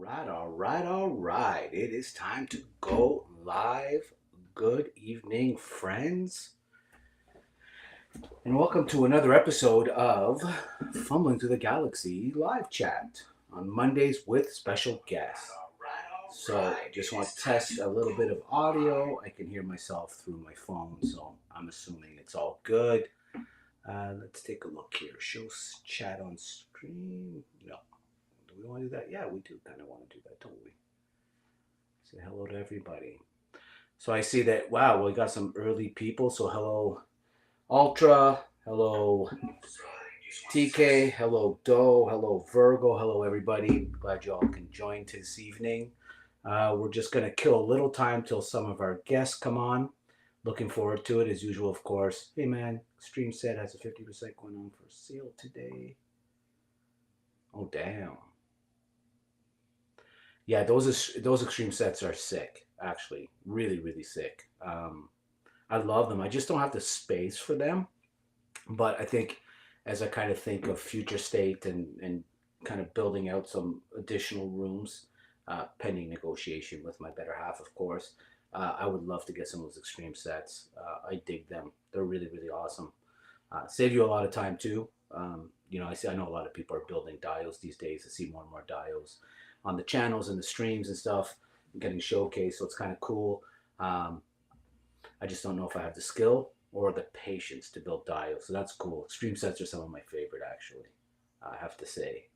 All right. It is time to go live. Good evening, friends, and welcome to another episode of Fumbling Through the Galaxy live chat on Mondays with special guests. So, I just want to test a little bit of audio. I can hear myself through my phone, so I'm assuming it's all good. Let's take a look here. Show chat on screen. No. Do we want to do that? Yeah, we do kind of want to do that, don't we? Say hello to everybody. So I see that, wow, we got some early people. So hello, Ultra. Hello, TK. Hello, Doe. Hello, Virgo. Hello, everybody. Glad you all can join this evening. We're just going to kill a little time till some of our guests come on. Looking forward to it as usual, of course. Hey, man, Stream Set has a 50% going on for sale today. Oh, damn. Yeah, those extreme sets are sick. Actually, really, really sick. I love them. I just don't have the space for them. But I think as I kind of think of future state and kind of building out some additional rooms, pending negotiation with my better half, of course, I would love to get some of those extreme sets. I dig them. They're really, really awesome. Save you a lot of time too. I know a lot of people are building dials these days. I see more and more dials on the channels and the streams and stuff, getting showcased. So it's kind of cool. Um, I just don't know if I have the skill or the patience to build dials. So that's cool. Stream sets are some of my favorite, actually. I have to say.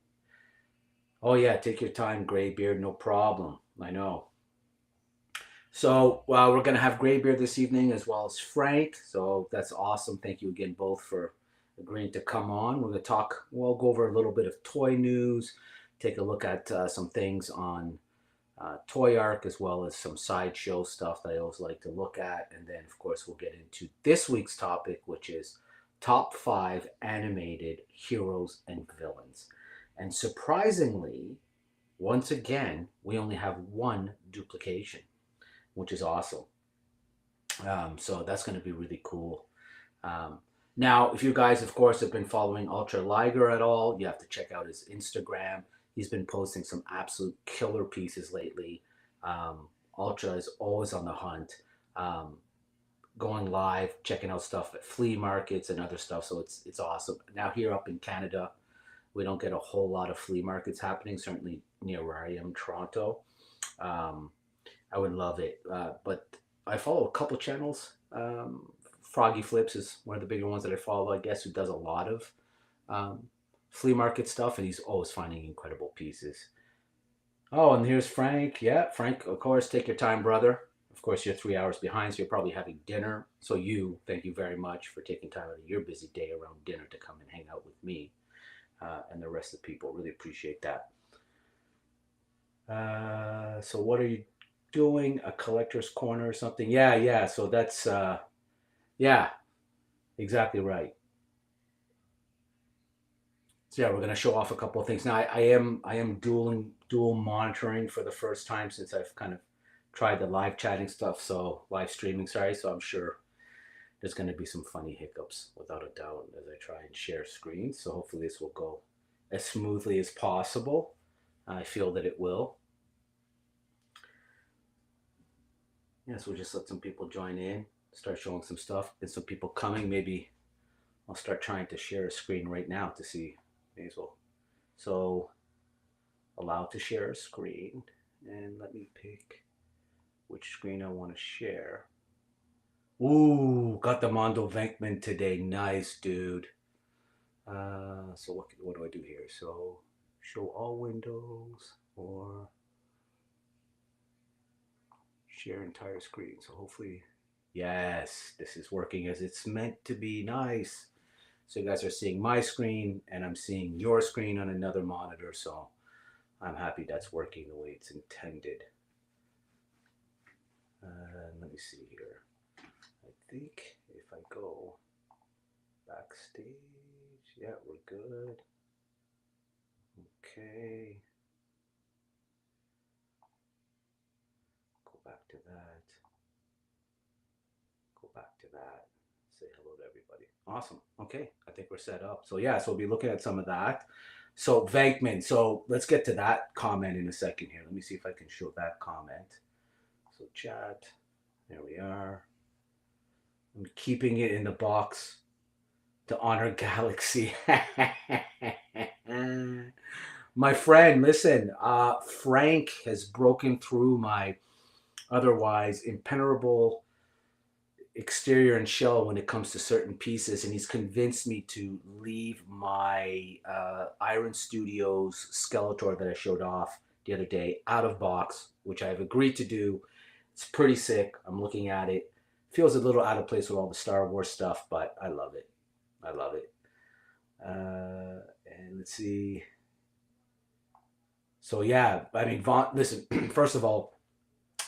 Oh yeah, take your time, Graybeard. No problem. I know. So we're gonna have Graybeard this evening as well as Frank. So that's awesome. Thank you again both for agreeing to come on. We're gonna talk. We'll go over a little bit of toy news. Take a look at some things on Toy Arc as well as some sideshow stuff that I always like to look at. And then, of course, we'll get into this week's topic, which is top 5 animated heroes and villains. And surprisingly, once again, we only have one duplication, which is awesome. So that's going to be really cool. Um, Now, if you guys, of course, have been following Ultra Liger at all, you have to check out his Instagram. He's been posting some absolute killer pieces lately. Ultra is always on the hunt, um, going live, checking out stuff at flea markets and other stuff. So it's awesome. Now here up in Canada, we don't get a whole lot of flea markets happening. Certainly near where I am, Toronto. Um, I would love it. But I follow a couple channels. Froggy Flips is one of the bigger ones that I follow, I guess, who does a lot of um, flea market stuff, and he's always finding incredible pieces. Oh, and here's Frank. Yeah, Frank, of course, take your time, brother. Of course, you're 3 hours behind, so you're probably having dinner. So thank you very much for taking time out of your busy day around dinner to come and hang out with me and the rest of the people. Really appreciate that. So what are you doing? A collector's corner or something? Yeah, yeah. So that's yeah, exactly right. So yeah, we're gonna show off a couple of things. Now I am dual monitoring for the first time since I've kind of tried the live chatting stuff. So live streaming, sorry. So I'm sure there's gonna be some funny hiccups without a doubt as I try and share screens. So hopefully this will go as smoothly as possible. I feel that it will. Yeah, so we'll just let some people join in, start showing some stuff, and some people coming. Maybe I'll start trying to share a screen right now to see. May as well. So allow to share a screen, and let me pick which screen I want to share. Ooh, got the Mondo Venkman today. Nice, dude. So what do I do here? So show all windows or share entire screen. So hopefully, yes, this is working as it's meant to be. Nice. So you guys are seeing my screen and I'm seeing your screen on another monitor. So I'm happy that's working the way it's intended. Let me see here. I think if I go backstage, yeah, we're good. Okay. Go back to that. Go back to that. Say hello to everybody. Awesome. Okay. I think we're set up. So yeah, so we'll be looking at some of that. So Venkman. So let's get to that comment in a second here. Let me see if I can show that comment. So chat. There we are. I'm keeping it in the box to honor Galaxy. My friend, listen. Frank has broken through my otherwise impenetrable exterior and shell when it comes to certain pieces, and he's convinced me to leave my Iron Studios Skeletor that I showed off the other day out of box, which I've agreed to do. It's pretty sick. I'm looking at it. Feels a little out of place with all the Star Wars stuff, but I love it. I love it. And let's see. So yeah, I mean, Vaughn. Listen, first of all,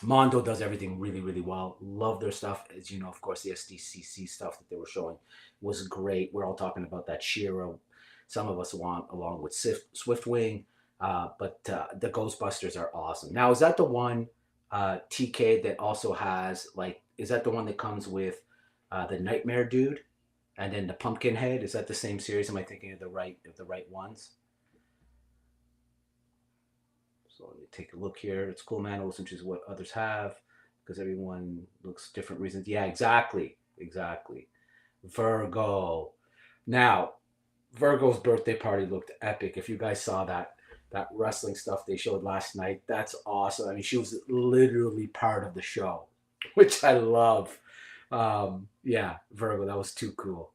Mondo does everything really, really well. Love their stuff. As you know, of course, the SDCC stuff that they were showing was great. We're all talking about that Shira. Some of us want, along with Swiftwing. But the Ghostbusters are awesome. Now, is that the one TK that also has, like, is that the one that comes with the Nightmare Dude and then the Pumpkin Head? Is that the same series? Am I thinking of the right ones? So let me take a look here. It's cool, man. I listen to what others have because everyone looks different reasons. Yeah, exactly. Exactly. Virgo. Now, Virgo's birthday party looked epic. If you guys saw that wrestling stuff they showed last night, that's awesome. I mean, she was literally part of the show, which I love. Yeah, Virgo, that was too cool.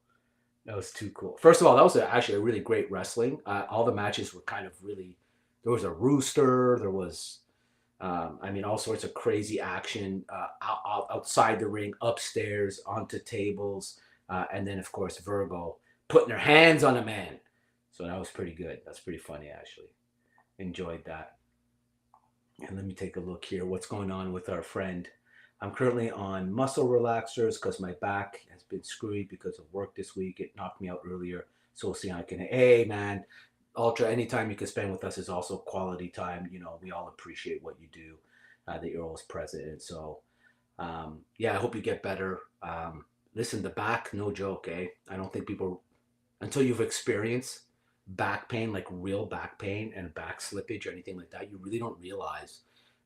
That was too cool. First of all, that was actually a really great wrestling. All the matches were kind of really. There was a rooster. There was, I mean, all sorts of crazy action outside the ring, upstairs, onto tables, and then of course Virgo putting her hands on a man. So that was pretty good. That's pretty funny actually. Enjoyed that. And let me take a look here. What's going on with our friend? I'm currently on muscle relaxers because my back has been screwy because of work this week. It knocked me out earlier. So we'll see how I can. Hey, man, Ultra, anytime you can spend with us is also quality time. You know, we all appreciate what you do, that you're always present. And so, yeah, I hope you get better. Listen, the back, no joke, eh? I don't think people, until you've experienced back pain, like real back pain and back slippage or anything like that, you really don't realize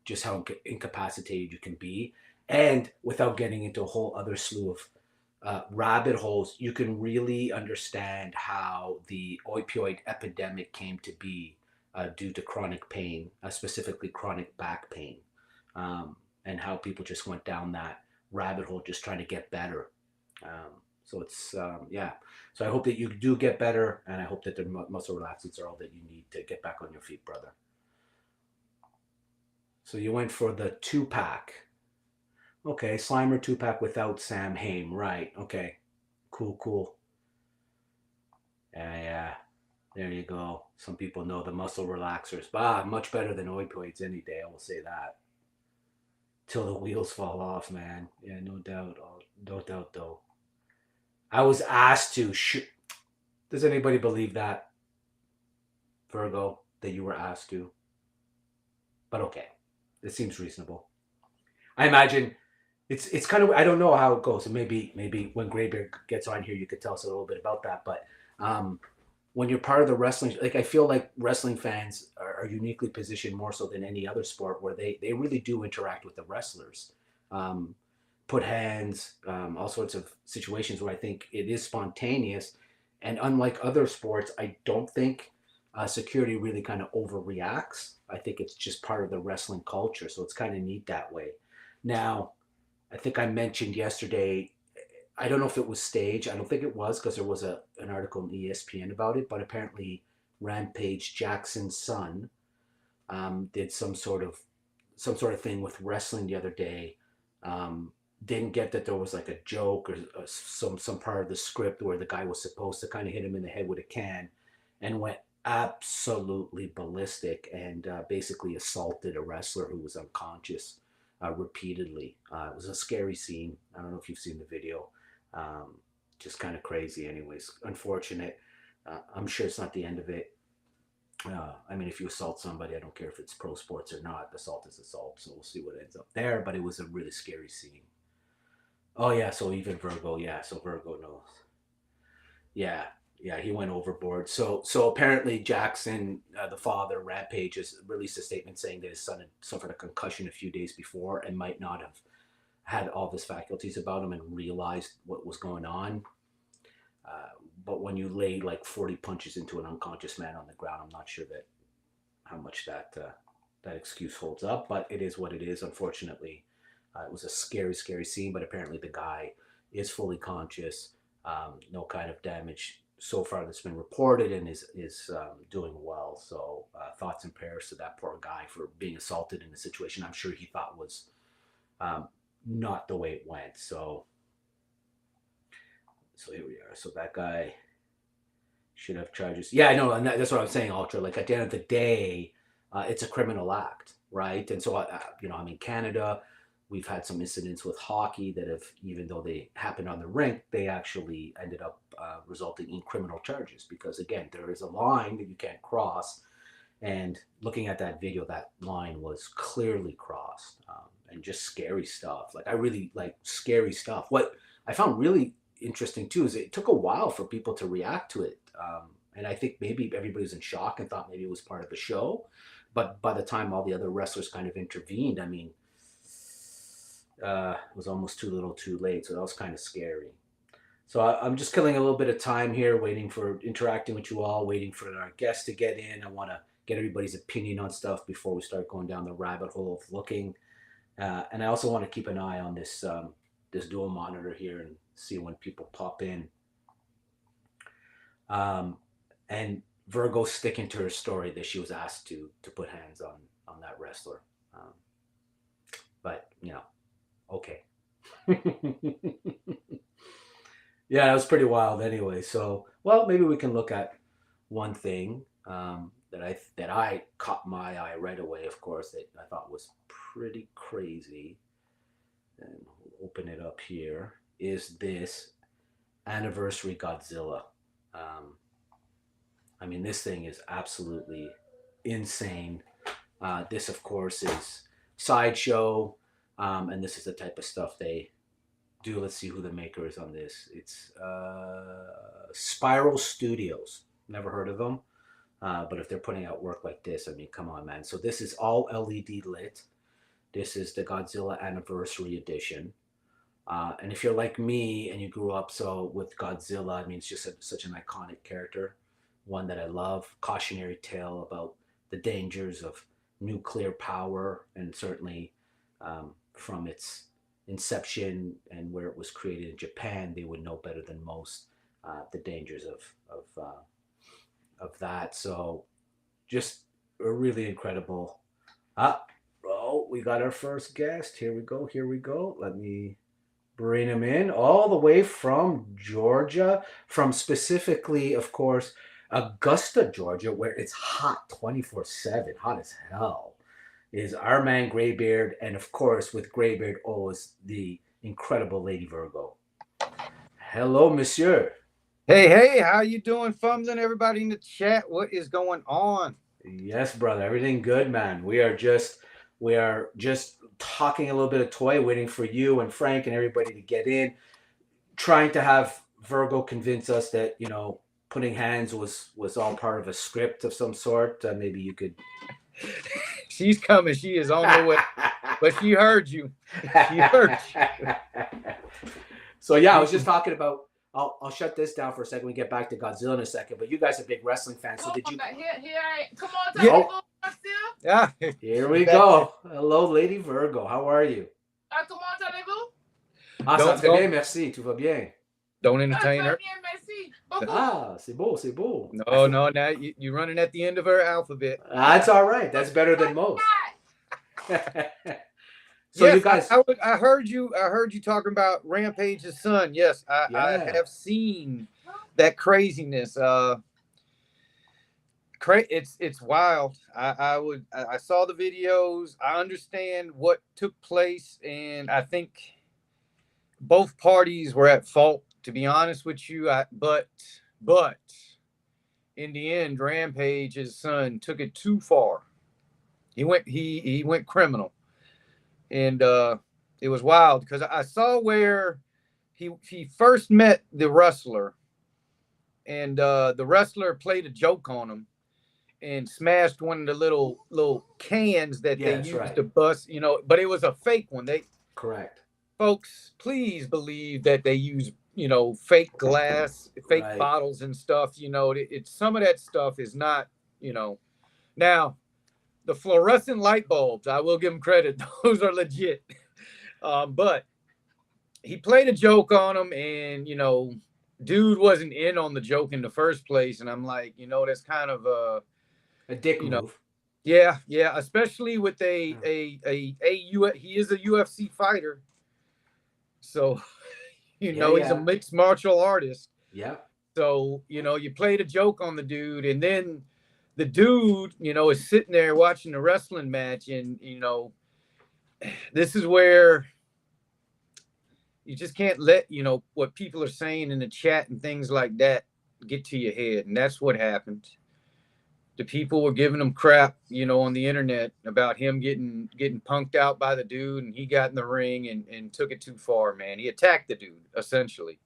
just how incapacitated you can be. And without getting into a whole other slew of rabbit holes, you can really understand how the opioid epidemic came to be due to chronic pain, specifically chronic back pain, and how people just went down that rabbit hole just trying to get better. So it's yeah. So I hope that you do get better, and I hope that the muscle relaxants are all that you need to get back on your feet, brother. So you went for the 2 pack. Okay, Slimer 2 pack without Sam Hain. Right. Okay. Cool, cool. Yeah, yeah. There you go. Some people know the muscle relaxers. Bah, much better than opioids any day, I will say that. Till the wheels fall off, man. Yeah, no doubt. No doubt, though. I was asked to. Does anybody believe that, Virgo, that you were asked to? But okay. It seems reasonable. I imagine it's kind of, I don't know how it goes. And maybe when Graybeard gets on here, you could tell us a little bit about that. But um, when you're part of the wrestling, like I feel like wrestling fans are uniquely positioned more so than any other sport, where they really do interact with the wrestlers, um, put hands, all sorts of situations where I think it is spontaneous. And unlike other sports, I don't think security really kind of overreacts. I think it's just part of the wrestling culture, so it's kind of neat that way. Now, I think I mentioned yesterday, I don't know if it was staged. I don't think it was because there was an article in ESPN about it, but apparently Rampage Jackson's son did some sort of thing with wrestling the other day. Um, didn't get that there was like a joke or some part of the script where the guy was supposed to kind of hit him in the head with a can, and went absolutely ballistic and basically assaulted a wrestler who was unconscious repeatedly. It was a scary scene. I don't know if you've seen the video. Um, just kind of crazy, anyways. Unfortunate. I'm sure it's not the end of it. I mean, if you assault somebody, I don't care if it's pro sports or not. Assault is assault, so we'll see what ends up there. But it was a really scary scene. Oh yeah, so even Virgo, yeah, so Virgo knows. Yeah, Yeah, he went overboard. So apparently Jackson, the father, Rampage, has released a statement saying that his son had suffered a concussion a few days before and might not have had all of his faculties about him and realized what was going on. But when you lay like 40 punches into an unconscious man on the ground, I'm not sure that how much that excuse holds up. But it is what it is. Unfortunately, it was a scary, scary scene. But apparently, the guy is fully conscious. No kind of damage so far that's been reported, and is doing well. So thoughts and prayers to that poor guy for being assaulted in a situation I'm sure he thought was um, not the way it went. So here we are. So that guy should have charges. Yeah, I know, and that's what I'm saying, Ultra. Like at the end of the day, it's a criminal act, right? And so, I'm in Canada. We've had some incidents with hockey that have, even though they happened on the rink, they actually ended up resulting in criminal charges because, again, there is a line that you can't cross. And looking at that video, that line was clearly crossed, and just scary stuff. Like I really like scary stuff. What I found really interesting too is it took a while for people to react to it, and I think maybe everybody was in shock and thought maybe it was part of the show. But by the time all the other wrestlers kind of intervened, I mean, it was almost too little, too late. So that was kind of scary. So I'm just killing a little bit of time here, waiting for interacting with you all, waiting for our guests to get in. I want to get everybody's opinion on stuff before we start going down the rabbit hole of looking. And I also want to keep an eye on this dual monitor here and see when people pop in. And Virgo sticking to her story that she was asked to put hands on that wrestler. But okay. Yeah, it was pretty wild anyway. So, well, maybe we can look at one thing that I caught my eye right away, of course, that I thought was pretty crazy. And we'll open it up here. Is this anniversary Godzilla? I mean, this thing is absolutely insane. This, of course, is Sideshow, and this is the type of stuff they do. Let's see who the maker is on this. It's Spiral Studios. Never heard of them. But if they're putting out work like this, I mean, come on, man. So this is all LED lit. This is the Godzilla Anniversary Edition. And if you're like me and you grew up with Godzilla, I mean, it's just such an iconic character, one that I love. Cautionary tale about the dangers of nuclear power, and certainly from its inception and where it was created in Japan, they would know better than most the dangers of that. So just a really incredible. We got our first guest. Here we go. Let me bring him in all the way from Georgia, from specifically, of course, Augusta, Georgia, where it's hot 24/7, hot as hell, is our man Graybeard, and of course, with Graybeard always the incredible Lady Virgo. Hello, Monsieur. Hey, how you doing, Fumlin? Everybody in the chat, what is going on? Yes, brother, everything good, man. We are just talking a little bit of toy, waiting for you and Frank and everybody to get in, trying to have Virgo convince us that putting hands was all part of a script of some sort. Maybe you could. She's coming. She is on the way. But she heard you. She heard you. So yeah, I was just talking about. I'll shut this down for a second. We get back to Godzilla in a second. But you guys are big wrestling fans, so did you? Come on, yeah. Here we go. Hello, Lady Virgo. How are you? Comment allez-vous? Ça très bien, merci. Tout va bien. Don't entertain her. C'est beau. No, now you're running at the end of her alphabet. That's all right. That's better than most. So yes, you guys, I heard you talking about Rampage's son. Yes, I have seen that craziness. It's wild. I saw the videos. I understand what took place, and I think both parties were at fault, to be honest with you. But in the end, Rampage's son took it too far. He went criminal. And it was wild because I saw where he first met the wrestler, and the wrestler played a joke on him and smashed one of the little cans that Yeah, they that's used right. to bust, but it was a fake one. Correct. Folks, please believe that they use, fake glass, fake Right. bottles and stuff. It's some of that stuff is not, now the fluorescent light bulbs, I will give them credit. Those are legit. But he played a joke on him, and dude wasn't in on the joke in the first place. And I'm like, that's kind of A dick you know, move. yeah, especially with he is a UFC fighter, so he's a Yeah. mixed martial artist. Yeah. So you played a joke on the dude, and then the dude is sitting there watching the wrestling match, and this is where you just can't let what people are saying in the chat and things like that get to your head, and that's what happened. The people were giving him crap, on the internet about him getting punked out by the dude, and he got in the ring and took it too far, man. He attacked the dude, essentially.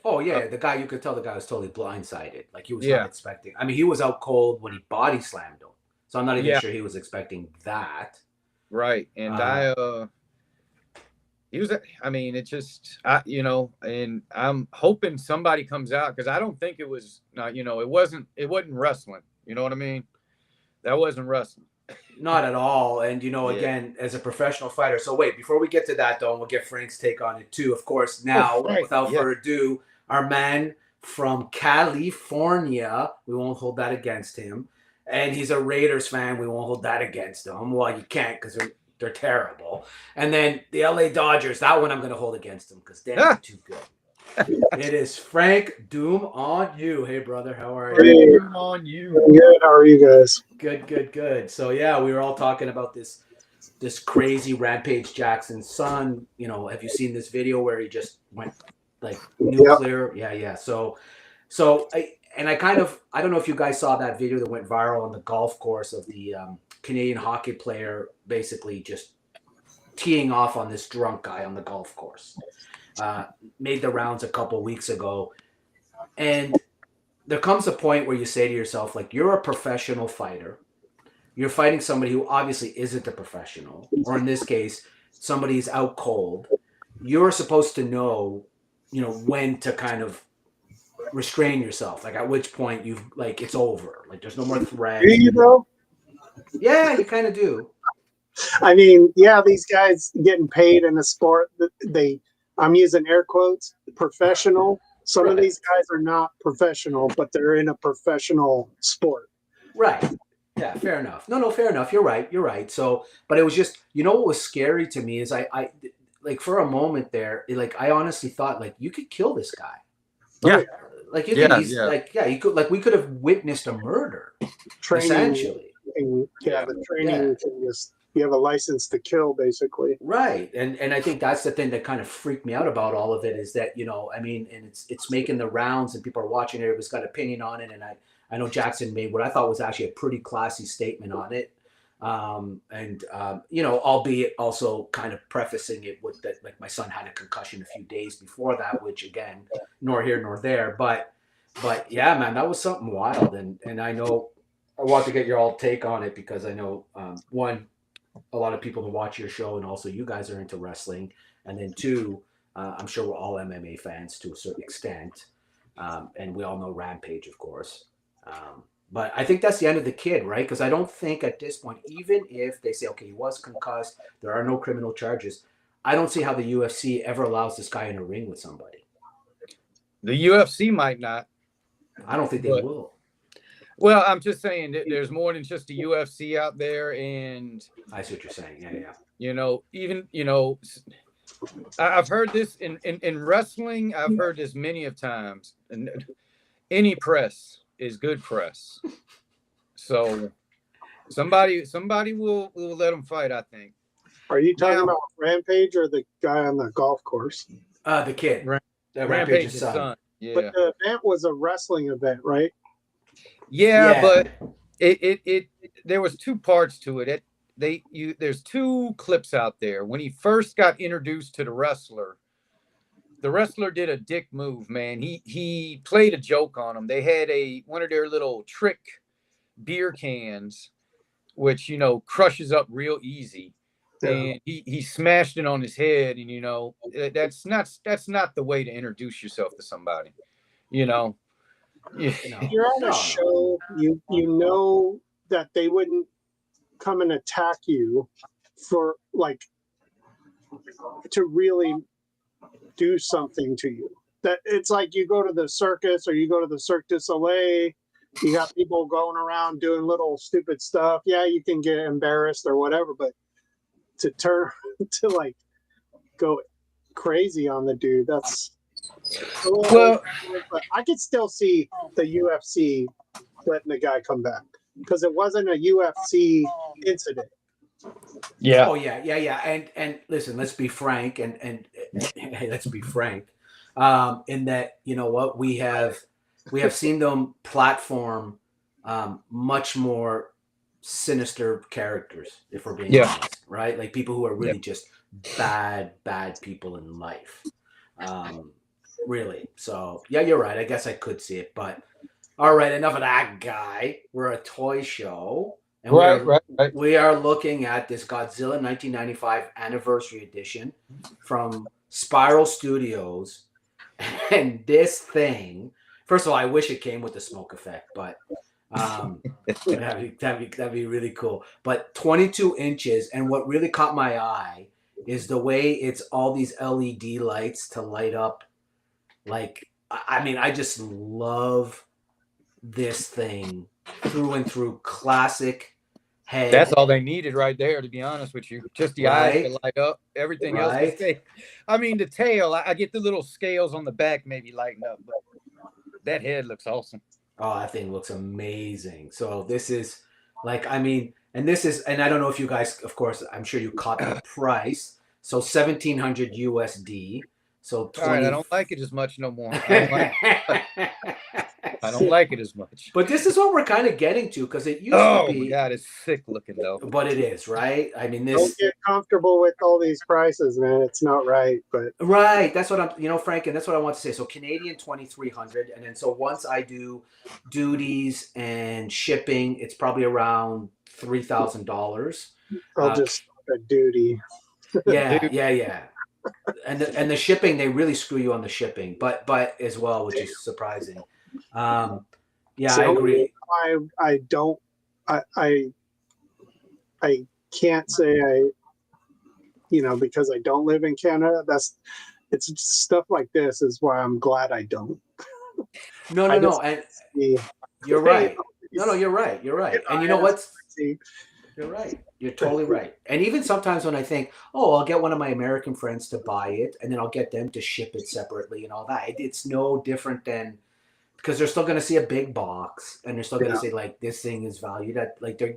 Oh yeah, the guy, you could tell the guy was totally blindsided. Like he was not Yeah. expecting. I mean, he was out cold when he body slammed him. So I'm not even Yeah. sure he was expecting that. Right. And he was, I mean, it just, and I'm hoping somebody comes out, because I don't think it was, it wasn't wrestling. You know what I mean? That wasn't wrestling. Not at all. And Yeah. again, as a professional fighter. So wait, before we get to that though, and we'll get Frank's take on it too. Of course, now without further ado, our man from California, we won't hold that against him. And he's a Raiders fan. We won't hold that against him. Well, you can't, because they're terrible. And then the LA Dodgers, that one I'm going to hold against him, because they're too good. It is Frank Doom on you. Hey, brother, how are you? Doom on you. Good. How are you guys? Good. So yeah, we were all talking about this crazy Rampage Jackson son. Have you seen this video where he just went like nuclear? Yep. Yeah. So I don't know if you guys saw that video that went viral on the golf course of the Canadian hockey player basically just teeing off on this drunk guy on the golf course. Made the rounds a couple weeks ago, and there comes a point where you say to yourself, like, you're a professional fighter. You're fighting somebody who obviously isn't a professional, or in this case, somebody's out cold. You're supposed to know, when to kind of restrain yourself. Like, at which point it's over. Like, there's no more threat. Do you though? Yeah, you kind of do. I mean, yeah, these guys getting paid in a sport that I'm using air quotes, professional. Some of these guys are not professional, but they're in a professional sport. Right. Yeah, fair enough. No, fair enough. You're right. So, but it was just, what was scary to me is I like for a moment there, I honestly thought, like, you could kill this guy. Yeah. Like you could, you could, like, we could have witnessed a murder. Training, essentially. The training can just, you have a license to kill, basically. Right. And I think that's the thing that kind of freaked me out about all of it, is that, I mean, and it's making the rounds and people are watching it. Everybody's got an opinion on it. And I know Jackson made what I thought was actually a pretty classy statement on it. Albeit also kind of prefacing it with that, like, my son had a concussion a few days before that, which again, nor here nor there. But yeah, man, that was something wild. And I know I want to get your all take on it, because I know, one, a lot of people who watch your show, and also you guys are into wrestling, and then two, I'm sure we're all MMA fans to a certain extent, and we all know Rampage, of course. But I think that's the end of the kid, right? Because I don't think at this point, even if they say, okay, he was concussed, there are no criminal charges, I don't see how the UFC ever allows this guy in a ring with somebody. The UFC might not. I don't think they will. Well, I'm just saying that there's more than just the UFC out there, and I see what you're saying. Yeah. Even I've heard this in wrestling. I've heard this many of times. And any press is good press. So somebody will let them fight, I think. Are you talking about Rampage or the guy on the golf course? The kid. Rampage's son. Yeah. But the event was a wrestling event, right? Yeah, but it there was two parts to it. There's two clips out there. When he first got introduced to the wrestler, the wrestler did a dick move, man. He played a joke on him. They had one of their little trick beer cans, which crushes up real easy. Yeah. And he smashed it on his head, and that's not the way to introduce yourself to somebody. No, You're on no, a no. show, you know that they wouldn't come and attack you for like to really do something to you. That it's like you go to the circus or you go to the Cirque du Soleil, you got people going around doing little stupid stuff. Yeah, you can get embarrassed or whatever, but to turn to like go crazy on the dude, that's Well, but I could still see the UFC letting the guy come back because it wasn't a UFC incident. yeah. Oh yeah. And listen, let's be frank, and hey, let's be frank. In that, you know what, we have seen them platform much more sinister characters, if we're being honest, right? Like people who are really just bad people in life. Really. So yeah, you're right. I guess I could see it, but all right, enough of that guy. We're a toy show. And Right. we are looking at this Godzilla 1995 anniversary edition from Spiral Studios. And this thing, first of all, I wish it came with the smoke effect, but that'd be really cool. But 22 inches, and what really caught my eye is the way it's all these LED lights to light up. Like, I mean, I just love this thing through and through. Classic head. That's all they needed right there, to be honest with you. Just the eyes to light up. Everything else is fake. I mean, the tail, I get the little scales on the back maybe lighting up, but that head looks awesome. Oh, that thing looks amazing. So this is like, I mean, and I don't know if you guys, of course, I'm sure you caught the price. So 1,700 USD. So 20. All right, I don't like it as much no more. I don't like it as much. But this is what we're kind of getting to, because it used to be. Oh my God, it's sick looking though. But it is, right? I mean, this. Don't get comfortable with all these prices, man. It's not right, but. Right, that's what I'm. Frank, and that's what I want to say. So Canadian 2,300, and then so once I do duties and shipping, it's probably around $3,000. I'll just a duty. Yeah. And the shipping, they really screw you on the shipping, but as well, which is surprising. I agree. I can't say because I don't live in Canada. It's stuff like this is why I'm glad I don't. No. And you're right. No, you're right. And you know what's? You're right. You're totally right. And even sometimes when I think, I'll get one of my American friends to buy it, and then I'll get them to ship it separately and all that. It's no different than, because they're still going to see a big box, and they're still going to say, like, this thing is valued at, like, they're.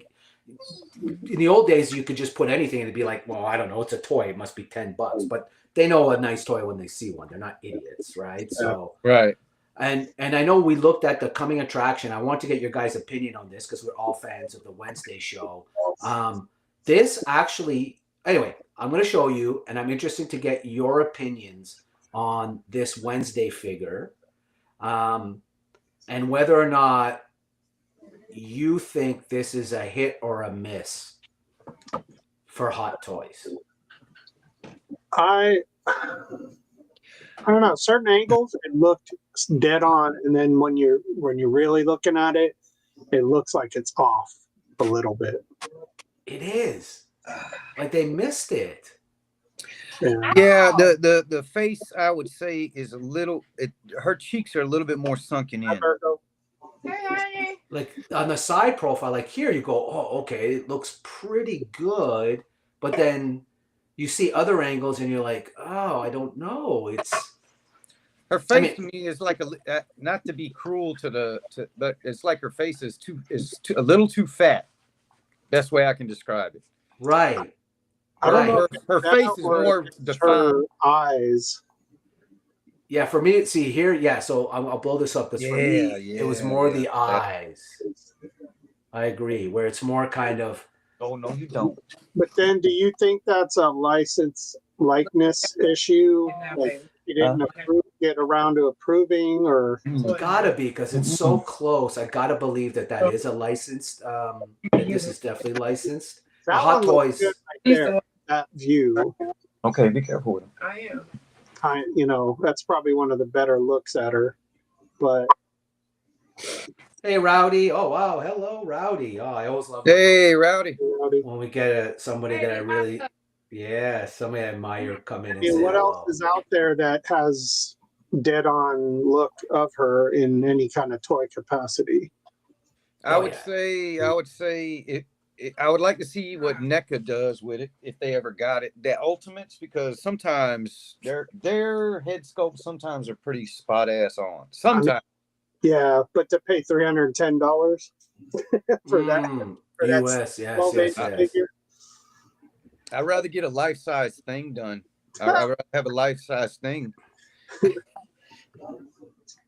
In the old days, you could just put anything and it'd be like, well, I don't know, it's a toy. It must be $10. But they know a nice toy when they see one. They're not idiots, right? So right. And I know we looked at the coming attraction. I want to get your guys' opinion on this because we're all fans of the Wednesday show. This actually, anyway, I'm going to show you, and I'm interested to get your opinions on this Wednesday figure, and whether or not you think this is a hit or a miss for Hot Toys. I don't know. Certain angles it looked dead on, and then when you're really looking at it, it looks like it's off a little bit. It is like they missed it. Yeah, the face I would say is a little. Her cheeks are a little bit more sunken in. Like on the side profile, like here you go, okay, it looks pretty good, but then you see other angles and you're like, I don't know. It's her face to me is like not to be cruel but it's like her face is a little too fat. Best way I can describe it. Right. I don't know. Her face is more defined. Her eyes. Yeah, for me, see here. Yeah, so I'll blow this up. Because for me, it was more the eyes. I agree. Where it's more kind of. Oh no, you don't. But then, do you think that's a license likeness issue? Like, He didn't get around to approving, or It's gotta be because it's so close. I gotta believe that is a licensed. That this is definitely licensed. The that Hot one looks Toys. good right there. That view, Okay, be careful with him. I am. that's probably one of the better looks at her. But Hey, Rowdy. Oh wow, hello, Rowdy. Oh, I always love Hey, Rowdy. when we get somebody that I really, somebody I admire come in I and mean, say what else hello. is out there that has dead-on look of her in any kind of toy capacity? I would say I would like to see what NECA does with it if they ever got it. The Ultimates, because sometimes their head sculpts sometimes are pretty spot ass on. Sometimes. Yeah, but to pay $310 for that US, yes, 12-inch figure. I'd rather get a life size thing done. I'd rather have a life size thing.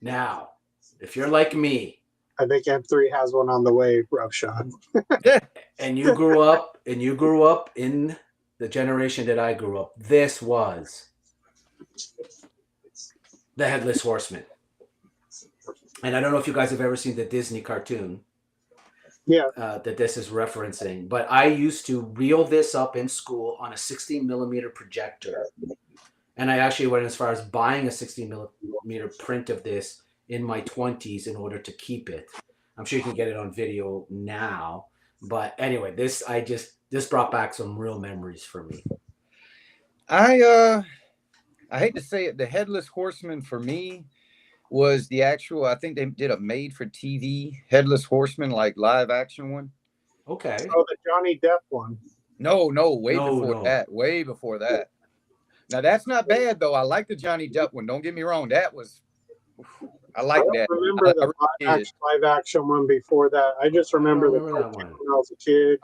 Now, if you're like me, I think M3 has one on the way, Ravshan. and you grew up in the generation that I grew up, this was the Headless Horseman. And I don't know if you guys have ever seen the Disney cartoon. Yeah. That this is referencing, but I used to reel this up in school on a 16 millimeter projector, and I actually went as far as buying a 16 millimeter print of this in my 20s in order to keep it. I'm sure you can get it on video now, but anyway, this brought back some real memories for me. I hate to say it, the Headless Horseman for me was the actual, I think they did a made for TV Headless Horseman, like live action one. Okay. Oh, the Johnny Depp one. No, way before that. Now that's not bad though. I like the Johnny Depp one. Don't get me wrong. I like that. I remember the live action one before that. I just remember that one when I was a kid.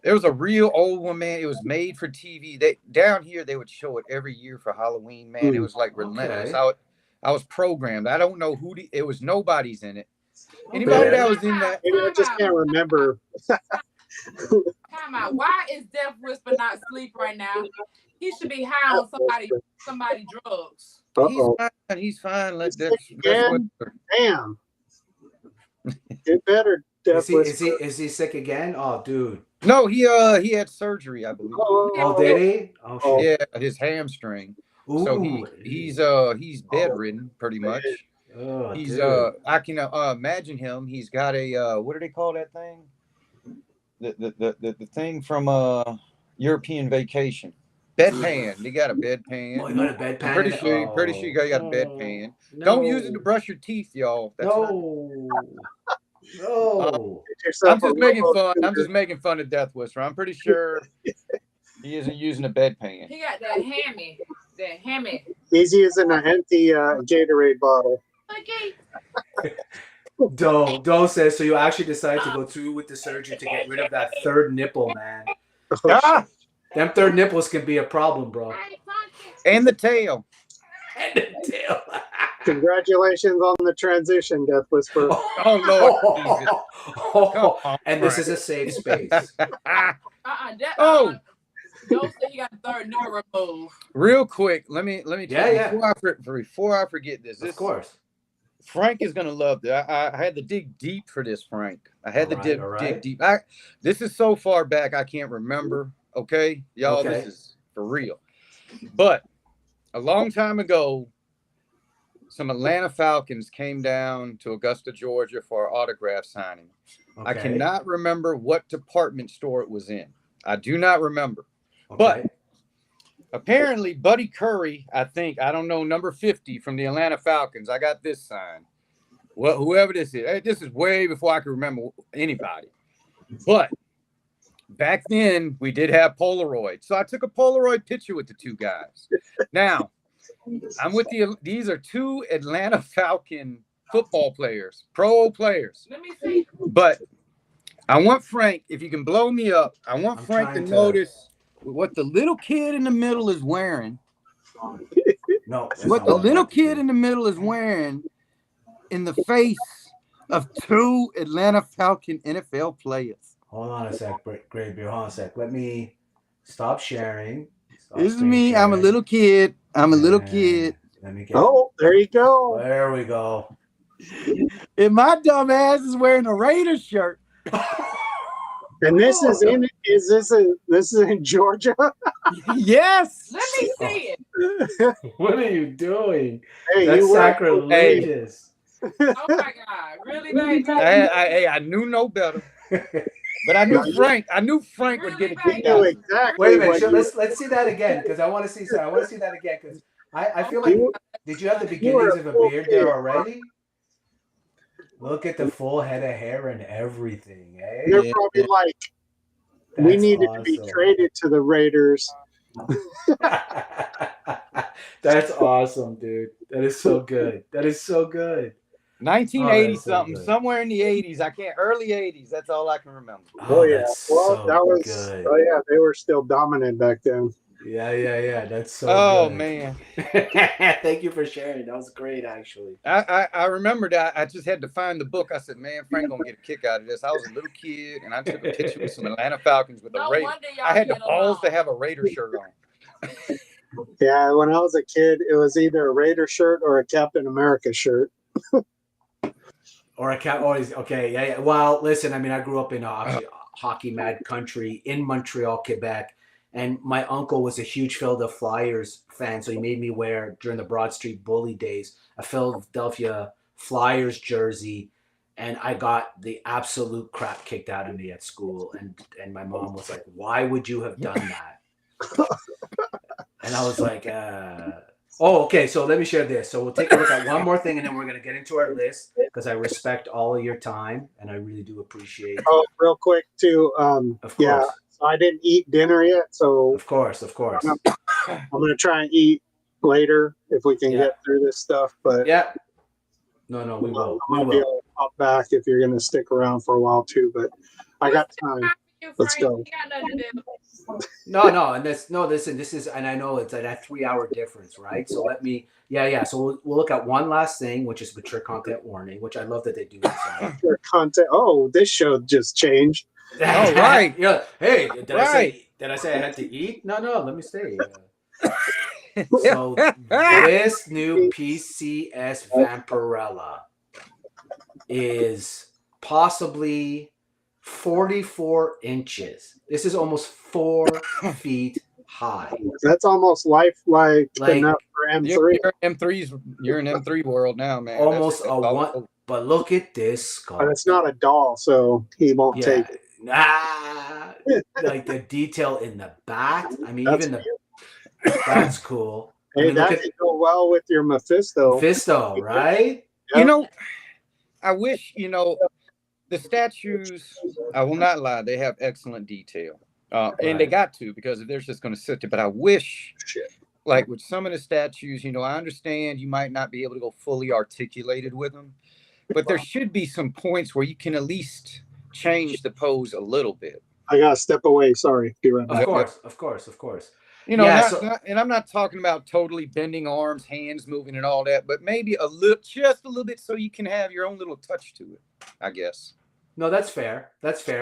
There was a real old one, man. It was made for TV. Down here they would show it every year for Halloween, man. It was like relentless. Okay. I was programmed. I don't know who it was. Nobody's in it. Anybody that was in that? I just can't remember. Time out. Why is Death Whisper not asleep right now? He should be high on somebody drugs. He's fine. Let Death Whisper. Damn. Get better, Death Whisper. Is he sick again? Oh, dude. No, he had surgery, I believe. Oh, did he? Oh, yeah, his hamstring. Ooh. So he's bedridden pretty much. Oh, he's dude. I can imagine him. He's got a what do they call that thing? The thing from European Vacation. Bedpan. He got a bedpan. Oh, you got a bedpan. Pretty sure you got a bedpan. No. Don't use it to brush your teeth, y'all. No. I'm just making fun. I'm just making fun of Death Whisperer. I'm pretty sure he isn't using a bedpan. He got that hammy. He's using an empty Gatorade bottle. Okay. Doe says, so you actually decided to go through with the surgery to get rid of that third nipple, man. Them third nipples can be a problem, bro. And the tail. Congratulations on the transition, Death Whisperer. Oh, Lord. And this is a safe space. Don't say you got the third nipple removed. Real quick, let me tell you before I forget this. Of course. Frank is gonna love this. I had to dig deep for this, Frank. I had to dig deep. This is so far back I can't remember. Okay, y'all, This is for real. But a long time ago, some Atlanta Falcons came down to Augusta, Georgia for our autograph signing. Okay. I cannot remember what department store it was in. I do not remember. Okay. But apparently, Buddy Curry, I don't know, number 50 from the Atlanta Falcons. I got this sign. Well, whoever this is. Hey, this is way before I could remember anybody. But back then, we did have Polaroid. So I took a Polaroid picture with the two guys. Now, I'm with these are two Atlanta Falcon football players, pro players. Let me see. But I want Frank, if you can blow me up, I want Frank to notice what the little kid in the middle is wearing. No. What the little kid in the middle is wearing in the face of two Atlanta Falcon NFL players. Hold on a sec, Great Beer. Hold on a sec. Let me stop sharing. This is me. I'm a little kid. Let me get. Oh, there you go. There we go. And my dumb ass is wearing a Raiders shirt. And this is in this is in Georgia. Yes. Let me see it. What are you doing? Hey, That's you were sacrilegious. Oh my God. Really, baby? I knew no better. But I knew Frank. I knew Frank would get a kick knew out of it. exactly. Wait a minute. what Sure, you- let's see that again because I want to see. Sorry, I want to see that again because I feel like You- did you have the you were beginnings a of a full beard kid. there already? Look at the full head of hair and everything, They're eh? probably like, we That's needed to be awesome. traded to the Raiders. That's awesome, dude. That is so good. That is so good. 1980 so something, good. somewhere in the 80s. I can't, early 80s. That's all I can remember. Oh, yeah. that's Well, so that was. good. Oh yeah, they were still dominant back then. Yeah. That's so Oh good. man. Thank you for sharing. That was great, actually. I remember that. I just had to find the book. I said, man, Frank gonna get a kick out of this. I was a little kid and I took a picture with some Atlanta Falcons with a No Raider. wonder y'all I had the get balls along. to have a Raider shirt on. Yeah, when I was a kid, it was either a Raider shirt or a Captain America shirt. Or a cat always okay, yeah. Well, listen, I mean, I grew up in actually hockey mad country in Montreal, Quebec, and my uncle was a huge Philadelphia Flyers fan, so he made me wear during the Broad Street Bully days a Philadelphia Flyers jersey, and I got the absolute crap kicked out of me at school, and my mom was like, "Why would you have done that?" And I was like, Oh, okay. So let me share this. So we'll take a look at one more thing, and then we're going to get into our list because I respect all of your time, and I really do appreciate. Oh, real quick too. Of course. Yeah, so I didn't eat dinner yet, so Of course. I'm gonna try and eat later if we can Yeah. get through this stuff. But Yeah. No, we will. I We might be will. able to pop back if you're gonna stick around for a while too. But I got time. Let's go. You got nothing to do. No, and listen, this is, and I know it's at that 3 hour difference, right? So let me, yeah. So we'll look at one last thing, which is mature content warning, which I love that they do this on. Your content. Oh, this show just changed. Oh, right. Yeah. Hey, did Right. I say I had to eat? No, let me stay. So this new PCS Vampirella is possibly 44 inches. This is almost 4 feet high. That's almost like enough for M3. You're in M3 world now, man. Almost That's a one. But look at this skull. But it's not a doll, so he won't Yeah. take it. Like the detail in the back. I mean, That's even that's cool. Hey, I mean, that look could go well with your Mephisto. Fisto, right? You know, I wish, the statues, I will not lie, they have excellent detail. And they got to, because if they're just going to sit there. But I wish, like with some of the statues, I understand you might not be able to go fully articulated with them, but there should be some points where you can at least change the pose a little bit. I gotta step away. Sorry. Be right back. Of course. And I'm not talking about totally bending arms, hands moving and all that, but maybe just a little bit so you can have your own little touch to it, I guess. No, that's fair.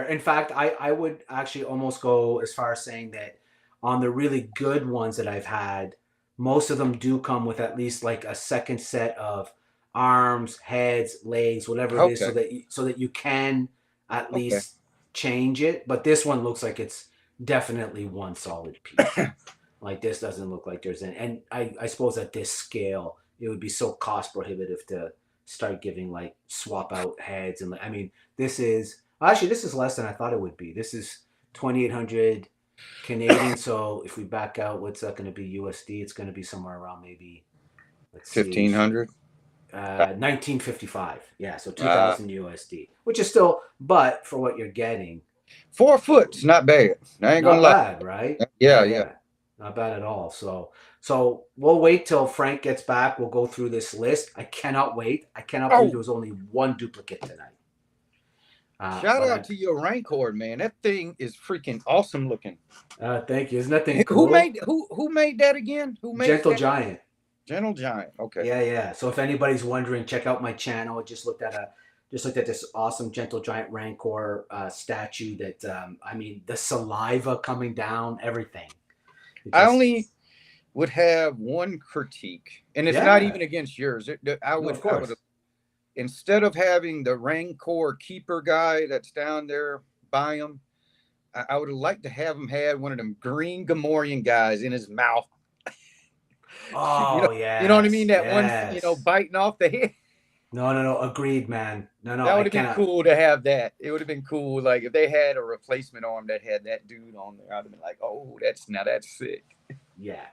In fact, I would actually almost go as far as saying that on the really good ones that I've had, most of them do come with at least like a second set of arms, heads, legs, whatever it is, so that you can at least change it. But this one looks like it's definitely one solid piece. Like this doesn't look like there's and I suppose at this scale it would be so cost prohibitive to start giving like swap out heads, and I mean this is less than I thought it would be. This is 2,800 Canadian. So if we back out, what's that going to be USD? It's going to be somewhere around maybe 1,500. 1955. Yeah, so 2,000 USD, which is still, but for what you're getting, 4 foot's not bad. I ain't gonna not lie. bad, right? Yeah. Not bad at all. So we'll wait till Frank gets back. We'll go through this list. I cannot wait. I cannot believe there was only one duplicate tonight. Shout out to your Rancor, man. That thing is freaking awesome looking. Thank you. Isn't that thing cool? Who made that again? Who made Gentle that? Giant. Gentle Giant. Okay. Yeah. So if anybody's wondering, check out my channel. I just looked at this awesome Gentle Giant Rancor statue that I mean the saliva coming down, everything. would have one critique, and it's not even against yours. I would instead of having the Rancor keeper guy that's down there by him, I would have liked to have him had one of them green Gamorrean guys in his mouth. Oh, you know what I mean? That one, biting off the head. No. Agreed, man. No. That would have been cool to have that. It would have been cool. Like if they had a replacement arm that had that dude on there, I'd have been like, oh, that's sick. Yeah.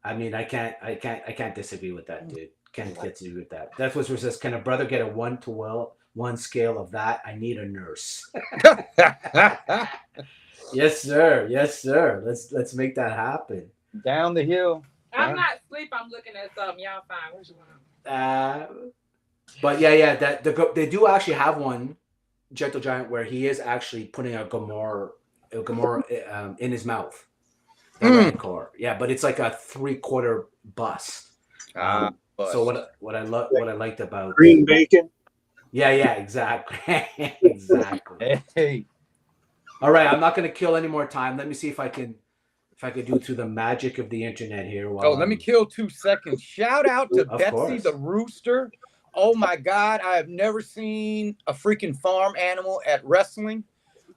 I mean, I can't disagree with that, dude. Can't disagree with that. That's what says. Can a brother get a 1-to-1 scale of that? I need a nurse. Yes, sir. Let's make that happen. Down the hill. I'm not asleep. I'm looking at something. Y'all fine. What you want? But yeah, they do actually have one, Gentle Giant, where he is actually putting a Gamora in his mouth. Rancor. Yeah, but it's like a 3/4 bust. So what I liked about green bacon. Yeah, exactly. Exactly. Hey. All right, I'm not going to kill any more time. Let me see if I could do through the magic of the internet here. Let me kill 2 seconds. Shout out to Betsy the Rooster. Oh my God, I have never seen a freaking farm animal at wrestling.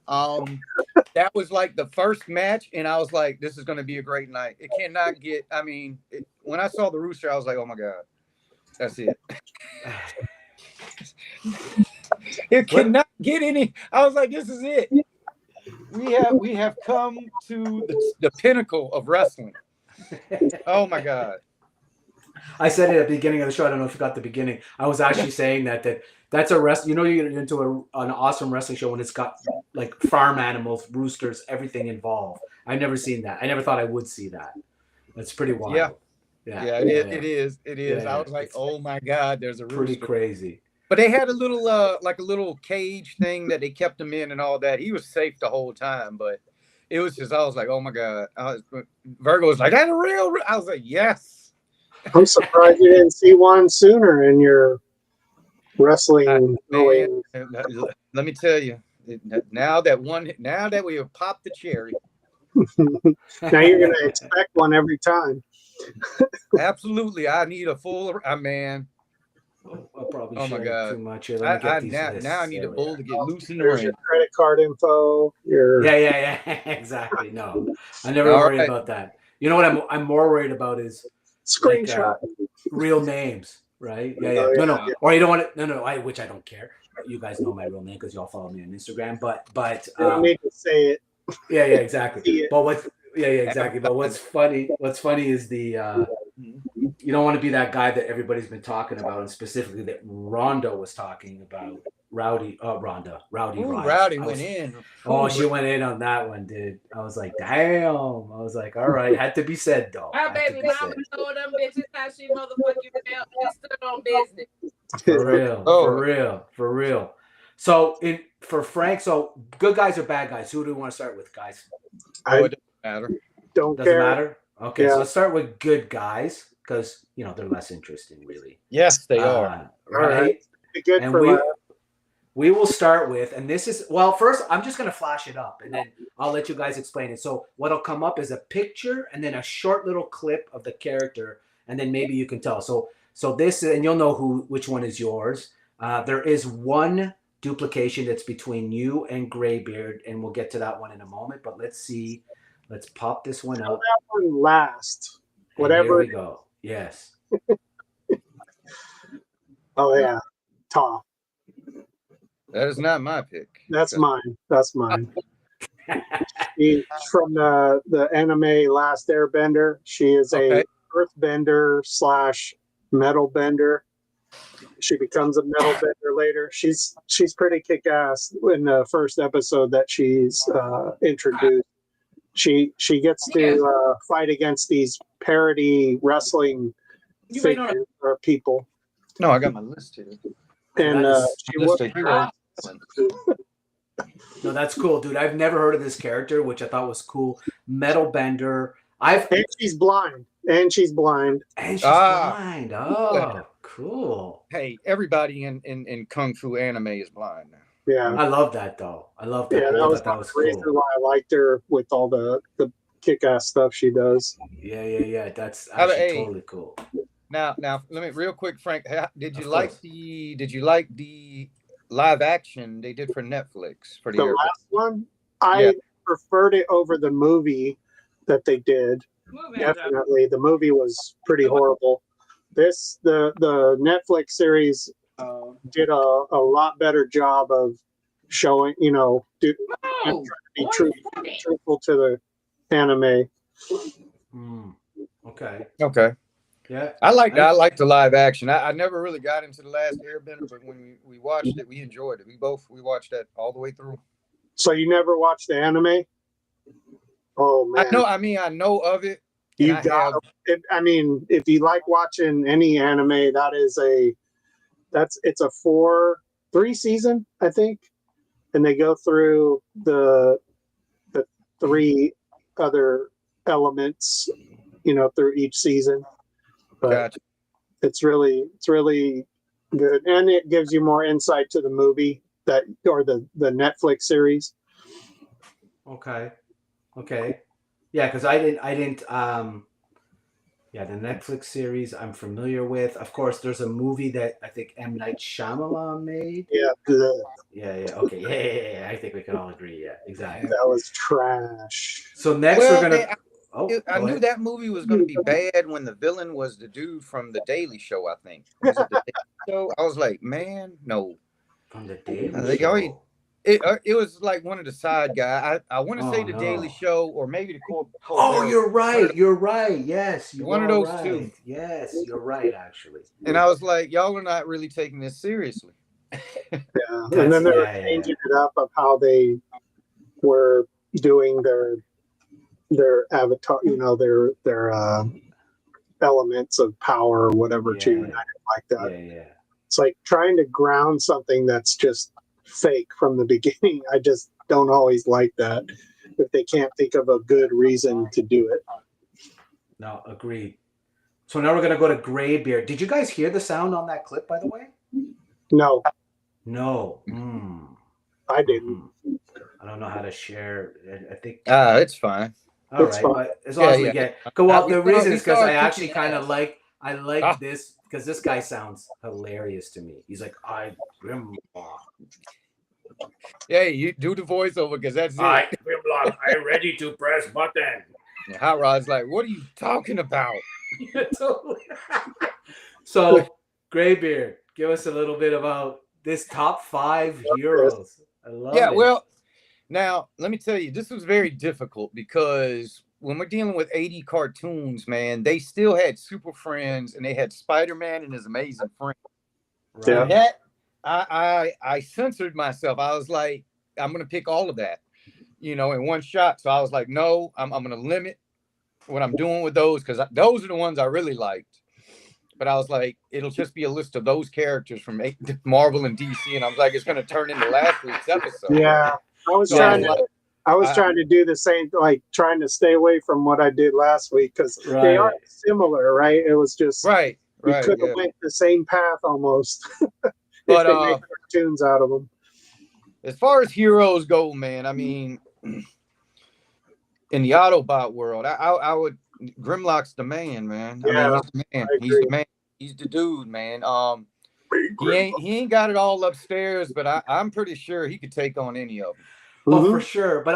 That was like the first match, and I was like, this is going to be a great night. It cannot get, when I saw the Rooster, I was like, oh my God, that's it. It cannot get any. I was like, this is it. We have come to the pinnacle of wrestling. Oh my God. I said it at the beginning of the show. I don't know if you got the beginning. I was actually saying that's a rest. You get into an awesome wrestling show when it's got like farm animals, roosters, everything involved. I've never seen that. I never thought I would see that. That's pretty wild. Yeah. It is. I was like, oh my God, there's a rooster. Pretty crazy. But they had a little like a little cage thing that they kept him in and all that. He was safe the whole time, but it was just, I was like, oh my God. Virgo was like, that's a real. I was like, yes. I'm surprised you didn't see one sooner in your wrestling. Let me tell you, now that we have popped the cherry, now you're going to expect one every time. Absolutely, I need a full. Man. I'll probably oh my God! Too much here. Let me get now I need a bull to get loose in the ring. Your credit card info. Yeah. Exactly. No, I never worry about that. You know what I'm more worried about is screenshot real names, right? Yeah. No. Or you don't want to. No. Which I don't care. You guys know my real name because y'all follow me on Instagram. But you don't need to say it. Yeah, exactly. But exactly. But what's funny is the you don't want to be that guy that everybody's been talking about, and specifically that Rhonda was talking about. Rowdy went in. Oh, she went in on that one, dude. I was like, damn. I was like, all right, had to be said though. My baby mama told them bitches how she motherfucking felt. She stood on business. For real. So for Frank, so good guys or bad guys? Who do we want to start with, guys? It doesn't matter. Doesn't matter. Okay, so let's start with good guys because they're less interesting, really. Yes, they are. Right. Good and for we will start with, and this is, first I'm just going to flash it up and then I'll let you guys explain it. So what'll come up is a picture and then a short little clip of the character, and then maybe you can tell. So this, and you'll know which one is yours. There is one duplication that's between you and Graybeard, and we'll get to that one in a moment, but let's see. Let's pop this one out. That one last. Whatever. Here we go. Yes. Oh, yeah. Toph. That is not my pick. That's mine. She's from the anime Last Airbender. She is a earthbender / metal bender. She becomes a metal bender later. She's pretty kick-ass in the first episode that she's introduced. She gets to fight against these parody wrestling figures or people. No, I got my list here. And she was No, that's cool, dude. I've never heard of this character, which I thought was cool. Metal bender. And she's blind. Oh, cool. Hey, everybody in Kung Fu anime is blind now. Yeah. I love that though. I love that. Yeah, that was the reason why I liked her with all the kick-ass stuff she does. Yeah. That's actually totally cool. Now, let me real quick, Frank. Did you Of like course. the live action they did for Netflix for the The Airbender? last one, I preferred it over the movie that they did. Definitely, the movie was pretty horrible. The Netflix series did a lot better job of showing, trying to be truthful to the anime. Okay. Yeah. I like the live action. I never really got into the last Airbender, but when we watched it, we enjoyed it. We watched that all the way through. So you never watched the anime? Oh man! I know of it. You got it. I mean, if you like watching any anime, it's a 3 season, I think, and they go through the 3 other elements, through each season. But Gotcha. it's really good, and it gives you more insight to the movie or the Netflix series. Okay. Yeah, because I didn't. The Netflix series I'm familiar with. Of course, there's a movie that I think M. Night Shyamalan made. Yeah, good. Yeah. Okay. Yeah. I think we can all agree. Yeah, exactly. That was trash. So next we're gonna. I knew that movie was going to be bad when the villain was the dude from The Daily Show, I think. Was it The Daily Show? I was like, man, no. From The Daily Show? It was like one of the side guys. I want to say The Daily Show or maybe the Oh, you're right. You're right. Yes. One of those two. Yes, you're right, actually. And I was like, y'all are not really taking this seriously. Yeah. And then they're changing it up of how they were doing their avatar, their elements of power or whatever too. And I didn't like that. Yeah. It's like trying to ground something that's just fake from the beginning. I just don't always like that if they can't think of a good reason to do it. No, agreed. So now we're gonna go to Graybeard. Did you guys hear the sound on that clip, by the way? No. I didn't. I don't know how to share. I think. It's fine. All right, but as long as we get go out. The reason is because I actually kind of like this because this guy sounds hilarious to me. He's like, Grimlock. Yeah, you do the voiceover because that's it. Grimlock, I'm ready to press button. And Hot Rod's like, what are you talking about? Totally. So, Graybeard, give us a little bit about this top 5 heroes. I love it. Well, now let me tell you, this was very difficult because when we're dealing with 80 cartoons, man, they still had Super Friends and they had Spider-Man and his Amazing Friend. Right. And that I censored myself. I was like, I'm gonna pick all of that, in one shot. So I was like, no, I'm gonna limit what I'm doing with those because those are the ones I really liked. But I was like, it'll just be a list of those characters from Marvel and DC, and I was like, it's gonna turn into last week's episode. Yeah, I was trying to do the same, like trying to stay away from what I did last week because they are similar, right? It was just right. You could have went the same path almost. But they make cartoons out of them. As far as heroes go, man, I mean, in the Autobot world, I would Grimlock's the man, man. Yeah, he's the man. He's the dude, man. He ain't got it all upstairs, but I'm pretty sure he could take on any of them. Oh, for sure. But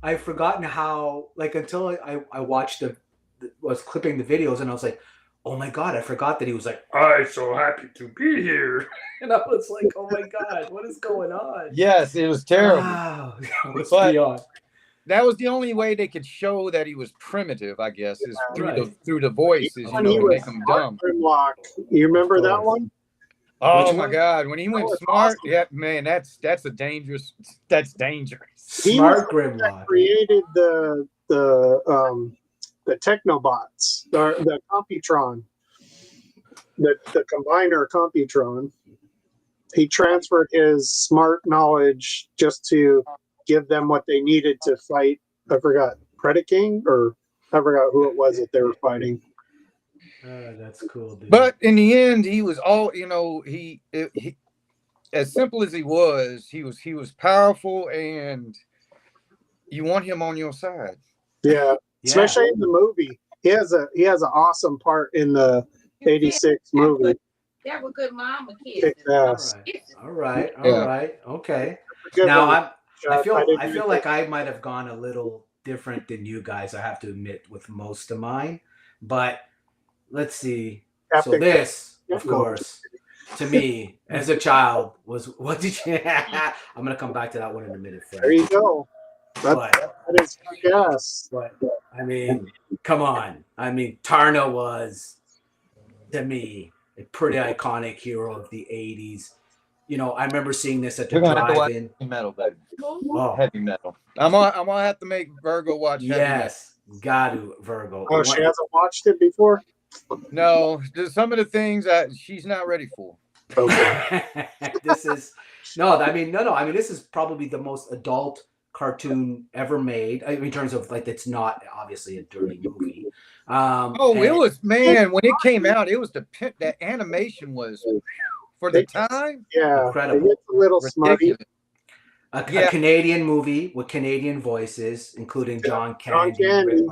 I've forgotten how, like, until I watched was clipping the videos and I was like, oh my God, I forgot that he was like, I'm so happy to be here. And I was like, oh my God, what is going on? Yes, it was terrible. Wow. But that was the only way they could show that he was primitive, I guess, is through the voices, to make him dumb. Grimlock. You remember that one? Oh my God! When he went smart, yeah, man, that's dangerous. That's dangerous. Smart Grimlock created the Technobots, or the Computron, the combiner Computron. He transferred his smart knowledge just to give them what they needed to fight. I forgot Predaking, or I forgot who it was that they were fighting. That's cool, dude. But in the end, he was all, he as simple as he was powerful, and you want him on your side. Yeah, Yeah. especially in the movie. He has an awesome part in the '86 movie. That was good mama Kick kisses. ass. All right. Yeah. Okay. That's a good Now one. I I feel didn't I even feel think- like I might have gone a little different than you guys, I have to admit, with most of mine. But let's see. So Captain this, of No. course, to me as a child was what did you I'm gonna come back to that one in a minute, There Frank. you go. But That is kick ass. but I mean, come on. I mean, Tarna was to me a pretty iconic hero of the 80s. You know, I remember seeing this at the We're gonna have to watch drive-in. heavy metal, baby. Oh, Heavy metal. I'm gonna have to make Virgo watch heavy metal. yes, got to Virgo. Oh, she hasn't watched it before? No, there's some of the things that she's not ready for. Okay. This is no. I mean, no. I mean, this is probably the most adult cartoon ever made. I mean, in terms of like, it's not obviously a dirty movie. Oh, it was, man, when it came out, it was that animation was for the time Yeah. Incredible. It's a little smutty. ridiculous. a Canadian movie with Canadian voices, including John Candy, Candy.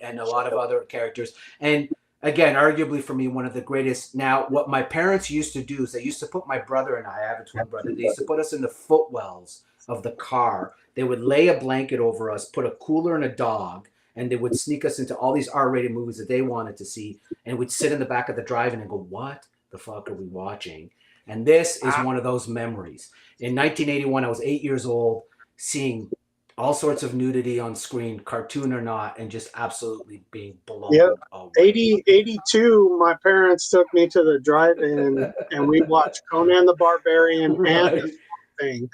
and a lot of other characters. And again, arguably for me, one of the greatest. Now, what my parents used to do is they used to put my brother and I have a twin brother, they used to put us in the footwells of the car. They would lay a blanket over us, put a cooler and a dog, and they would sneak us into all these R-rated movies that they wanted to see, and we'd sit in the back of the drive-in and go, what the fuck are we watching? And this is one of those memories. In 1981, I was 8 years old, seeing all sorts of nudity on screen, cartoon or not, and just absolutely being blown away. 82, my parents took me to the drive-in and we watched Conan the Barbarian and the thing.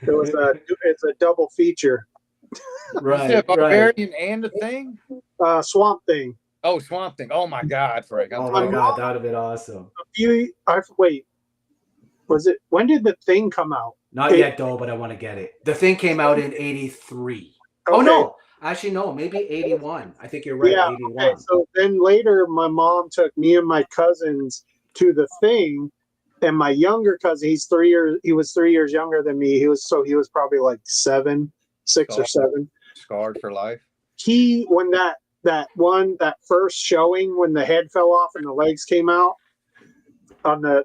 It's a double feature. You said Barbarian and the Thing? Swamp Thing. Oh, Swamp Thing. Oh my God, Frank. Oh my God, that would have been awesome. Wait, was it? When did the Thing come out? Not yet, though, but I want to get it. The Thing came out in 83. Okay. Oh, no. Actually, no, maybe 81. I think you're right, Yeah, 81. okay. So then later, my mom took me and my cousins to the Thing, and my younger cousin, he was 3 years younger than me. He was probably like 6 or 7. Scarred for life. When that first showing, when the head fell off and the legs came out on the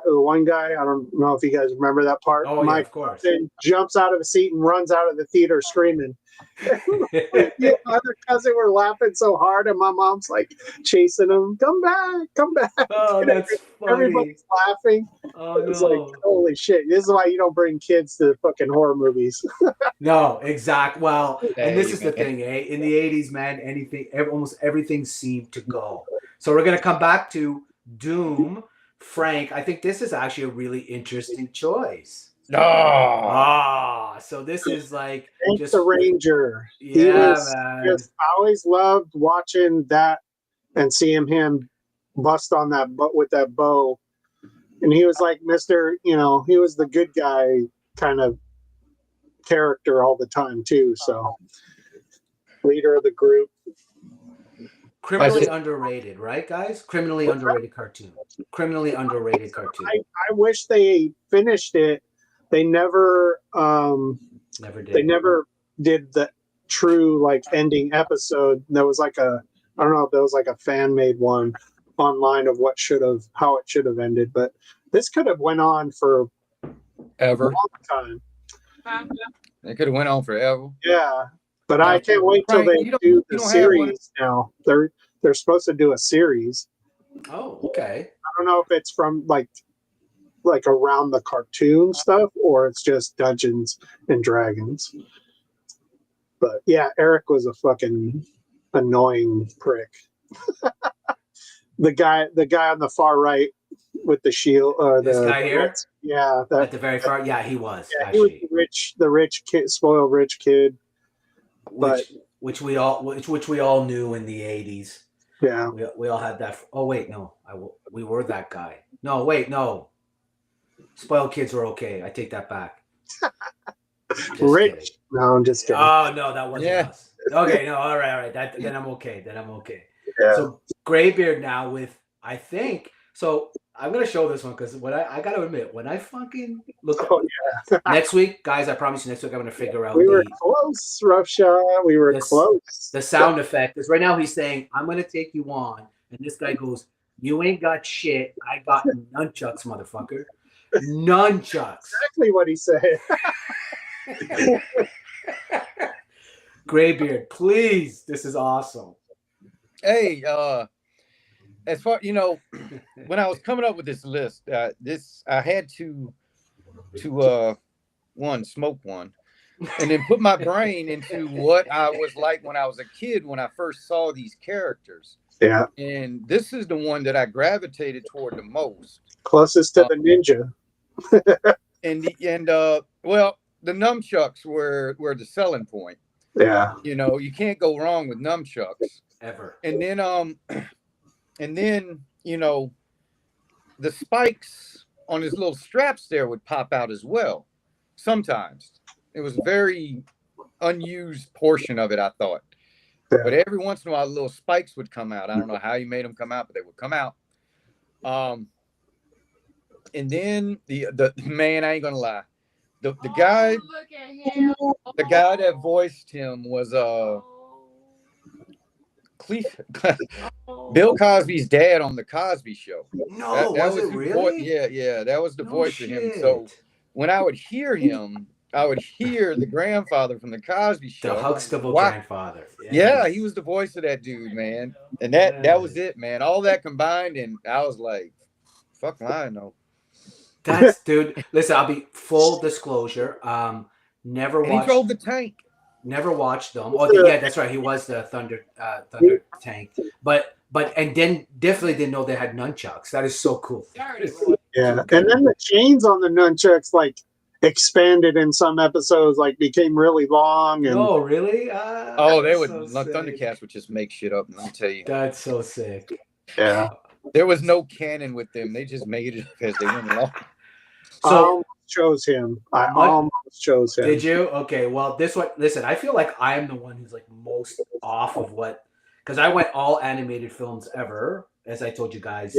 one guy, I don't know if you guys remember that part. Oh, yeah, of course. Then jumps out of the seat and runs out of the theater screaming. The other cousin were laughing so hard, and my mom's like chasing him. Come back! Oh, that's funny. Everybody's laughing. Oh, It's no. like, holy shit! This is why you don't bring kids to fucking horror movies. No, exact. Well, and this Hey, is the man. thing, eh? In the 80s, man, almost everything seemed to go. So we're going to come back to Doom. Frank, I think this is actually a really interesting choice. So this is like Just the Ranger. Yeah, man. I always loved watching that and seeing him bust on that with that bow. And he was like Mr. He was the good guy kind of character all the time too. So leader of the group. Criminally underrated, right, guys? Criminally underrated cartoon. Criminally underrated cartoon. I wish they finished it. They never Never did. They never did the true like ending episode. There was like I don't know if there was like a fan made one online of how it should have ended, but this could have went on for Ever. a long time. It could have went on forever. Yeah. But I can't wait till Frank, they you don't- do you the don't have one. series now. They're supposed to do a series. Oh, okay. I don't know if it's from like around the cartoon stuff or it's just Dungeons and Dragons. But yeah, Eric was a fucking annoying prick. the guy on the far right with the shield This guy here? Yeah, At the very far, yeah, he was yeah, he was actually. the rich kid, spoiled rich kid. Which we all knew in the 80s. Yeah, We all had that. Oh wait, no, we were that guy. No, wait, no. Spoiled kids were okay. I take that back. Just rich. kidding. No, I'm just kidding. Oh no, that wasn't Yeah. us. Okay, no, all right. Then I'm okay. Yeah. So Graybeard now with I think so. I'm gonna show this one because when I gotta admit, when I fucking look Oh, next week, guys, I promise you next week I'm gonna figure out we were close, Rough Shot. We were close. the sound effect. Because right now he's saying, I'm gonna take you on, and this guy goes, you ain't got shit. I got nunchucks, motherfucker. Nunchucks. Exactly what he said. Graybeard, please. This is awesome. Hey, as far when I was coming up with this list, I had to one smoke one, and then put my brain into what I was like when I was a kid when I first saw these characters. Yeah, and this is the one that I gravitated toward the most, closest to the ninja. Well, the nunchucks were the selling point. Yeah, You can't go wrong with nunchucks Ever. and then the spikes on his little straps there would pop out as well. Sometimes it was a very unused portion of it, I thought. Yeah. But every once in a while, little spikes would come out. I don't know how he made them come out, but they would come out. And then the man, I ain't gonna lie, the guy, look at him. the guy that voiced him was Bill Cosby's dad on the Cosby Show. No, that was it his really? Yeah, that was the No voice of him. shit. So when I would hear him, I would hear the grandfather from the Cosby Show. The Huxtable Wow. grandfather. Yeah, he was the voice of that dude, man. And that was it, man. All that combined, and I was like, fuck mine, though. That's dude. Listen, I'll be full disclosure. Never And watched. he drove the tank. Never watched them. Oh, yeah, that's right. He was the Thunder Tank. But and then definitely didn't know they had nunchucks. That is so cool. yeah. And then the chains on the nunchucks like expanded in some episodes, like became really long. And No, really? They would. So Thundercats would just make shit up. Let me tell you. That's so sick. yeah, There was no canon with them. They just made it up as they went along. I So almost chose him. I almost chose him. did you? Okay. Well, this one. Listen, I feel like I am the one who's like most off of what, because I went all animated films ever, as I told you guys.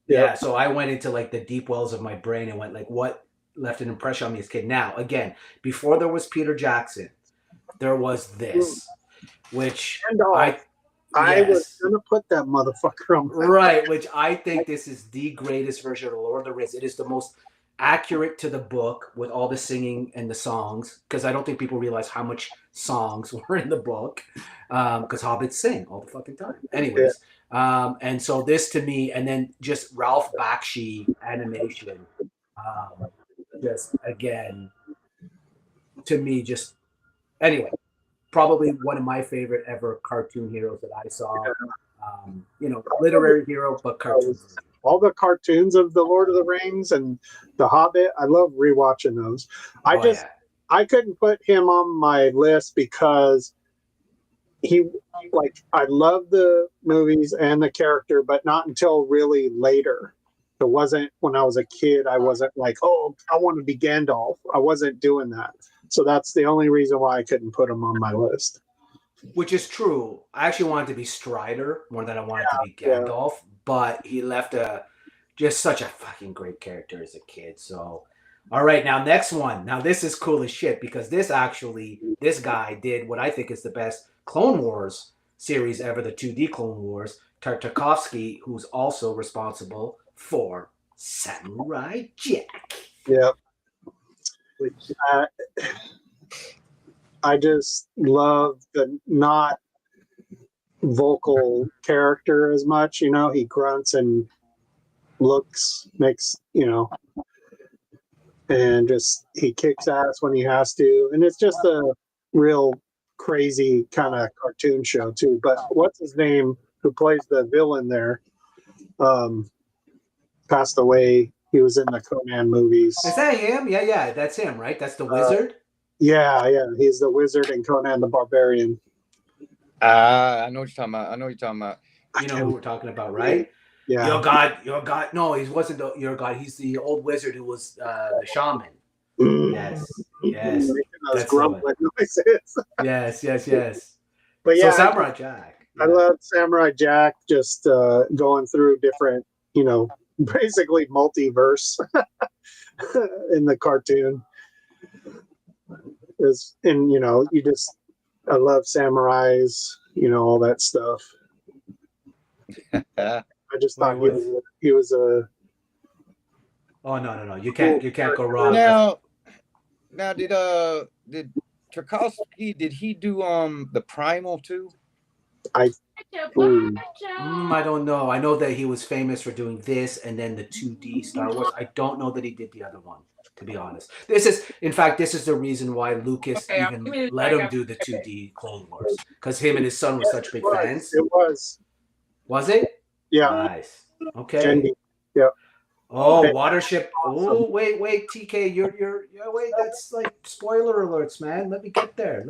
Yeah. So I went into like the deep wells of my brain and went like, what left an impression on me as a kid. Now, again, before there was Peter Jackson, there was this, which I was gonna put that motherfucker on. Right, which I think this is the greatest version of the Lord of the Rings. It is the most accurate to the book with all the singing and the songs, because I don't think people realize how much songs were in the book, because hobbits sing all the fucking time. Anyways, and so this to me, and then just Ralph Bakshi animation, just again, to me, just anyway, probably one of my favorite ever cartoon heroes that I saw. Literary hero, but cartoons. All the cartoons of the Lord of the Rings and the Hobbit, I love rewatching those. I couldn't put him on my list because I love the movies and the character, but not until really later. It wasn't when I was a kid. I wasn't like, oh, I want to be Gandalf. I wasn't doing that. So that's the only reason why I couldn't put him on my list. Which is true. I actually wanted to be Strider more than I wanted to be Gandalf, but he left just such a fucking great character as a kid. So, all right, now next one. Now this is cool as shit because this guy did what I think is the best Clone Wars series ever, the 2D Clone Wars. Tartakovsky, who's also responsible for Samurai Jack. Yeah. I just love the not vocal character as much. He grunts and makes, and just he kicks ass when he has to. And it's just a real crazy kind of cartoon show too. But what's his name who plays the villain there? Passed away. He was in the Conan movies. Is that him? Yeah, that's him, right? That's the wizard? Yeah, he's the wizard in Conan the Barbarian. I know what you're talking about. You know who we're talking about, right? Yeah. Your god. No, he wasn't your god. He's the old wizard who was the shaman. Yes. Those grumbling noises. Yes. But yeah, so Samurai Jack. I love Samurai Jack just going through different, basically multiverse in the cartoon. And I love samurais, all that stuff. I just thought he was a. Oh no! You can't go wrong. Now did Tarkovsky, did he do the Primal too? I don't know. I know that he was famous for doing this and then the 2D Star Wars. I don't know that he did the other one, to be honest. This is the reason why Lucas even let him do the 2D Clone Wars, because him and his son were such big fans. It was. Was it? Yeah. Nice. Okay. Jendi. Yeah. Oh, Watership. Oh, wait, TK, you're wait, that's like spoiler alerts, man. Let me get there.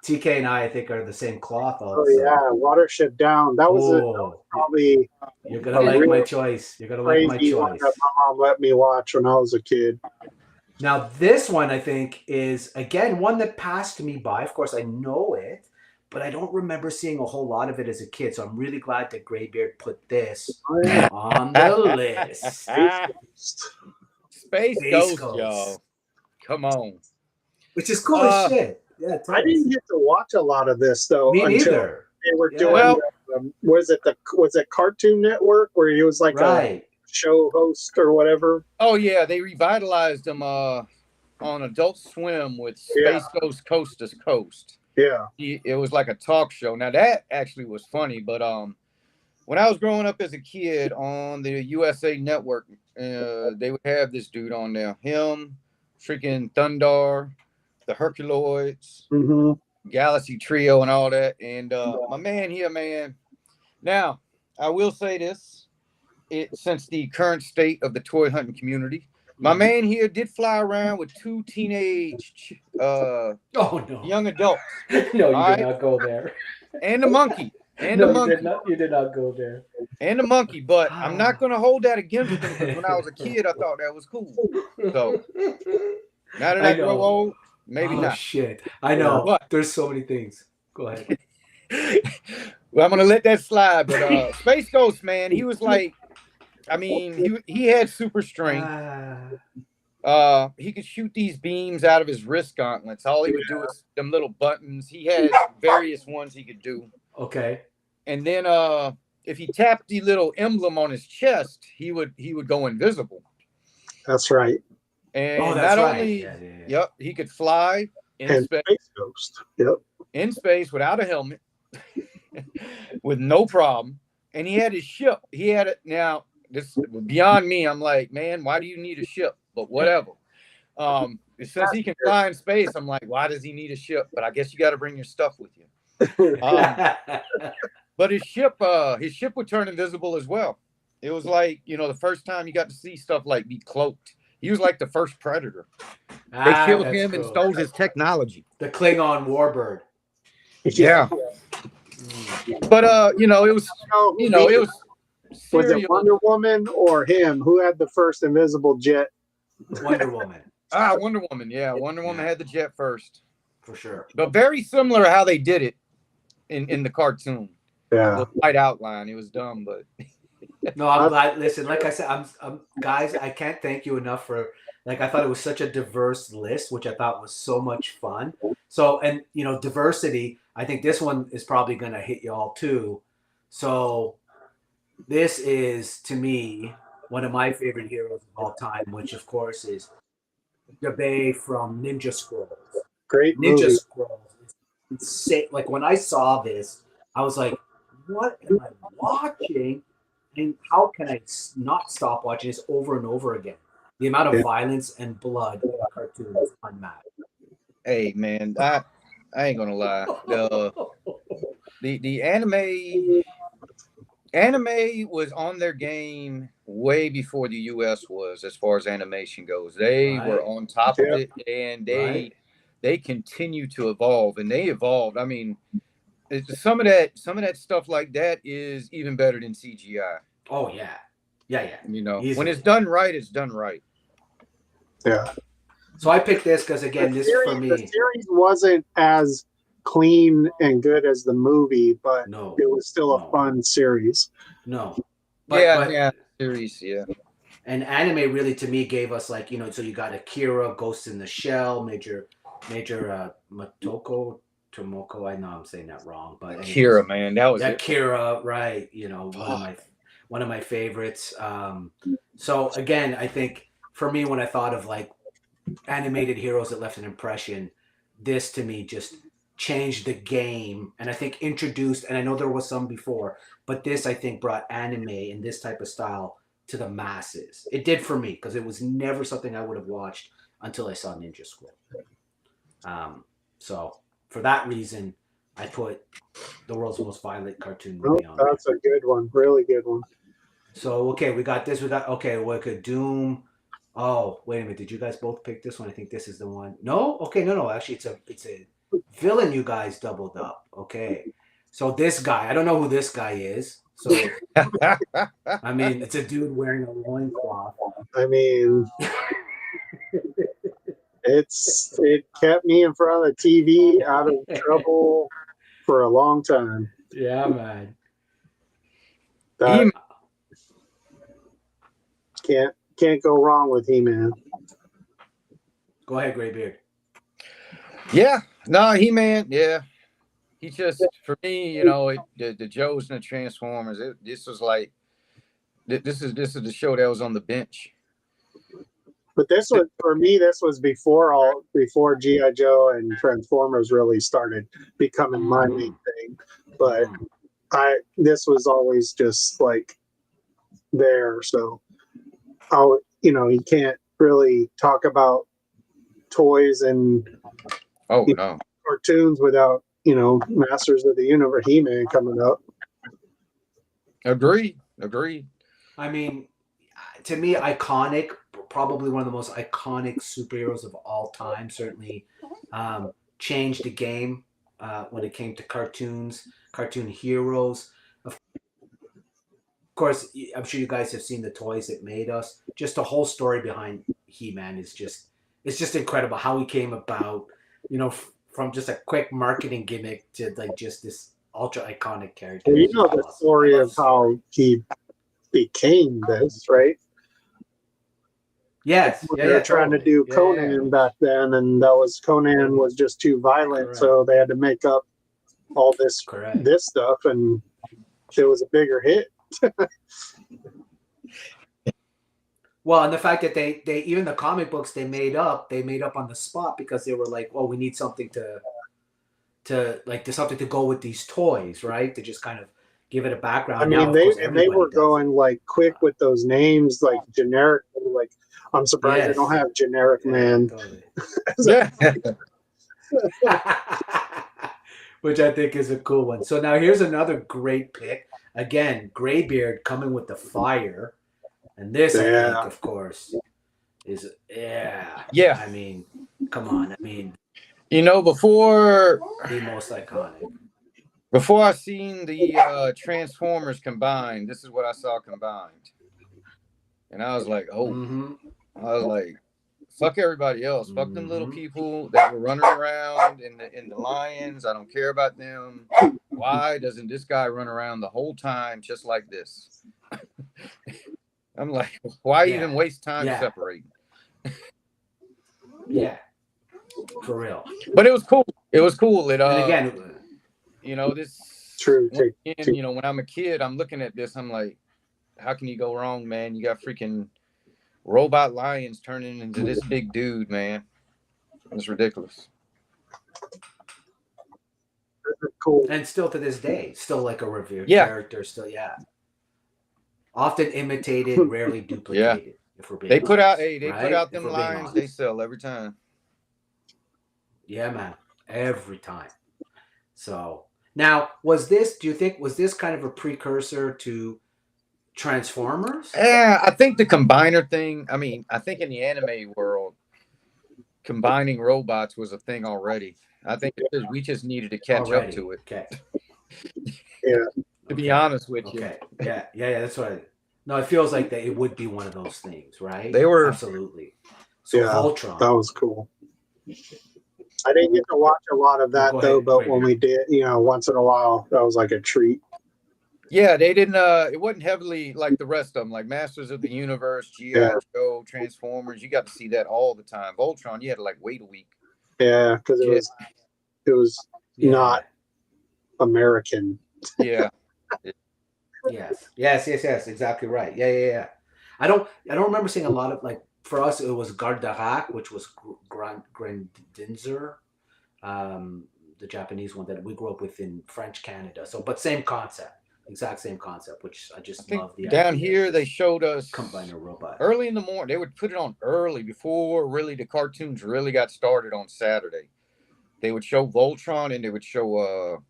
TK and I think, are the same cloth. Oh yeah, Watership Down. That was probably. You're gonna like my choice. You're gonna like my choice. One that my mom let me watch when I was a kid. Now this one, I think, is again one that passed me by. Of course, I know it, but I don't remember seeing a whole lot of it as a kid. So I'm really glad that Graybeard put this on the list. Space Ghost, y'all. Come on. Which is cool as shit. Yeah, I didn't get to watch a lot of this though. Me neither. They were doing. Was it Cartoon Network where he was like a show host or whatever? Oh yeah, they revitalized him on Adult Swim with Space Ghost Coast to Coast. Yeah, it was like a talk show. Now that actually was funny, but when I was growing up as a kid on the USA Network, they would have this dude on there. Him, freaking Thundar, the Herculoids, Galaxy Trio, and all that. And my man here, man. Now, I will say this: since the current state of the toy hunting community, my man here did fly around with 2 teenage young adults. No, you did not go there. And the monkey. And no, the monkey. You did not go there. And the monkey, but I'm not going to hold that against them, because when I was a kid, I thought that was cool. So now that I grow old, maybe not. Shit. I know. But there's so many things. Go ahead. Well, I'm going to let that slide. But Space Ghost, man, he was like, I mean, he had super strength. He could shoot these beams out of his wrist gauntlets. All he would do is them little buttons. He had various ones he could do. Okay. And then if he tapped the little emblem on his chest, he would go invisible. That's right. And not only he could fly in space. Space Ghost. Yep. In space without a helmet, with no problem. And he had his ship. He had it. Now, this beyond me. I'm like, man, why do you need a ship? But whatever. It says he can fly in space. I'm like, why does he need a ship? But I guess you got to bring your stuff with you. But his ship would turn invisible as well. It was like, the first time you got to see stuff like be cloaked. He was like the first predator. They killed him and stole his technology. The Klingon warbird. Yeah. But it was it was. Was it Wonder Woman or him? Who had the first invisible jet? Wonder Woman. Wonder Woman. Yeah, Wonder Woman had the jet first. For sure. But very similar how they did it in the cartoon. Yeah. The white outline. It was dumb, but no, I'm glad. Listen, like I said, I'm guys, I can't thank you enough for, like, I thought it was such a diverse list, which I thought was so much fun. So, and diversity, I think this one is probably gonna hit y'all too. So this is, to me, one of my favorite heroes of all time, which of course is Gabe from Ninja Scrolls. Great Ninja movie. Scrolls. Insane. Like, when I saw this, I was like, what am I watching? And how can I not stop watching this over and over again? The amount of violence and blood in the cartoon is unmatched. Hey, man, I ain't gonna lie. The anime was on their game way before the US was, as far as animation goes. They were on top of it, and they continue to evolve, and they evolved. I mean, some of that stuff like that is even better than CGI. Oh yeah. Easily. When it's done right, it's done right. Yeah. So I picked this because, again, the series wasn't as clean and good as the movie, but it was still a fun series. No. yeah, series, yeah. And anime really to me gave us like, so you got Akira, Ghost in the Shell, Major Motoko Tomoko. I know I'm saying that wrong, but Akira, man, that was it. Akira, right? One of my favorites. So again, I think for me, when I thought of like animated heroes that left an impression, this to me just changed the game, and I think introduced. And I know there was some before, but this I think brought anime in this type of style to the masses. It did for me because it was never something I would have watched until I saw Ninja Scroll. So for that reason, I put the world's most violent cartoon movie on. That's a good one, really good one. So okay, we got this. Doom. Oh, wait a minute. Did you guys both pick this one? I think this is the one. No? Okay, no. Actually, it's a villain you guys doubled up. Okay. So this guy, I don't know who this guy is. So I mean, it's a dude wearing a loincloth. I mean, it kept me in front of the TV out of trouble for a long time. Yeah, man. Can't go wrong with He-Man. Go ahead, Graybeard. Yeah, no, He-Man. Yeah, he just for me, the Joes and the Transformers. This was like, this is the show that was on the bench. But this was for me. This was before G.I. Joe and Transformers really started becoming my main thing. But this was always just like there. So, you can't really talk about toys and cartoons without Masters of the Universe, He-Man coming up. Agreed. I mean, to me, iconic. Probably one of the most iconic superheroes of all time. Certainly changed the game when it came to cartoon heroes. Of course, I'm sure you guys have seen the toys it made us. Just the whole story behind He-Man is just incredible. How he came about, from just a quick marketing gimmick to like just this ultra iconic character. Well, you know the story of how he became this, right? Yes, they were trying to do Conan back then, and Conan was just too violent, so they had to make up all this stuff, and it was a bigger hit. Well, and the fact that they even the comic books they made up on the spot because they were like, well, we need something to something to go with these toys, right? To just kind of give it a background. I mean, they were going like quick with those names, like generic, like. I'm surprised they don't have generic man. Totally. Which I think is a cool one. So now here's another great pick. Again, Graybeard coming with the fire. And this, I think, of course, is I mean, come on. I mean, before the most iconic. Before I seen the Transformers combined, this is what I saw combined. And I was like, I was like, fuck everybody else. Fuck them little people that were running around in the lions. I don't care about them. Why doesn't this guy run around the whole time just like this? I'm like, why even waste time separating? For real. But it was cool. It was cool. It and again, this true. When I'm a kid, I'm looking at this. I'm like, how can you go wrong, man? You got freaking robot lions turning into this big dude, man. It's ridiculous. Cool. And still to this day, still like a revered character. Still, often imitated, rarely duplicated. If we're being they put honest, out, put out them lions. They sell every time. Yeah, man, every time. So now, do you think was this kind of a precursor to Transformers? Yeah, I think the combiner thing. I mean, I think in the anime world, combining robots was a thing already. I think we just needed to catch up to it. Okay. To be honest with you. Okay. Yeah. That's what. No, it feels like that. It would be one of those things, right? They were absolutely. So Voltron. That was cool. I didn't get to watch a lot of that but when we did, once in a while, that was like a treat. Yeah, they didn't. It wasn't heavily like the rest of them, like Masters of the Universe, G.I. Joe, Transformers. You got to see that all the time. Voltron, you had to like wait a week. Yeah, because it was Yeah. not American. Yeah. Yes. Exactly right. Yeah. I don't remember seeing a lot of, like, for us it was Garderac, which was Grandinzer, the Japanese one that we grew up with in French Canada. So, but same concept, exact same concept, which I just love the down idea here of they just showed us combining a robot early in the morning. They would put it on early before really the cartoons really got started on Saturday. They would show Voltron and they would show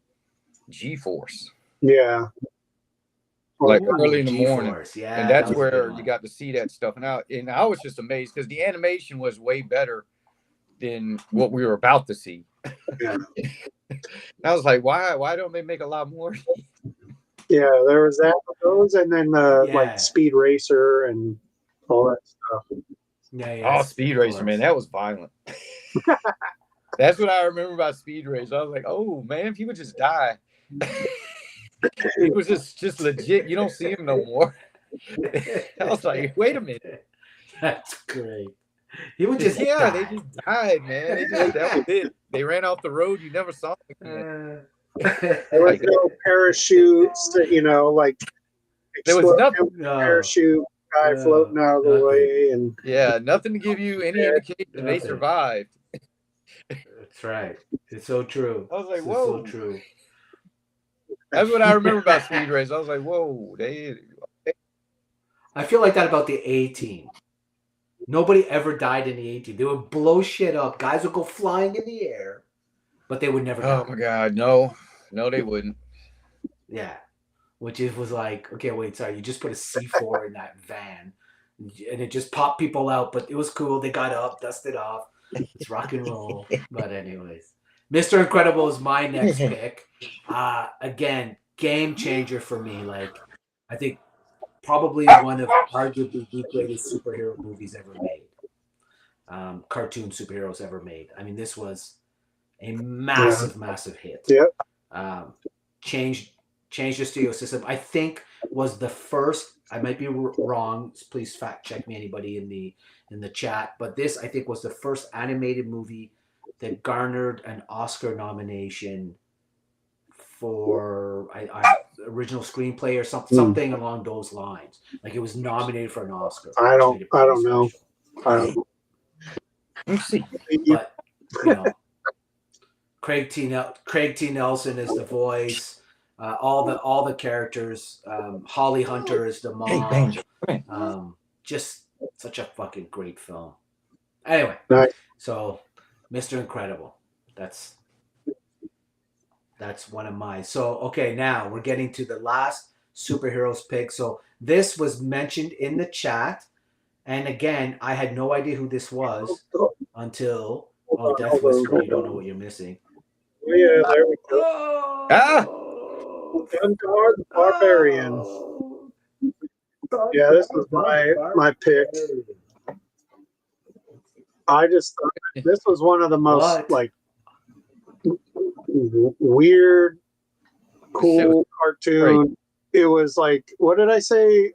G-Force. Yeah. Like Ooh, early in the G-Force. morning. Yeah, And that's that was a good where one. you got to see that stuff. And I was just amazed because the animation was way better than what we were about to see. Yeah. I was like, why don't they make a lot more? Yeah, there was that, those, and then Yeah. like Speed Racer and all that stuff. Yeah. Oh, Speed Racer, man, that was violent. That's what I remember about Speed Racer. I was like, oh man, people just die. It was just legit. You don't see him no more. I was like, wait a minute. That's great. He would just They die. just died, man. That was it. They ran off the road. You never saw them again. There was no parachutes, like There was nothing. parachute guy floating out of the way, and nothing to give you any indication they survived. That's right. It's so true. I was like, it's whoa. so true. That's what I remember about Speed Race. I was like, whoa. I feel like that about the A-Team. Nobody ever died in the A-Team. They would blow shit up. Guys would go flying in the air, but they would never die. Oh my God, no, they wouldn't. Yeah, which was like, okay, wait, sorry, you just put a C4 in that van, and it just popped people out. But it was cool. They got up, dusted off. It's rock and roll. But anyways, Mr. Incredible is my next pick. Again, game changer for me. Like, I think probably one of arguably the greatest superhero movies ever made. Cartoon superheroes ever made. I mean, this was a massive hit. Yeah. Changed the studio system. I think was the first. I might be wrong. Please fact check me, anybody in the chat. But this, I think, was the first animated movie that garnered an Oscar nomination for original screenplay or something along those lines. Like, it was nominated for an Oscar. I don't know. Let me see. But Craig T. Nelson is the voice. All the characters. Holly Hunter is the mom. Just such a fucking great film. Anyway, so Mr. Incredible. That's one of mine. So, okay, now we're getting to the last superheroes pick. So this was mentioned in the chat. And again, I had no idea who this was until Death Whisper. You don't know what you're missing. Oh, yeah, there we go. Gungar the Barbarian. Yeah, this was my pick. I just thought this was one of the most weird, cool cartoon. Great. It was like, what did I say,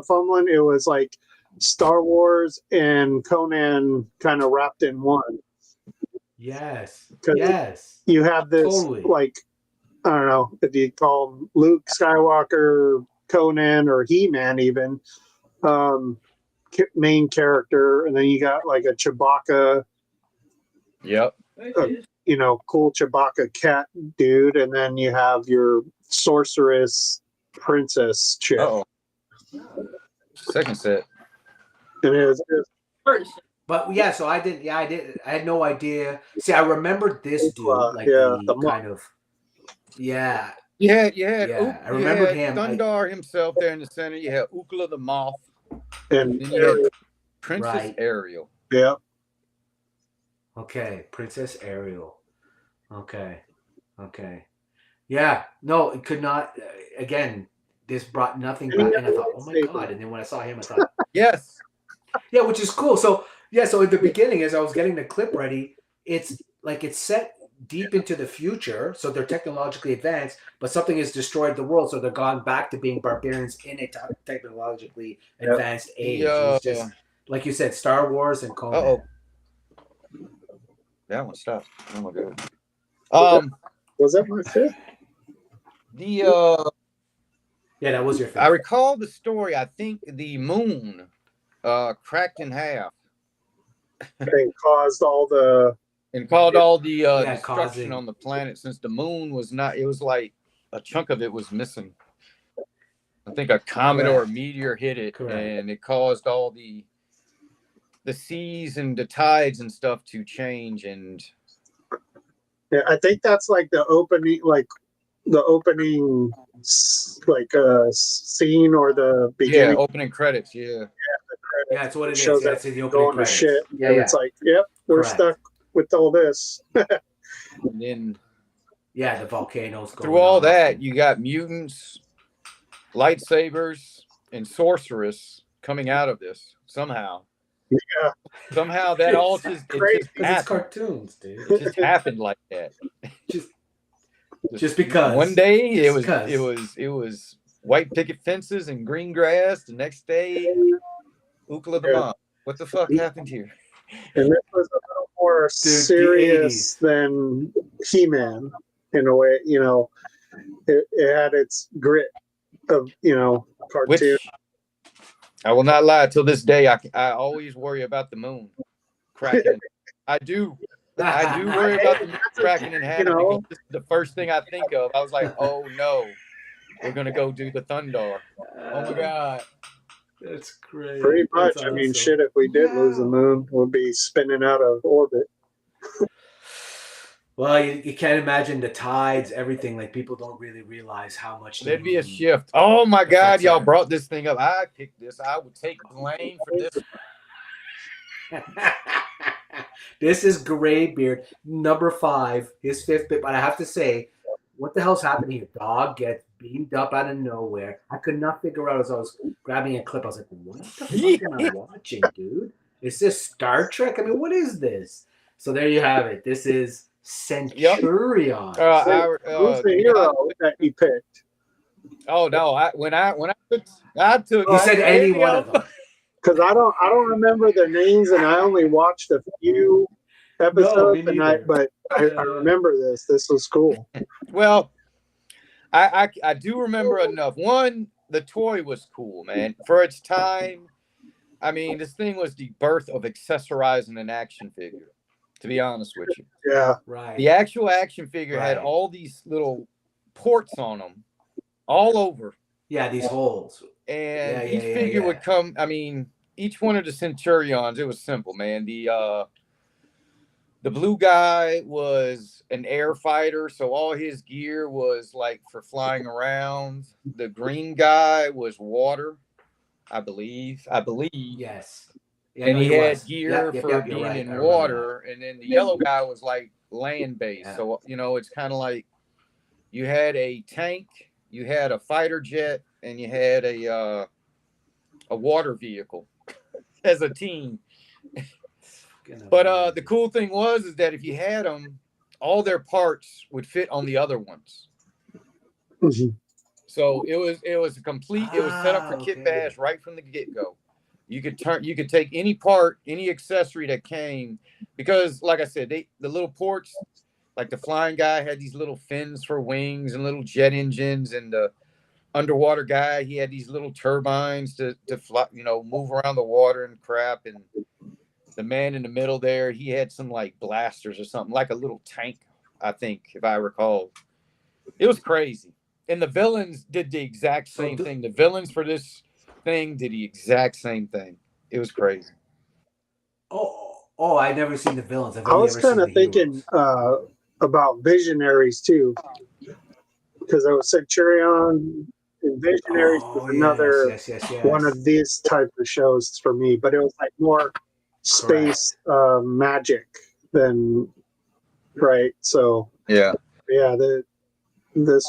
Fumbling? It was like Star Wars and Conan kind of wrapped in one. Yes. You have this like, I don't know if you call him Luke Skywalker, Conan, or He-Man even, main character, and then you got like a Chewbacca. Yep. Cool Chewbacca cat dude, and then you have your sorceress princess chick. Second set. And it was But yeah, so I had no idea. See, I remembered this dude, the kind of, Yeah. I remembered him. Thundar himself there in the center. You had Ukla the Moth, and then you had Princess Ariel. Yeah. Okay, Princess Ariel. Okay. Yeah, no, it could not. Again, this brought nothing back, and I thought, oh my God! And then when I saw him, I thought, yes, yeah, which is cool. So in the beginning, as I was getting the clip ready, it's set deep into the future, so they're technologically advanced, but something has destroyed the world, so they're gone back to being barbarians in a technologically advanced age. It's just like you said, Star Wars and Conan. Uh-oh. That one stopped. Oh my god. Was that my fifth? Yeah, that was your fifth. I recall the story. I think the moon cracked in half And caused all the destruction causing on the planet, since the moon was not. It was like a chunk of it was missing. I think a comet or a meteor hit it, and it caused all the seas and the tides and stuff to change. And yeah, I think that's like the opening, scene or the beginning. Opening credits. Yeah, that's what it shows is. That's the opening going to credits. shit. Yeah, and it's like, yep, we're stuck with all this. And then the volcanoes. Through all that, you got mutants, lightsabers, and sorceress coming out of this somehow. Yeah. Somehow that all just crazy. It's cartoons, dude. It just happened like that. Just because. One day it was white picket fences and green grass. The next day, Ukla the Mom. What the fuck happened here? And this was a little more serious than He-Man in a way. You know, it had its grit of cartoon. Which, I will not lie. Till this day, I always worry about the moon cracking. I do worry about the moon cracking in half, because this is the first thing I think of. I was like, oh no, we're gonna go do the Thundar. Oh my god, that's crazy. Pretty much. That's I mean, awesome. shit. If we did lose the moon, we'll be spinning out of orbit. Well, you can't imagine the tides, everything. Like, people don't really realize how much there'd be a shift. Oh my god, y'all brought this thing up. I picked this. I would take blame for this. This is Graybeard, number 5, his 5th bit. But I have to say, what the hell's happening here? Dog gets beamed up out of nowhere. I could not figure out as I was grabbing a clip. I was like, what the fuck am I watching, dude? Is this Star Trek? I mean, what is this? So there you have it. This is Centurion. Who's the hero that you picked? Oh no! I took. You said any one of them. Because I don't remember their names, and I only watched a few episodes tonight. But I remember this. This was cool. Well, I do remember enough. One, the toy was cool, man, for its time. I mean, this thing was the birth of accessorizing an action figure. To be honest with you, yeah, right. The actual action figure had all these little ports on them, all over. Yeah, these holes. And each figure would come. I mean, each one of the Centurions, it was simple, man. The blue guy was an air fighter, so all his gear was like for flying around. The green guy was water, I believe. Yes. Yeah, and he had gear for being in water, and then the yellow guy was like land based. Yeah. So it's kind of like you had a tank, you had a fighter jet, and you had a water vehicle as a team. But the cool thing is that if you had them, all their parts would fit on the other ones. Mm-hmm. So it was a complete. It was set up for kit bash right from the get go. You could take any part, any accessory that came, because like I said, the little ports, like the flying guy had these little fins for wings and little jet engines, and the underwater guy, he had these little turbines to fly, move around the water and crap. And the man in the middle there, he had some like blasters or something, like a little tank, I think, if I recall. It was crazy. And the villains did the exact same thing. The villains for this thing did the exact same thing. It was crazy. Oh, I've never seen the villains. I was kind of thinking about Visionaries too, because there was Centurion and Visionaries was another one of these type of shows for me, but it was like more space magic than right. So this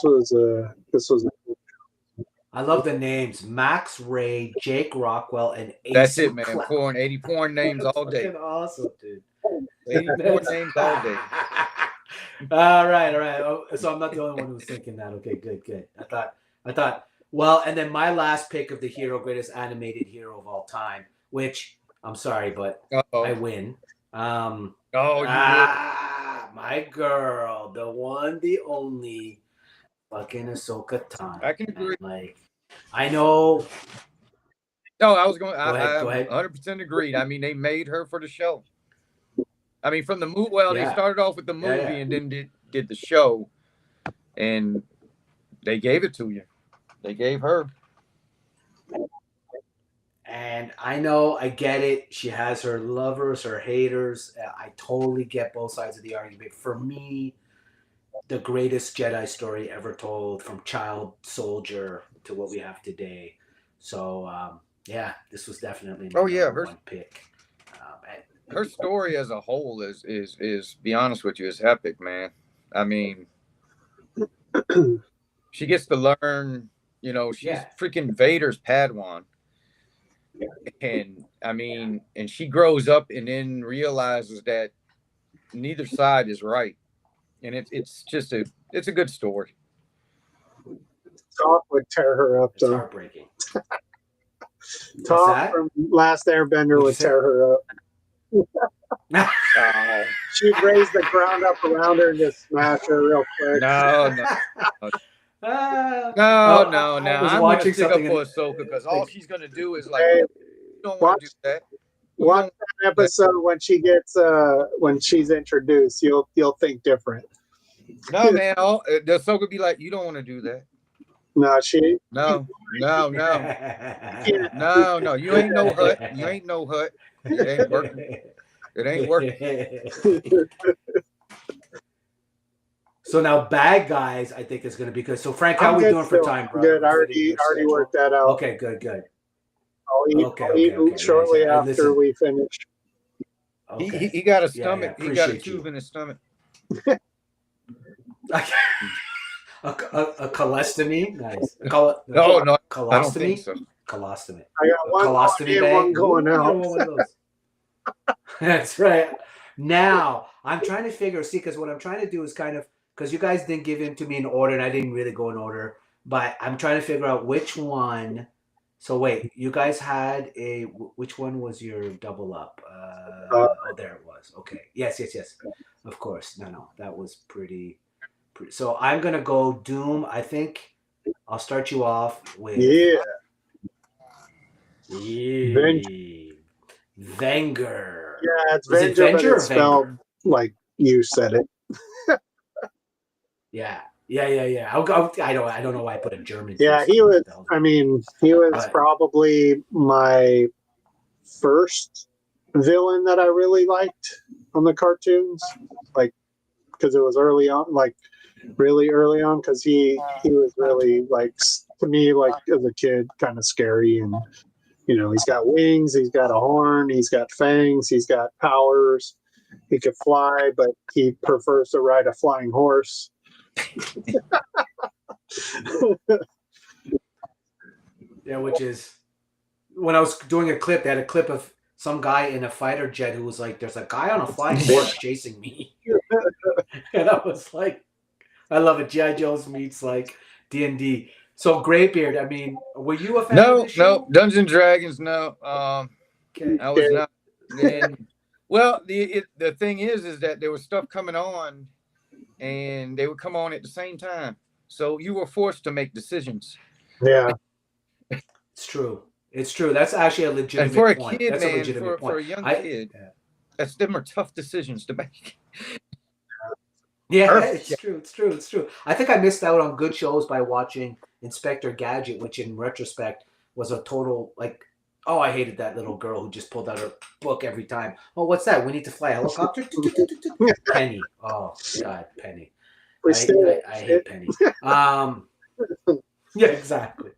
was. I love the names: Max Ray, Jake Rockwell, and Ace. That's it, man. 80 porn names all day. Awesome, dude. 80 porn names all day. All right, all right. Oh, so I'm not the only one who's thinking that. Okay, good, good. I thought. Well, and then my last pick of the hero, greatest animated hero of all time, which I'm sorry, but I Uh-oh. win. Oh, you would. My girl, the one, the only, fucking Ahsoka Tano. I can agree. Like, I know. No, I was going. Go ahead. Go I'm ahead. 100% agreed. I mean, they made her for the show. I mean, from the movie. Well, they Yeah. started off with the movie Yeah. and then did the show, and they gave it to you. They gave her. And I know, I get it. She has her lovers, her haters. I totally get both sides of the argument. For me, the greatest Jedi story ever told, from child soldier to what we have today. So, yeah, this was definitely my number one pick. Her story as a whole is be honest with you, is epic, man. I mean, she gets to learn. You know, she's freaking Vader's Padawan. And I mean, and she grows up and then realizes that neither side is right, and it's just it's a good story. Talk would tear her up. It's heartbreaking. Talk from Last Airbender would tear her up. She'd raise the ground up around her and just smash her real quick. No. I'm watching stick up for Ahsoka because all she's gonna do is like, you don't want to do that. Watch that episode when she gets when she's introduced. You'll think different. No, man. The Ahsoka be like, you don't want to do that. No, she. No. You ain't no hut. You ain't no hut. It ain't working. It ain't working. So now bad guys, I think is going to be good. So Frank, how are we doing for time, bro? Good. I already worked that out. Okay, good. I'll eat shortly after we finish. Okay. He got a stomach. He got a tube in his stomach. A colostomy? Nice. No, colostomy? I don't think so. Colostomy. I got one colostomy bag. One going out. That's right. Now, I'm trying to because what I'm trying to do is kind of, because you guys didn't give in to me in order, and I didn't really go in order, but I'm trying to figure out which one. So wait, you guys had which one was your double up? There it was. Okay. Yes. Of course. No, that was pretty. So I'm going to go Doom. I think I'll start you off with. Venger. Yeah, it's Venger, but it's spelled like you said it. Yeah. I don't know why I put a German. Yeah, he was. I mean, he was probably my first villain that I really liked on the cartoons, like because it was early on, really early on, because he was really to me, as a kid, kind of scary. And he's got wings, he's got a horn, he's got fangs, he's got powers, he could fly, but he prefers to ride a flying horse. Yeah, which is, when I was doing a clip, they had a clip of some guy in a fighter jet who was like, there's a guy on a flying horse chasing me. And I was like, I love it. G.I. Joe's meets D&D. So Graybeard, I mean, were you a fan of the show? No, Dungeons & Dragons, no. Okay. I was not. And, well, the thing is that there was stuff coming on, and they would come on at the same time. So you were forced to make decisions. Yeah. It's true. That's actually a legitimate point. And for a kid, that's man, a legitimate point. For a young kid, them are tough decisions to make. Yeah, it's true. I think I missed out on good shows by watching Inspector Gadget, which in retrospect was a total I hated that little girl who just pulled out her book every time. Oh, what's that? We need to fly a helicopter? Penny. Oh, God, Penny. I hate Penny. Yeah, exactly.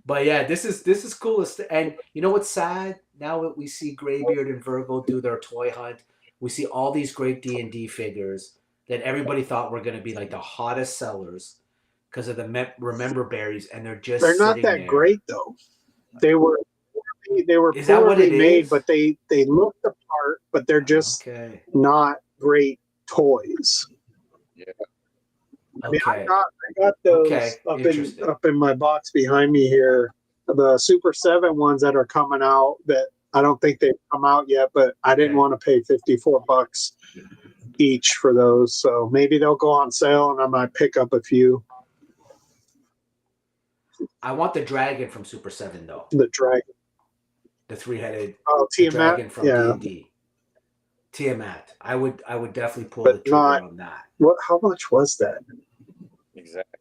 But yeah, this is cool. And you know what's sad? Now that we see Graybeard and Virgo do their toy hunt, we see all these great D&D figures that everybody thought were going to be the hottest sellers because of the Remember Berries, and they're not that great though. They were is that what it made, is? but they look the part, but they're just not great toys. I mean, Okay. I got those Okay, interesting. up in my box behind me here. The Super 7 ones that are coming out that I don't think they've come out yet, but I didn't Okay. want to pay $54 each for those. So maybe they'll go on sale and I might pick up a few. I want the dragon from Super 7 though. The dragon. The three-headed Tiamat. dragon from Yeah. D&D. Tiamat. I would definitely pull But the trigger not- on that. How much was that? Exactly.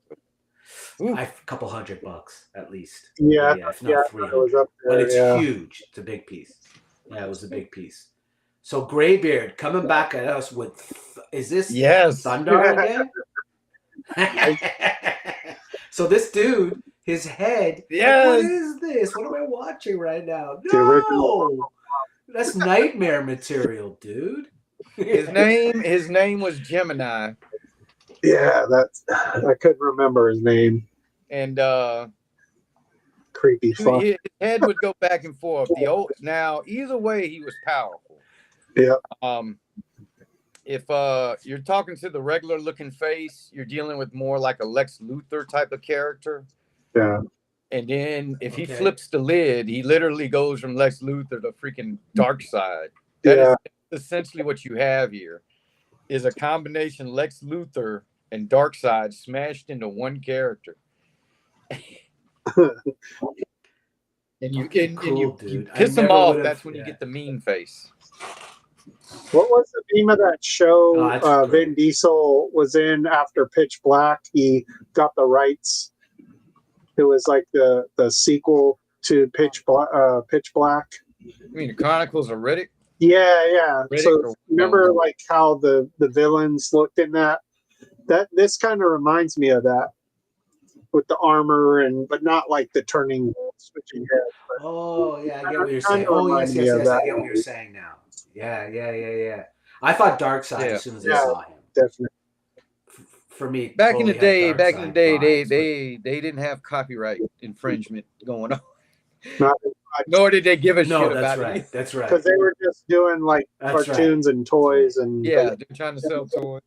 A couple $100 at least. Yeah, if yeah, not it 300. was up there. But it's yeah. huge. It's a big piece. Yeah, it was a big piece. So Graybeard coming back at us with is this Yes. Thundar again? So this dude, his head. Yes. What is this? What am I watching right now? The original. No, that's nightmare material, dude. His name was Gemini, Yeah, I couldn't remember his name. and Creepy fuck. his head would go back and forth. Now either way, he was powerful. Yeah. If you're talking to the regular looking face, you're dealing with more like a Lex Luthor type of character. Yeah. And then if he Okay. flips the lid, he literally goes from Lex Luthor to freaking Dark Side. That is essentially what you have here, is a combination Lex Luthor and Dark Side smashed into one character. And you Okay, and cool, you dude. I piss them never off. would've- That's when you yeah. get the mean face. What was the name of that show Oh, that's Vin great. Diesel was in after Pitch Black? He got the rights. It was like the sequel to Pitch Black. I mean, the Chronicles of Riddick. Yeah. Riddick So or- remember like how the villains looked in that? This kind of reminds me of that with the armor but not like the turning switching heads. Oh yeah, I get what you're Kinda saying. Oh remind yes, me yes, of yes. I that. get what you're saying now. Yeah. I thought Dark Side Yeah. as soon as I Yeah. saw him. Definitely. For me, Back in the totally day, had Dark Side vibes, they didn't have copyright infringement going on. Not Nor did they give a but- no, shit that's about right. it. That's right. because they were just doing like That's cartoons and toys and Yeah, they're trying to sell toys.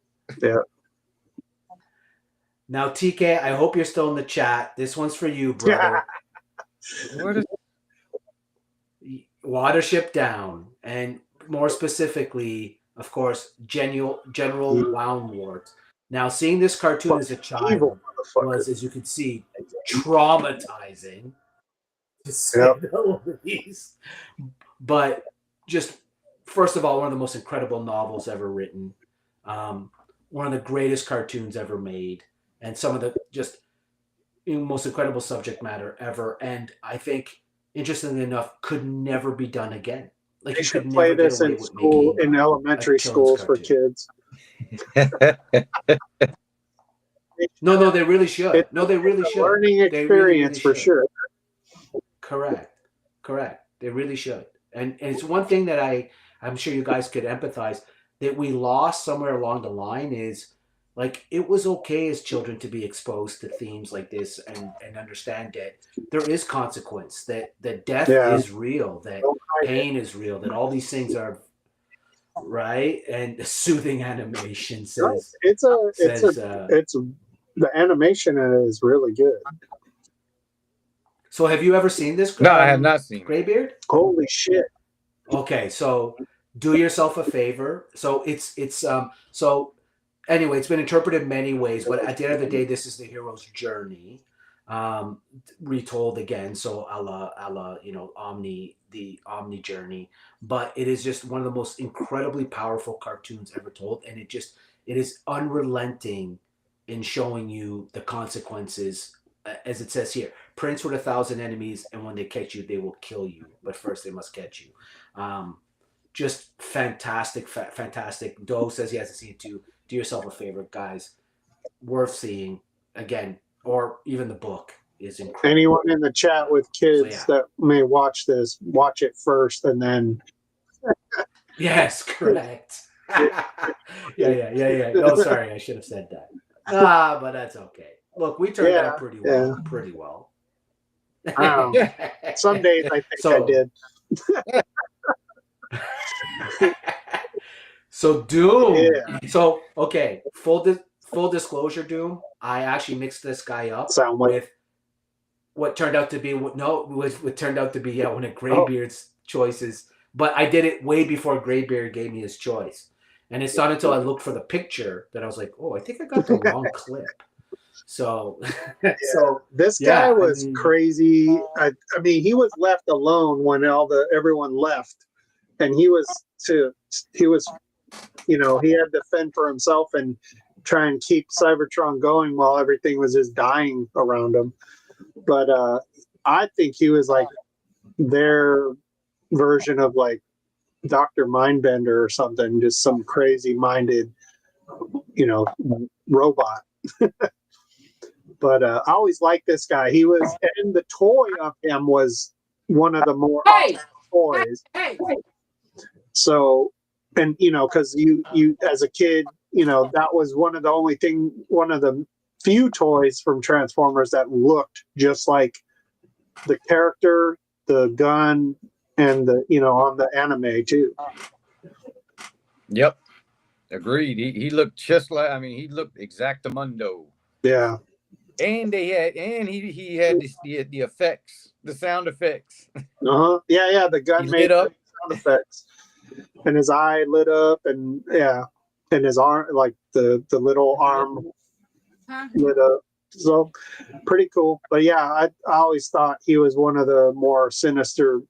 Now, TK, I hope you're still in the chat. This one's for you, brother. What is Watership Down, and more specifically, of course, General Woundwort. Now, seeing this cartoon as a child evil motherfucker. was, as you can see, traumatizing, to say Yep. the least. But just, first of all, one of the most incredible novels ever written, one of the greatest cartoons ever made, and some of the just most incredible subject matter ever. And I think, interestingly enough, could never be done again. Like They you should could play never get this away in with school, making in elementary a children's schools for cartoon. kids. No, they really should. No, they really It's a should. learning They really, experience really for should. sure. Correct. They really should. And it's one thing that I'm sure you guys could empathize that we lost somewhere along the line is like it was okay as children to be exposed to themes like this and understand that there is consequence, that death Yeah. is real, that Don't hide it. pain is real, that all these things are right. And soothing animation says The animation in it is really good. so. Have you ever seen this? No, I have not seen it. Graybeard. Holy shit. Okay, so do yourself a favor. So so anyway, it's been interpreted many ways, but at the end of the day, this is the hero's journey, retold again. So a la the Omni journey, but it is just one of the most incredibly powerful cartoons ever told, and it is unrelenting in showing you the consequences. As it says here, prince with 1,000 enemies, and when they catch you, they will kill you. But first, they must catch you. Just fantastic. Doe says he hasn't seen it too. Do yourself a favor, guys. Worth seeing again, or even the book is incredible. Anyone in the chat with kids So, that may watch this, watch it first and then. Yes, correct. Yeah. Oh, sorry, I should have said that. But that's okay. Look, we turned out pretty well. Wow. Some days I think I did. So Doom. Yeah. So okay, full full disclosure, Doom, I actually mixed this guy up Sound like with what turned out to be what turned out to be one of oh, Graybeard's choices. But I did it way before Graybeard gave me his choice, and it's not until I looked for the picture that I was like, oh, I think I got the wrong clip. So, so this guy yeah, I was mean, crazy. I mean, he was left alone when everyone left, and he was, you know, he had to fend for himself and try and keep Cybertron going while everything was just dying around him. But I think he was like their version of like Dr. Mindbender or something, just some crazy minded, you know, robot. But I always liked this guy. He was, and the toy of him was one of the more Hey, awesome toys. hey, So, and you know, because you as a kid, you know, that was one of the few toys from Transformers that looked just like the character, the gun, and the, you know, on the anime too. Yep. Agreed. He looked just like, I mean, he looked exactamundo. Yeah. And he had the effects, the sound effects. Yeah. The gun He made lit up. sound effects, and his eye lit up, and yeah, and his arm, like the little arm huh? lit up. So pretty cool. But yeah, I always thought he was one of the more sinister,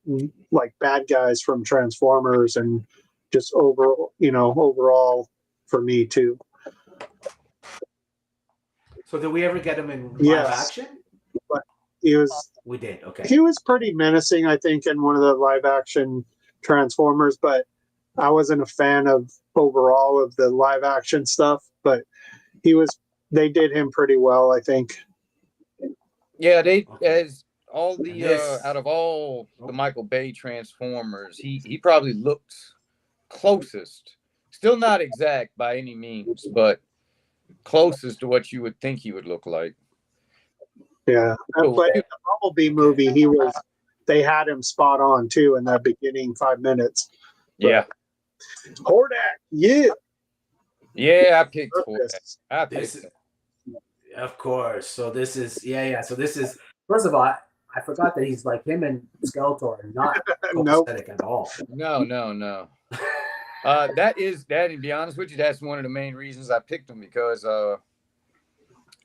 like, bad guys from Transformers, and just overall for me too. so did we ever get him in live Yes. action? But he was We did. Okay. he was pretty menacing, I think, in one of the live action Transformers, but I wasn't a fan of overall of the live action stuff. But they did him pretty well, I think. Yeah, they Okay. as all the This- out of all the Michael Bay Transformers, he probably looked closest. Still not exact by any means, but closest to what you would think he would look like. Yeah. Cool. But in the Bumblebee movie, they had him spot on too in that beginning 5 minutes. Yeah. Hordak, yeah. Yeah, I picked Hordak. I This picked him. Of course. So this is So this is, first of all, I forgot that he's like, him and Skeletor are not Nope. copacetic at all. No. That, to be honest with you, that's one of the main reasons I picked him, because I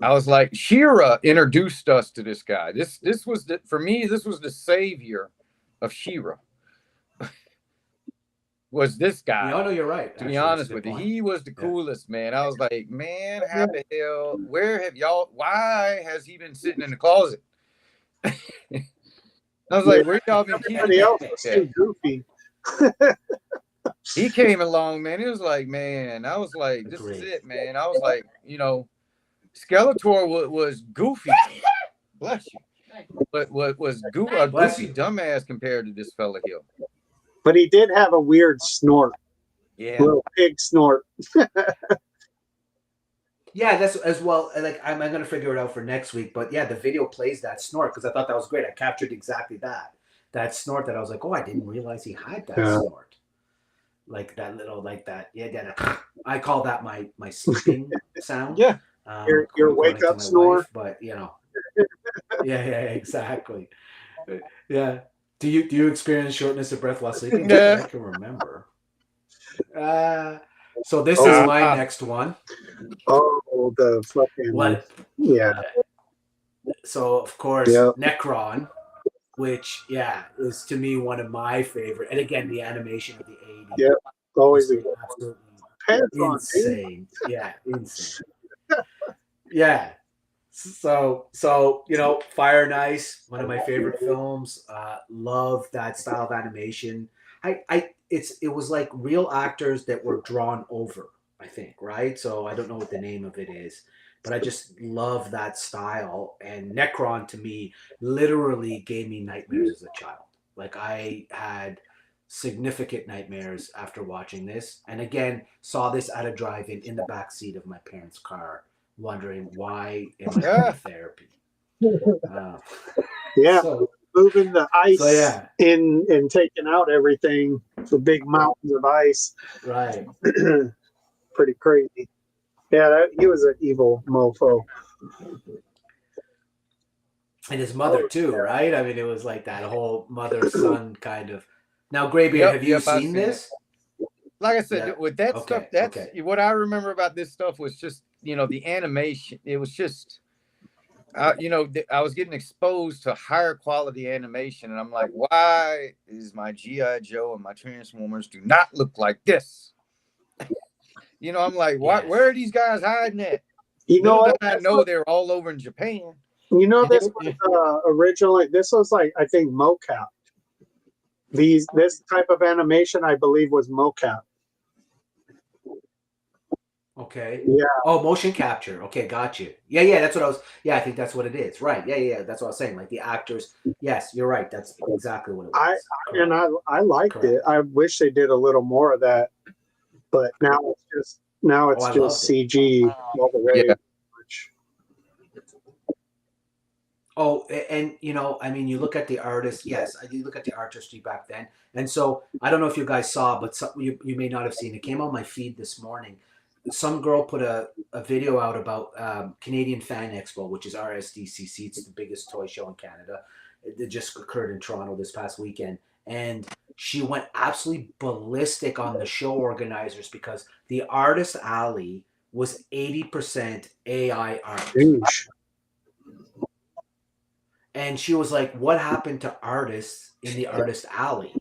was like, She-Ra introduced us to this guy. This was for me, this was the savior of She-Ra. Was this guy? No, you're right. To be honest with you, he was the coolest, man. I was like, man, how the hell? Why has he been sitting in the closet? I was like, where y'all been keeping Everybody else him? was too goofy. He came along, man. It was like, man, I was like, this is it, man. I was like, you know, Skeletor was goofy. Bless you. But what was a goofy dumbass compared to this fella here. But he did have a weird snort. Yeah. Little pig snort. Yeah, that's as well. Like, I'm going to figure it out for next week. But yeah, the video plays that snort because I thought that was great. I captured exactly that snort that I was like, oh, I didn't realize he had that snort. Like that little, like that. Yeah, I call that my sleeping sound. Yeah. Your wake up snore. Wife, but you know. Yeah, exactly. Yeah. Do you experience shortness of breath while sleeping? Yeah. I can remember. So this is my next one. Oh, the fucking What? Yeah. So of course, Necron, which is to me one of my favorite. And again, the animation of the 80s. Yeah, always absolutely insane. Yeah, insane. Yeah. So you know, Fire and Ice, one of my favorite films. Love that style of animation. It was like real actors that were drawn over, I think, right? So I don't know what the name of it is, but I just love that style. And Necron to me literally gave me nightmares as a child. Like, I had significant nightmares after watching this, and again saw this at a drive-in in the back seat of my parents' car, wondering why am I going to therapy. So, moving the ice in and taking out everything, the big mountains of ice. Right. Pretty crazy. Yeah, he was an evil mofo. And his mother too, right? I mean, it was like that whole mother-son kind of. Now, Graybeard, have you I've seen seen it. this? Like I said, Yeah. with that stuff, Okay. that's Okay. what I remember about this stuff was just, the animation. It was just, I was getting exposed to higher quality animation, and I'm like, why is my GI Joe and my Transformers do not look like this? I'm like, why? Yes. Where are these guys hiding at? You know Little what? did I know they're all over in Japan. You know, And this was originally, this was like, I think, mocap. This type of animation, I believe, was mocap. Okay. Yeah. Oh, motion capture. Okay, got you. Yeah, that's what I was. Yeah, I think that's what it is. Right. Yeah. That's what I was saying. Like the actors. Yes, you're right. That's exactly what it was. I liked it. I wish they did a little more of that, but now it's I just loved it. CG all the way. Yeah. Oh, and I mean, you look at the artists. Yes, you look at the artistry back then, and so I don't know if you guys saw, but you may not have seen. It came on my feed this morning. Some girl put a video out about Canadian Fan Expo, which is RSDCC. It's the biggest toy show in Canada. It just occurred in Toronto this past weekend, and she went absolutely ballistic on the show organizers because the artist alley was 80% AI art. Huge. And she was like, what happened to artists in the artist alley?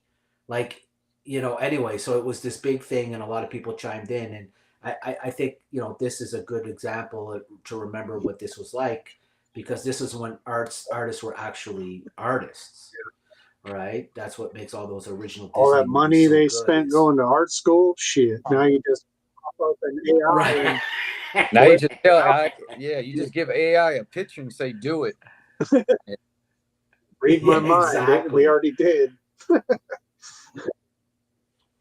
Like, anyway, so it was this big thing and a lot of people chimed in. And I think, this is a good example to remember what this was like, because this is when artists were actually artists, right? That's what makes all those original Disney All that money so they good spent is, going to art school, shit. Now you just pop up an AI. right. Now you just you just give AI a picture and say, do it. Read my mind. Exactly. We already did.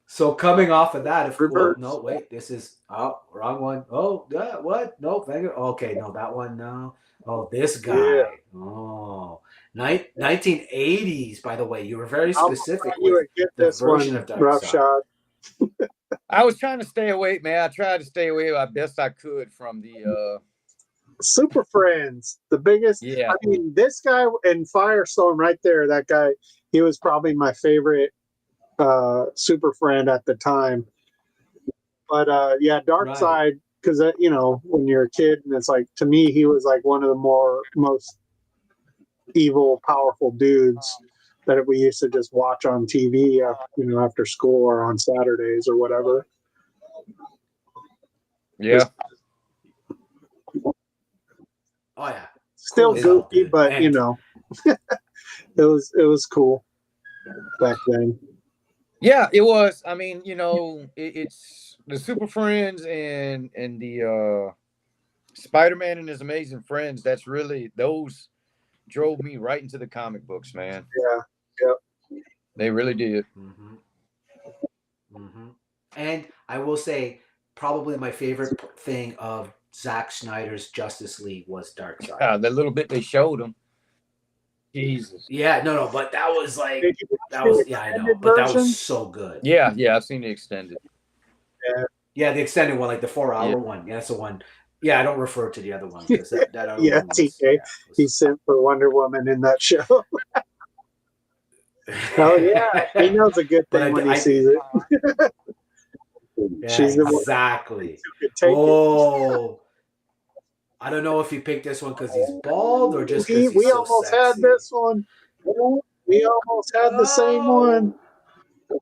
So coming off of that, Reverse. no, wait, this is wrong one. Oh, yeah, what? No, thank you. Okay, no, that one, no. Oh, this guy. Yeah. Oh, 1980s. By the way, you were very How specific you with would get the this version one, of Dark rough Side. shot. I was trying to stay away, man. I tried to stay away as best I could from the Super Friends, the biggest. Yeah. I mean, this guy in Firestorm right there, that guy, he was probably my favorite Super Friend at the time. But Dark Right. Side, because when you're a kid, and it's like, to me, he was like one of the most evil, powerful dudes that we used to just watch on TV, after school or on Saturdays or whatever. Yeah. Oh yeah. Still Cool as hell, goofy, dude. but And- it was cool back then. Yeah, it was. I mean, it's the Super Friends and the Spider-Man and his Amazing Friends. That's really, those drove me right into the comic books, man. Yeah. They really did. And I will say, probably my favorite thing of Zack Snyder's Justice League was Dark Side. The little bit they showed them. Jesus. Yeah, no, but that was like, Did you that was, see the yeah, I know, extended but that version? was so good. Yeah, I've seen the extended. Yeah, the extended one, like the 4-hour one. Yeah, that's the one. Yeah, I don't refer to the other one because that other Yeah, one was, TK. He sent for Wonder Woman in that show. Oh yeah, he knows a good thing when he sees it. Yeah, She's the one exactly. who could take it. Oh, I don't know if he picked this one because he's bald or just because he's We so almost sexy. had this one. We almost had the same one. Of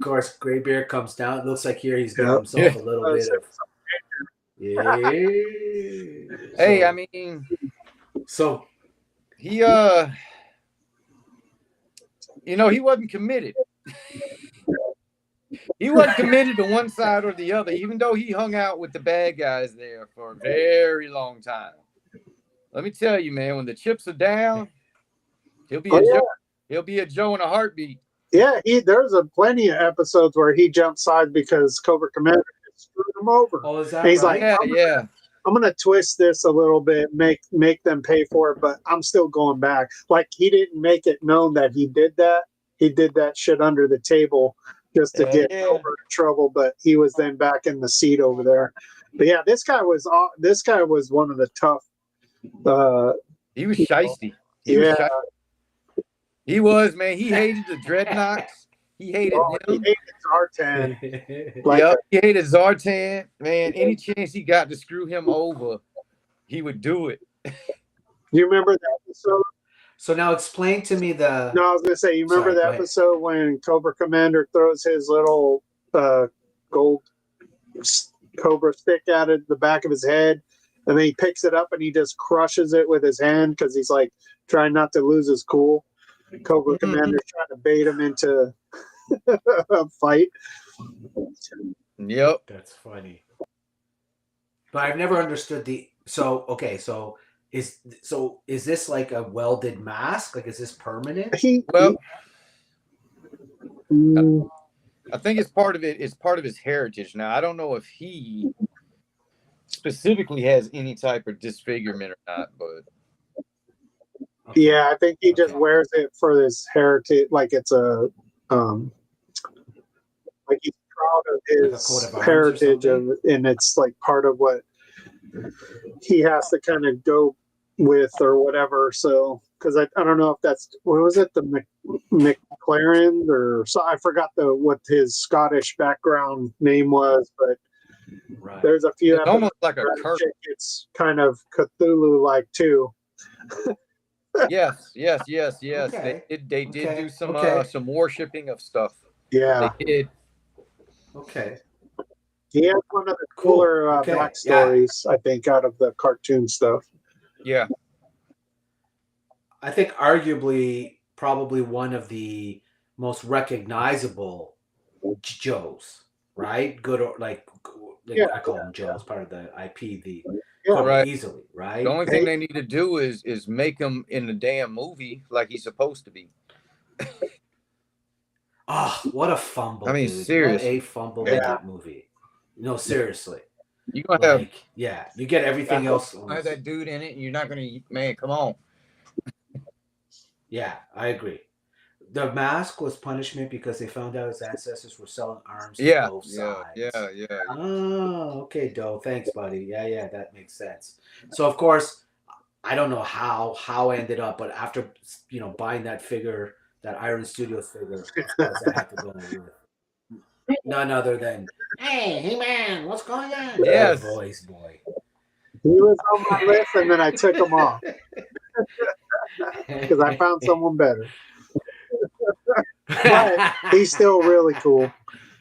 course, Graybeard comes down. It looks like here he's got Yep. himself a little bit of. Yeah. Hey, I mean, So he he wasn't committed. He wasn't committed to one side or the other, even though he hung out with the bad guys there for a very long time. Let me tell you, man, when the chips are down, he'll be Joe. He'll be a Joe in a heartbeat. Yeah, there's plenty of episodes where he jumped sides because Cobra Commander screwed him over. Oh, is that and he's right? like, I'm gonna twist this a little bit, make them pay for it, but I'm still going back. Like, he didn't make it known that he did that. He did that shit under the table just to get Yeah. over trouble, but he was then back in the seat over there. But yeah, this guy was one of the tough. He was shiesty. He was shiesty. He was, man. He hated the Dreadnoughts. He hated He them. hated Zartan. Yep, he hated Zartan. Man, any chance he got to screw him over, he would do it. You remember that episode? So now explain to me the. No, I was gonna say, you remember Sorry, the go ahead. episode when Cobra Commander throws his little gold cobra stick out of the back of his head, and then he picks it up and he just crushes it with his hand because he's like trying not to lose his cool. Cobra Commander's trying to bait him into a fight. Yep. That's funny. But I've never understood the. So okay, so is this like a welded mask? Like, is this permanent? Well, I think it's part of it. It's part of his heritage. Now, I don't know if he specifically has any type of disfigurement or not, but Okay. yeah, I think he just wears it for his heritage, like it's a like he's proud of Like a his coat of arms or heritage, something? and it's like part of what he has to kind of go with or whatever. So, because I don't know if that's what was it, the McLaren or so, I forgot what his Scottish background name was, but Right. there's a few it's almost like a episodes curse. where it's kind of Cthulhu like too. Yes. Okay. They did Okay. do some Okay. some worshipping of stuff. Yeah, They did. Okay. he has one of the Cool. cooler Okay. backstories, I think, out of the cartoon stuff. Yeah. I think arguably probably one of the most recognizable Joes, right? Good or like Yeah. I call them Joes, part of the IP. The Yeah. cover Right. easily, right? The only thing they need to do is make him in the damn movie like he's supposed to be. Oh, what a fumble! I mean, dude. seriously. What a fumble in Yeah. that movie. No, seriously. You gonna have Like, yeah, you get everything else. have that dude in it, and you're not gonna, man. Come on. Yeah, I agree. The mask was punishment because they found out his ancestors were selling arms to Yeah. both Yeah. sides. Yeah. Oh, okay, Doe. Thanks, buddy. Yeah, that makes sense. So of course, I don't know how I ended up, but after buying that figure, that Iron Studios figure, of course I had to go with none other than hey man, what's going on? Yes. That voice, boy. He was on my list, and then I took him off because I found someone better. But he's still really cool,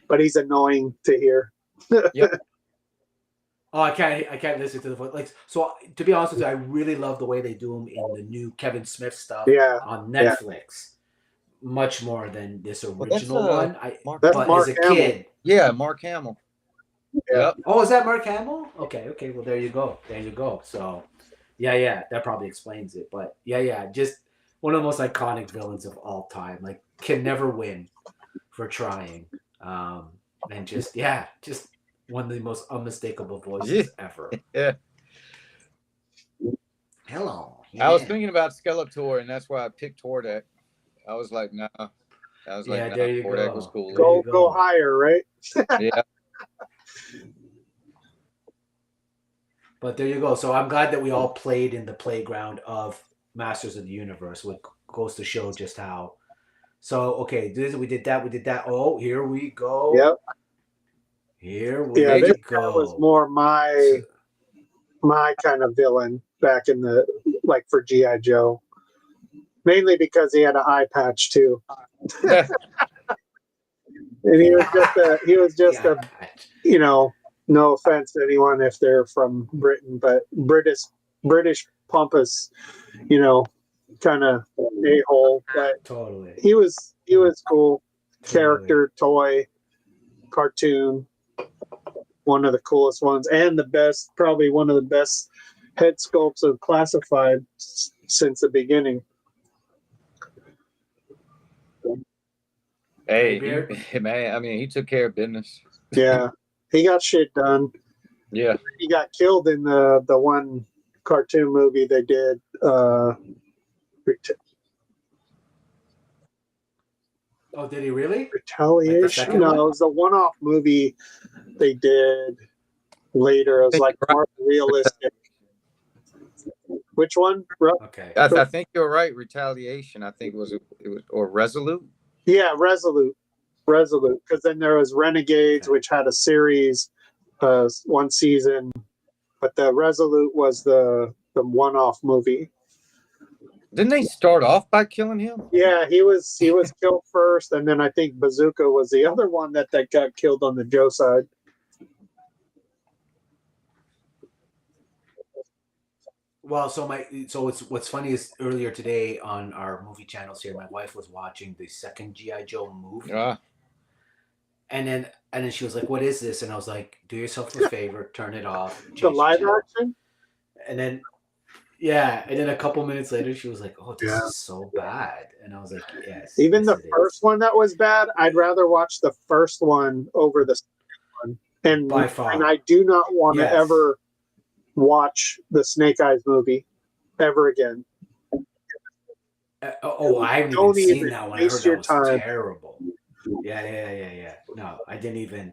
but he's annoying to hear. Oh, I can't listen to the voice. Like, so to be honest with you, I really love the way they do him in the new Kevin Smith stuff on Netflix, much more than this original one. That's but Mark as a Hamill. kid, Yeah, Mark Hamill. Yeah. Yep. oh, is that Mark Hamill? Okay. Well, there you go. So, yeah, that probably explains it. But yeah, just one of the most iconic villains of all time. Like, can never win for trying, and just one of the most unmistakable voices ever. Yeah. Hello. I was thinking about Skeletor, and that's why I picked Hordak. I was like, nah. I was like, nah, there you Hordak go. was cool. Go higher, right? Yeah. But there you go. So I'm glad that we all played in the playground of Masters of the Universe, which goes to show just how. So okay, we did that. Oh, here we go. Yep. Here we This guy go. was more my kind of villain back in the for G.I. Joe. Mainly because he had an eye patch too. And he was just a no offense to anyone if they're from Britain, but British pompous, kind of a-hole. But Totally. he was cool. Character, toy, cartoon. One of the coolest ones, and probably one of the best head sculpts of Classified since the beginning. Hey, man, I mean, he took care of business. Yeah, he got shit done. Yeah. He got killed in the one cartoon movie they did. Oh, did he really? Retaliation. second No, one? it was a one-off movie they did later. It was like more realistic. Which one? Okay. I think you're right. Retaliation. I think it was or Resolute. Yeah, Resolute. Because then there was Renegades, Okay. which had a series, one season, but the Resolute was the one-off movie. Didn't they start off by killing him? Yeah, he was killed first, and then I think Bazooka was the other one that got killed on the Joe side. Well, so what's funny is earlier today on our movie channels here, my wife was watching the second GI Joe movie, and then she was like, "What is this?" And I was like, "Do yourself a favor, turn it off." The live action. And then, yeah, and then a couple minutes later, she was like, "Oh, this Yeah. is so bad," and I was like, "Yes." Even yes, the first one that was bad, I'd rather watch the first one over the second one. And By far. And I do not want to Yes. ever watch the Snake Eyes movie ever again. I haven't Don't even seen even that one. I waste heard your that was time. terrible. Yeah. No, I didn't even.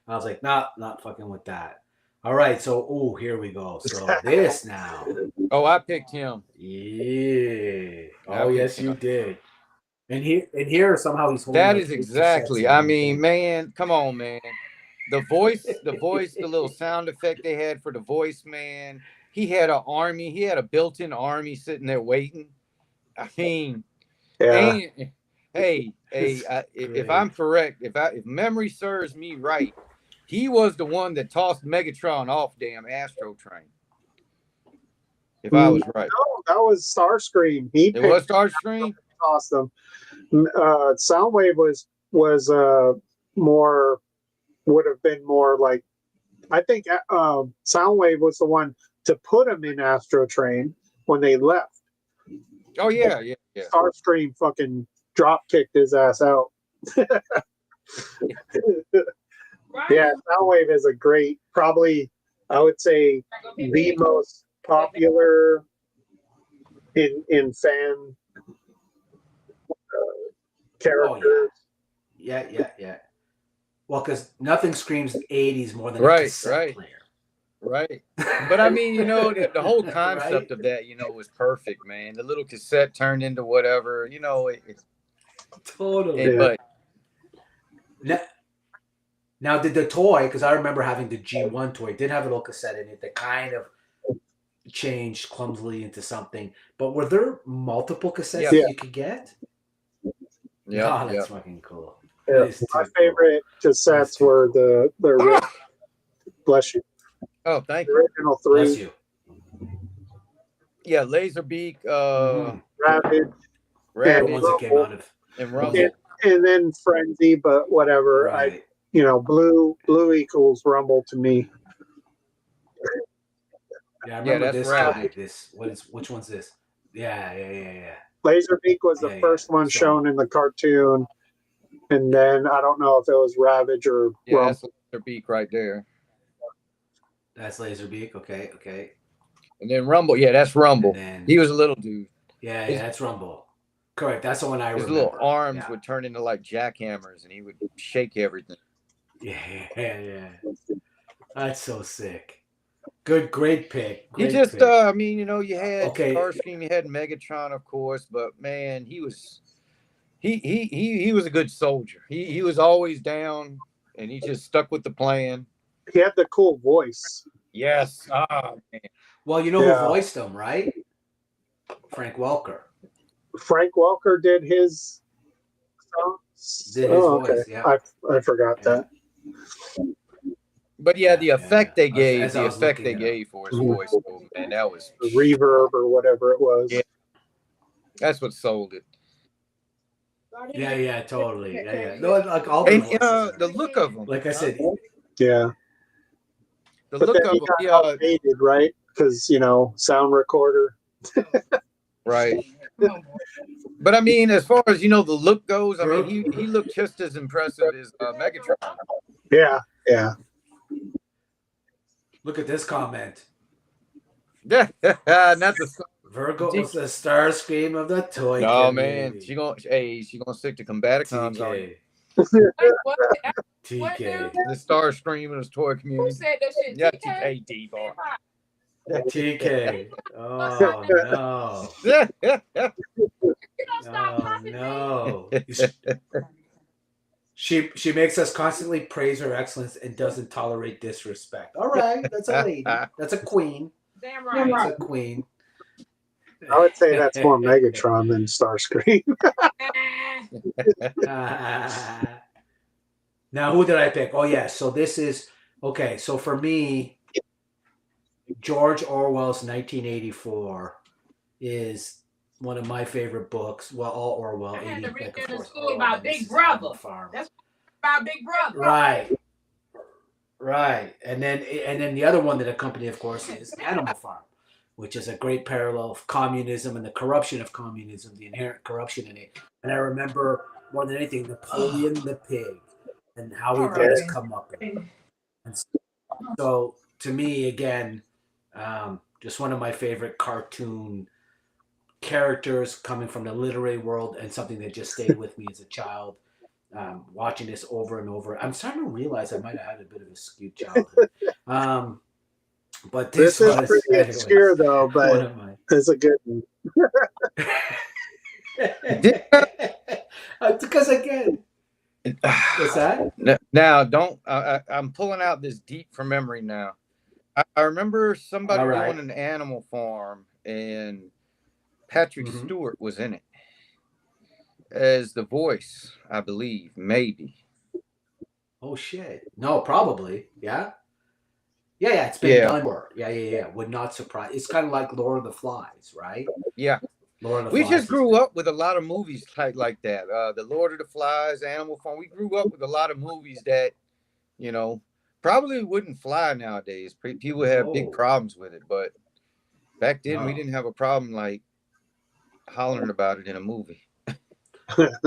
I was like, not fucking with that. All right, so here we go. So this now. Oh, I picked him. Yeah. I Oh picked yes, him. you did. And here somehow he's holding. That like is 8 exactly. cassettes in I one mean, thing. man, come on, man. The voice, the little sound effect they had for the voice, man. He had an army. He had a built-in army sitting there waiting. I mean, Yeah. and, hey, if Great. I'm correct, if memory serves me right, he was the one that tossed Megatron off damn Astro Train. If I was right, No, that was Starscream. it was Starscream. Tossed them. Soundwave was more, would have been more like, I think Soundwave was the one to put him in Astro Train when they left. Oh yeah. Starscream fucking drop kicked his ass out. Yeah, Soundwave is a great, probably I would say the most popular in fan characters. Oh yeah. Well, because nothing screams '80s more than a Right, cassette right. player. Right. But I mean, the whole concept Right? of that, was perfect, man. The little cassette turned into whatever, Totally. but Now, did the toy? Because I remember having the G1 toy. Did have a little cassette in it that kind of changed clumsily into something. But were there multiple cassettes Yeah. that you could get? yeah, That's fucking cool. Yeah. That is My too favorite cassettes were the bless you. Oh, thank The you. original cool. three. Bless you. Yeah, Laserbeak, Ravage, The ones that came out of and Rumble. and then Frenzy, but whatever. right. Blue equals Rumble to me. Yeah, I remember that's this Ravage. guy. Which one's this? Yeah. Laserbeak was the first one So- shown in the cartoon, and then I don't know if it was Ravage or Yeah, Rumble. that's Laserbeak right there. That's Laserbeak. Okay. And then Rumble, yeah, that's Rumble. And then- He was a little dude. Yeah, that's Rumble. Correct. That's the one I His remember. little arms Yeah. would turn into like jackhammers, and he would shake everything. Yeah. That's so sick. Great pick. He Great just, pick. you had Okay. Starscream, you had Megatron, of course, but man, he was a good soldier. He was always down, and he just stuck with the plan. He had the cool voice. Yes. Man. Well, you know Yeah. who voiced him, right? Frank Welker. Frank Welker did his. Did his voice, yeah. I forgot that. But yeah, the effect they gave, As I was looking it up. for his voice, oh, man, that was The reverb or whatever it was. Yeah. That's what sold it. Yeah, totally. Yeah. No, like all the And voices. the look of him, Like I said, Yeah. the But look then of he him, got outdated, right? Because sound recorder. right. But I mean, as far as the look goes, I mean, he looked just as impressive as Megatron. Yeah. look at this comment. Yeah, not the Virgo was the star scream of the toy No, community. man, she gonna stick to Combaticons on you. Wait, what? TK. The star scream of the toy Who community. said that shit? Yeah, TK? TK D-bar. TK. Oh no. Yeah. You don't stop Oh popping no. She makes us constantly praise her excellence and doesn't tolerate disrespect. All right, that's a lady. That's a queen. Damn right. That's a queen. I would say that's more Megatron than Starscream. Now, who did I pick? Oh, yeah. So this is okay. So for me, George Orwell's 1984 is one of my favorite books. Well, all Orwell. I had to read of in course, school about Big Brother. That's about Big Brother. Right. And then the other one that accompanied, of course, is Animal Farm, which is a great parallel of communism and the corruption of communism, the inherent corruption in it. And I remember more than anything, Napoleon the pig and how he got his comeuppance. And so, to me, again, just one of my favorite cartoon characters coming from the literary world and something that just stayed with me as a child. Watching this over and over, I'm starting to realize I might have had a bit of a skewed childhood. But this is was pretty obscure, though, but it's a good one. Because again, what's that? Now, I'm pulling out this deep from memory now. I remember somebody doing an Animal Farm, and Patrick Stewart was in it as the voice, I believe, maybe. Oh shit! No, probably. Yeah. It's been done. Yeah. Would not surprise. It's kind of like Lord of the Flies, right? Yeah. We just grew up with a lot of movies like that. The Lord of the Flies, Animal Farm. We grew up with a lot of movies that, probably wouldn't fly nowadays. People have big problems with it, but back then we didn't have a problem like hollering about it in a movie.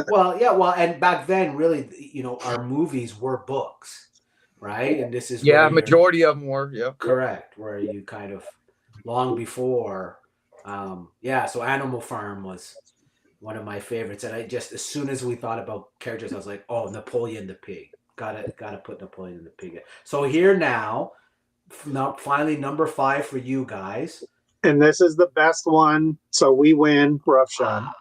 Well, and back then, really, our movies were books, right? And this is majority of them were, correct. Where you kind of long before, So Animal Farm was one of my favorites, and I just as soon as we thought about characters, I was like, oh, Napoleon the pig, gotta put Napoleon the pig in. So here now, finally number 5 for you guys, and this is the best one, so we win roughshod.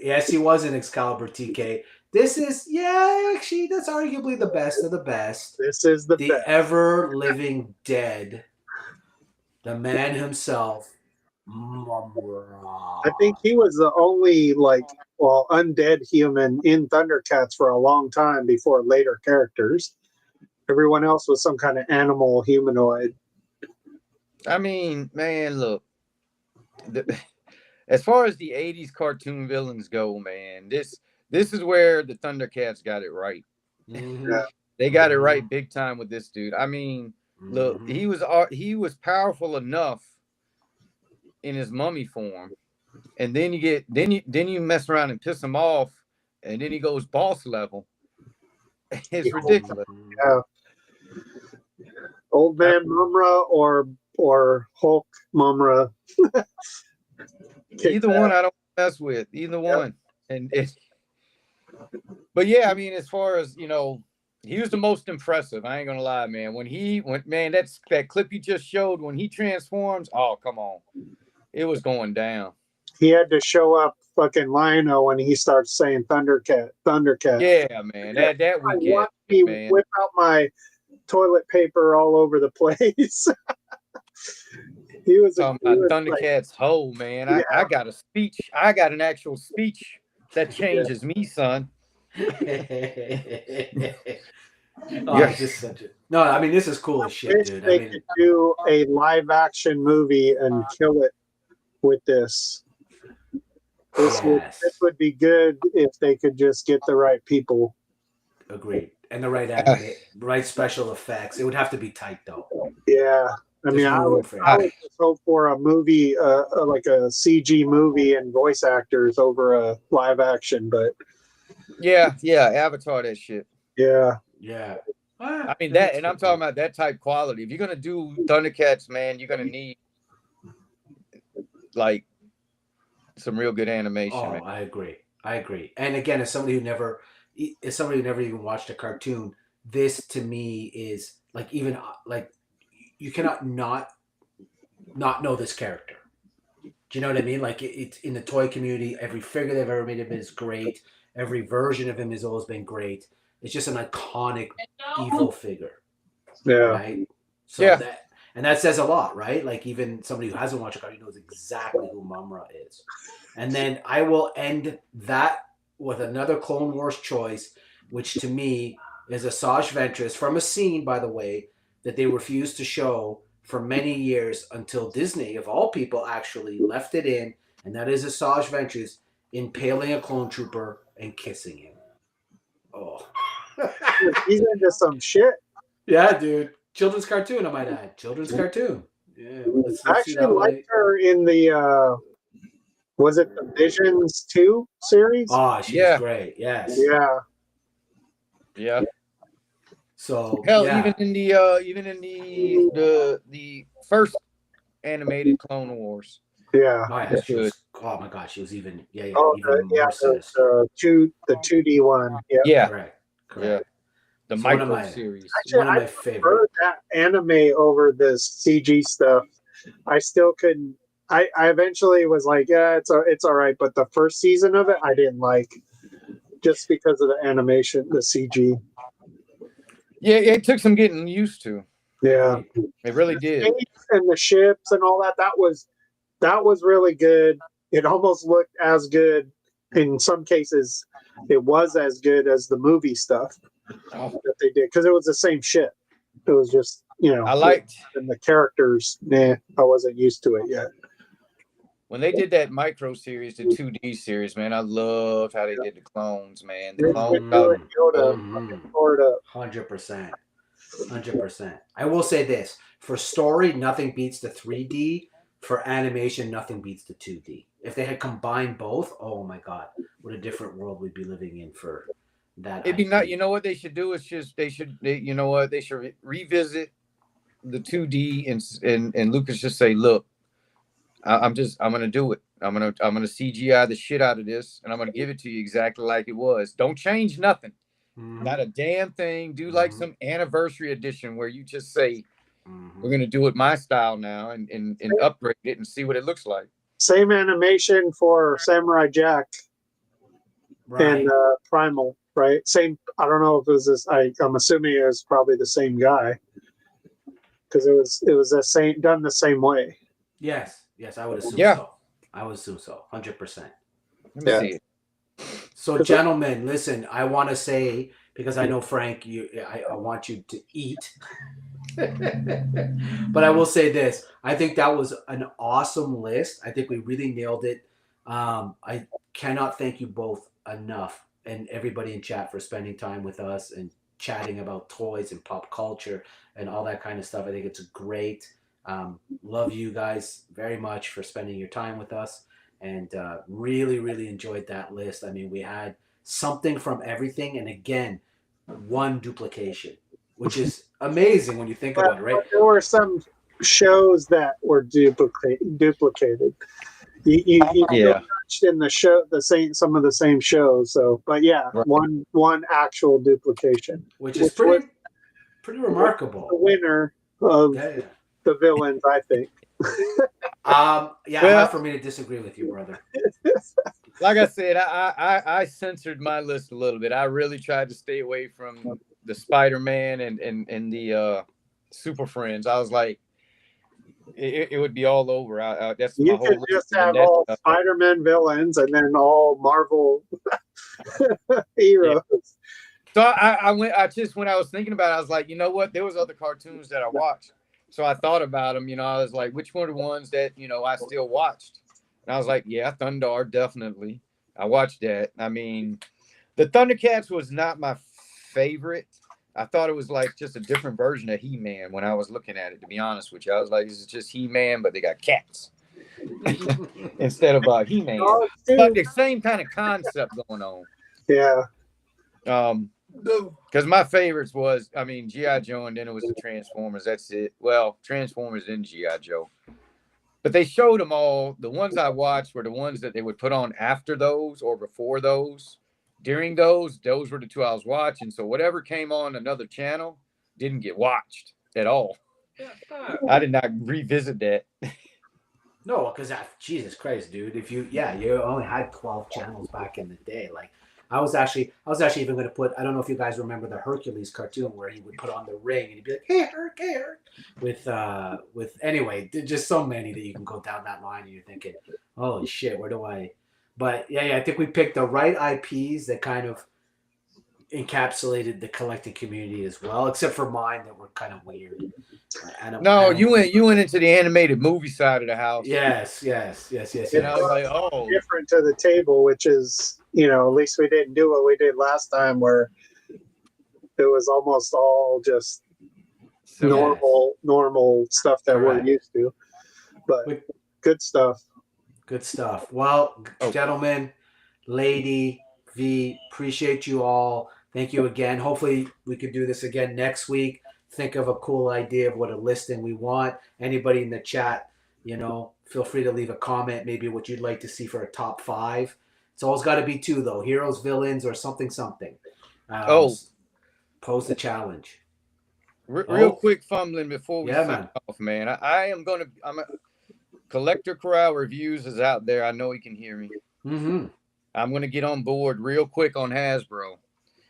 Yes, he was in Excalibur, TK. This is, actually, that's arguably the best of the best. This is the best. Ever-living dead, the man himself, Mumra. I think he was the only, undead human in Thundercats for a long time before later characters. Everyone else was some kind of animal humanoid. I mean, man, look. As far as the 80s cartoon villains go, man, this is where the Thundercats got it right. Mm-hmm. Yeah. They got it right big time with this dude. I mean, look, he was powerful enough in his mummy form, and then you mess around and piss him off, and then he goes boss level. It's ridiculous. Yeah. Old Man Mumra or Hulk Mumra. Either one I don't mess with. Either one. But yeah, I mean, as far as he was the most impressive. I ain't gonna lie, man. That clip you just showed when he transforms. Oh, come on, it was going down. He had to show up fucking Lionel when he starts saying Thundercat. Yeah, man. That would get me, man. Whip out my toilet paper all over the place. He was talking about Thundercats whole, man. I got a speech. I got an actual speech that changes me, son. Just such a no. I mean, this is cool as shit, dude. They could do a live action movie and kill it with this. This would be good if they could just get the right people. Agreed. And the right special effects. It would have to be tight, though. Yeah. I mean, I would just hope for a movie, like a CG movie and voice actors over a live action, but yeah, Avatar that shit. Yeah. I mean that, and I'm talking about that type quality. If you're gonna do Thundercats, man, you're gonna need like some real good animation. Oh, Man. I agree. I agree. And again, as somebody who never even watched a cartoon, this to me is like even like you cannot not know this character. Do you know what I mean? Like it's in the toy community, every figure they've ever made of him is great. Every version of him has always been great. It's just an iconic evil figure, Yeah. right? So Yeah. that says a lot, right? Like even somebody who hasn't watched a cartoon knows exactly who Mumra is. And then I will end that with another Clone Wars choice, which to me is Asajj Ventress from a scene, by the way, that they refused to show for many years until Disney, of all people, actually left it in, and that is Asajj Ventress impaling a clone trooper and kissing him. Oh. He's into some shit. Yeah, dude. Children's cartoon, I might add. Children's cartoon. Yeah. Let's I see actually that liked one. her in the was it the Visions 2 series? Oh, she's Yeah. great. Yes. Yeah. Yeah. So Hell, yeah. even in the first animated Clone Wars. Yeah. Oh, yeah, she was, oh my god, she was even even more the sinister. 2D one. Yeah. Yeah. Correct. Yeah. The So one of micro my- series. Actually, one of I my favorite. prefer that anime over this CG stuff. I still couldn't. I eventually was like, yeah, it's all right. But the first season of it, I didn't like, just because of the animation, the CG. Yeah, it took some getting used to. Yeah, It really did. Space and the ships and all that. That was really good. It almost looked as good. In some cases, it was as good as the movie stuff that they did, because it was the same shit. It was just, I liked and the characters. Nah, I wasn't used to it yet. when they did that micro series, the 2D series, man. I loved how they did the clones, man. The clones. Mhm. Sort of. 100%. 100%. I will say this. For story, nothing beats the 3D. For animation, nothing beats the 2D. If they had combined both, oh my god, what a different world we'd be living in for that. It'd be IP. not. You know what they should do is just they should revisit the 2D and Lucas just say, look, I'm gonna do it. I'm gonna CGI the shit out of this, and I'm gonna give it to you exactly like it was. Don't change nothing. Mhm. Not a damn thing. Do like some anniversary edition where you just say, Mhm. we're gonna do it my style now and upgrade it and see what it looks like. Same animation for Samurai Jack Right. and Primal, right? Same. I don't know if it was this. I'm assuming it was probably the same guy, because it was the same, done the same way. Yes, I would assume Yeah. so. I would assume so. 100%. Let me see it. So, gentlemen, listen. I want to say, because I know Frank, I want you to eat. But I will say this: I think that was an awesome list. I think we really nailed it. I cannot thank you both enough, and everybody in chat, for spending time with us and chatting about toys and pop culture and all that kind of stuff. I think it's great. Love you guys very much for spending your time with us, and really, really enjoyed that list. I mean, we had something from everything, and again, one duplication, which is amazing when you think about it, right? There were some shows that were duplicated. You watched in the show some of the same shows. So, but yeah, Right. one actual duplication, which is was pretty remarkable. the winner of Yeah. the villains, I think. Hard for me to disagree with you, brother. Like I said, I censored my list a little bit. I really tried to stay away from the Spider-Man and the Super Friends. I was like, it would be all over. That's my You whole could list. just have all Spider-Man villains and then all Marvel heroes. So when I was thinking about it, I was like, you know what? There was other cartoons that I watched. So I thought about them. I was like, which one are the ones that I still watched? And I was like, yeah, Thundar, definitely. I watched that. I mean, the Thundercats was not my favorite. I thought it was like just a different version of He-Man when I was looking at it, to be honest with you. I was like, this is just He-Man, but they got cats instead of He-Man. But the same kind of concept going on. Yeah. Because my favorites was, G.I. Joe, and then it was the Transformers. That's it. Well, Transformers and G.I. Joe. But they showed them all. The ones I watched were the ones that they would put on after those or before those. During those were the two I was watching. So whatever came on another channel didn't get watched at all. I did not revisit that. No, because Jesus Christ, dude. If you only had 12 channels back in the day. Like I was actually even going to put. I don't know if you guys remember the Hercules cartoon where he would put on the ring and he'd be like, "Hey, Herc, hey, Herc," with anyway, just so many that you can go down that line and you're thinking, "Holy shit, where do I?" But yeah, I think we picked the right IPs that kind of encapsulated the collecting community as well, except for mine that were kind of weird. You went into the animated movie side of the house. Yes. And I was like, oh, different to the table, which is, at least we didn't do what we did last time, where it was almost all just normal stuff that we're used to. But good stuff. Good stuff. Well, gentlemen, lady, V, appreciate you all. Thank you again. Hopefully we could do this again next week. Think of a cool idea of what a listing we want. Anybody in the chat, feel free to leave a comment, maybe what you'd like to see for a top 5. It's always got to be 2 though, heroes, villains, or something. Pose the challenge. Real quick fumbling before we sign off, man. I'm a Collector Corral Reviews is out there. I know he can hear me. Mm-hmm. I'm going to get on board real quick on Hasbro.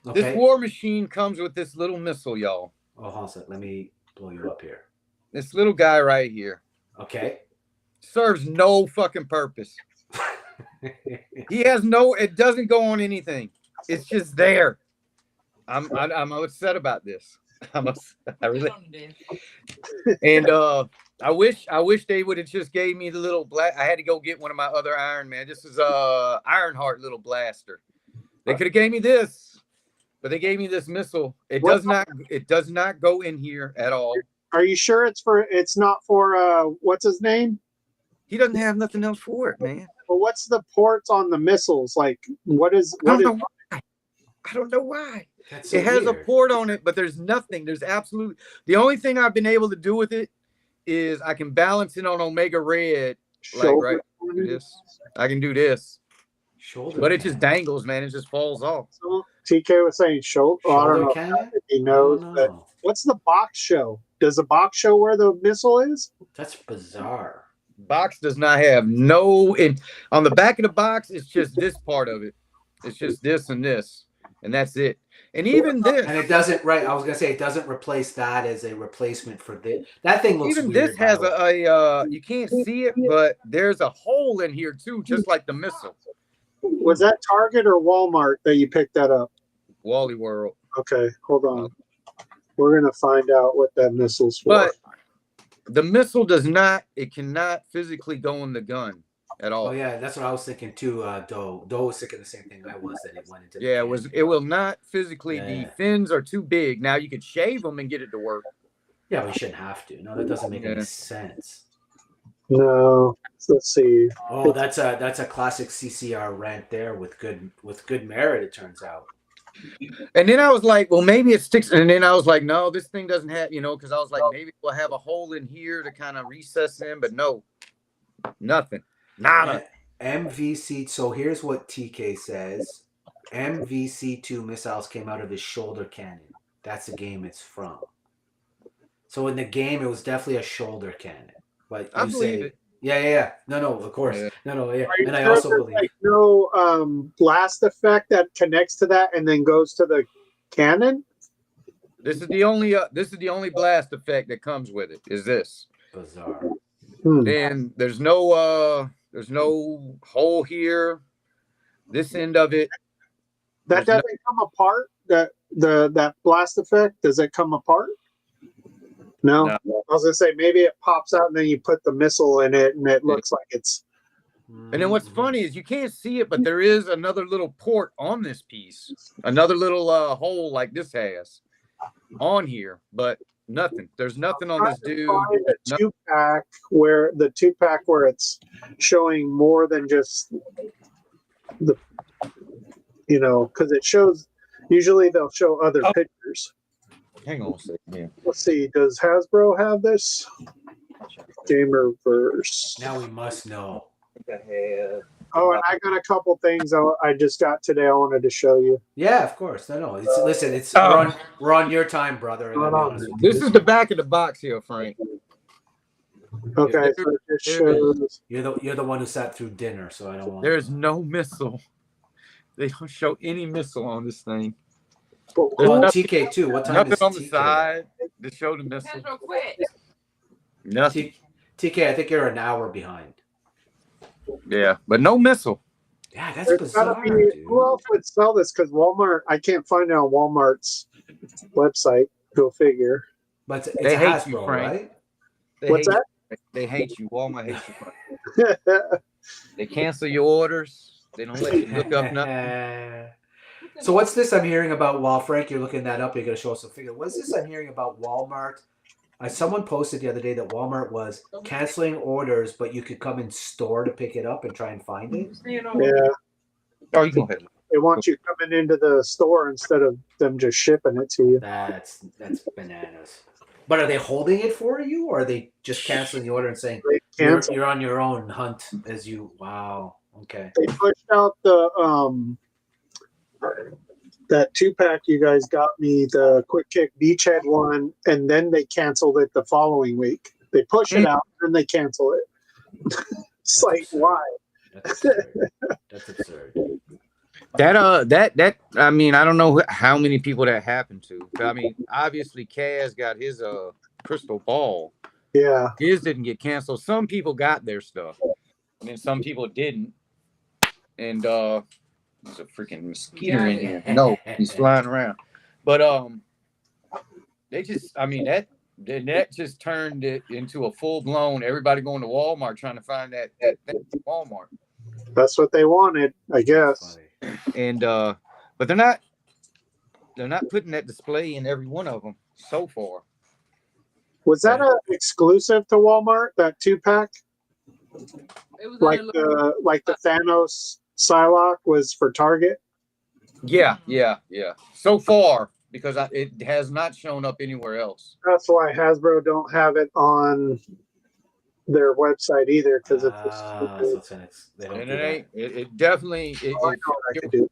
Okay. This War Machine comes with this little missile, y'all. Oh, hold on a sec. Let me blow you up here. This little guy right here. Okay. Serves no fucking purpose. It doesn't go on anything. It's just there. I'm upset about this. I really. And I wish they would have just gave me the little black. I had to go get one of my other Iron Man. This is Ironheart little blaster. They could have gave me this, but they gave me this missile. It does not go in here at all. Are you sure it's not for what's his name? He doesn't have nothing else for it, man. Well, what's the ports on the missiles? Like I don't know why. So it has weird. A port on it, but there's nothing. There's absolutely the only thing I've been able to do with it is I can balance it on Omega Red. Like this. I can do this. Shoulder but it just dangles, man. It just falls off. So TK was saying shoulder. I don't know if he knows. But what's the box show? Does the box show where the missile is? That's bizarre. Box does not have on the back of the box. It's just this part of it. It's just this and this, and that's it. And even this, and it doesn't. Right, I was gonna say it doesn't replace that as a replacement for this. That thing looks. Even weird, this has you can't see it, but there's a hole in here too, just like the missile. Was that Target or Walmart that you picked that up? Wally World. Okay, hold on. We're gonna find out what that missile's for. But the missile cannot physically go in the gun at all. Oh yeah, that's what I was thinking too. Doe was thinking the same thing I was, that it went into. It will not physically. The fins are too big. Now you could shave them and get it to work. Yeah, we shouldn't have to. No, that doesn't make any sense. No, let's see. Oh, that's a classic CCR rant there with good merit. It turns out. And then I was like, well, maybe it sticks. And then I was like, no, this thing doesn't have, because I was like, maybe we'll have a hole in here to kind of recess in, but no, nothing. Nada. MVC. So here's what TK says. MVC2 missiles came out of his shoulder cannon. That's the game it's from. So in the game, it was definitely a shoulder cannon. But I believe it. Yeah. No, of course. Yeah. No, yeah. And I also believe no blast effect that connects to that and then goes to the cannon. This is the only blast effect that comes with it. Is this bizarre? And there's no hole here. This end of it. That doesn't come apart. That blast effect, does it come apart? No. I was gonna say maybe it pops out and then you put the missile in it and it looks like it's. And then what's funny is you can't see it, but there is another little port on this piece, another little hole like this has on here, but nothing. There's nothing on this dude. The two-pack where it's showing more than just the, because it shows. Usually they'll show other pictures. Hang on a second. Yeah. Let's see. Does Hasbro have this? Gamerverse. Now we must know. Oh, and I got a couple things I just got today. I wanted to show you. Yeah, of course. No. Listen. It's we're on your time, brother. I gotta be honest with you. This is the back of the box here, Frank. Okay, so it just shows. You're the one who sat through dinner, so I don't want. There's no missile. They don't show any missile on this thing. Oh, nothing, TK too. What time nothing is on the TK? side to show the missile. Central quit. Nothing. TK, I think you're an hour behind. Yeah, but no missile. Yeah, that's There's bizarre, gotta be, dude. who else would sell this? Because Walmart, I can't find it on Walmart's website. Go figure. But it's They a hate Hasbro, you, Frank. right? They What's hate that? You. They hate you. Walmart hates you. Frank. They cancel your orders. They don't let you look up nothing. So what's this I'm hearing about? While Frank, you're looking that up, you're gonna show us a figure. What's this I'm hearing about Walmart? Someone posted the other day that Walmart was canceling orders, but you could come in store to pick it up and try and find it. Yeah. Oh, you go ahead. They want you coming into the store instead of them just shipping it to you. That's bananas. But are they holding it for you, or are they just canceling the order and saying you're on your own hunt as you? Wow. Okay. They pushed out the that 2-pack you guys got me, the Quick Kick Beachhead one, and then they canceled it the following week. They push it out and they cancel it. It's like, absurd. why? That's absurd. That's absurd. That I mean, I don't know how many people that happened to. I mean, obviously Kaz got his crystal ball. Yeah. His didn't get canceled. Some people got their stuff, and then some people didn't. And there's a freaking mosquito in here. No, he's flying around. But they just, I mean, that just turned it into a full blown everybody going to Walmart trying to find that thing at Walmart. That's what they wanted, I guess. And but they're not putting that display in every one of them so far. Was that an exclusive to Walmart, that 2-pack? It was Like the Thanos Psylocke was for Target? Yeah. So far, because it has not shown up anywhere else. That's why Hasbro don't have it on their website either, because it definitely. I know what I could do.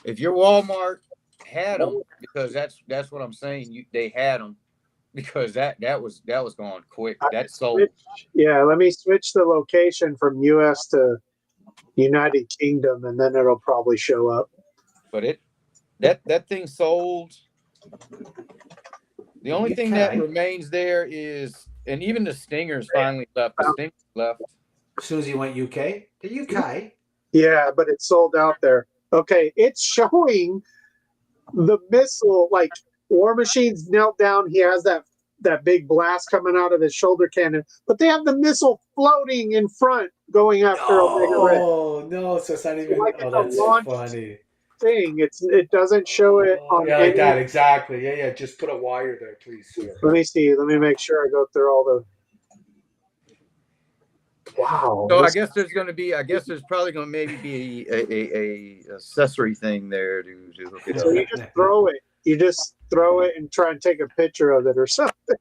If your Walmart had them, because that's what I'm saying. They had them because that was going quick. That sold. Yeah, let me switch the location from US to United Kingdom, and then it'll probably show up. But that thing sold. The only thing that remains there is, and even the Stingers finally left. The Stingers left. As soon as you went UK, the UK. Yeah, but it's sold out there. Okay, it's showing the missile, like War Machine's knelt down. He has that big blast coming out of his shoulder cannon, but they have the missile floating in front going after Omega Red. Oh no, so it's not even like that's so funny. Thing. It doesn't show it on like that, exactly. Yeah. Just put a wire there, please, sir. Let me see. Let me make sure I go through all the. Wow. So I guess there's probably going to maybe be a accessory thing there to hook it up. So you just throw it. You just throw it and try and take a picture of it or something.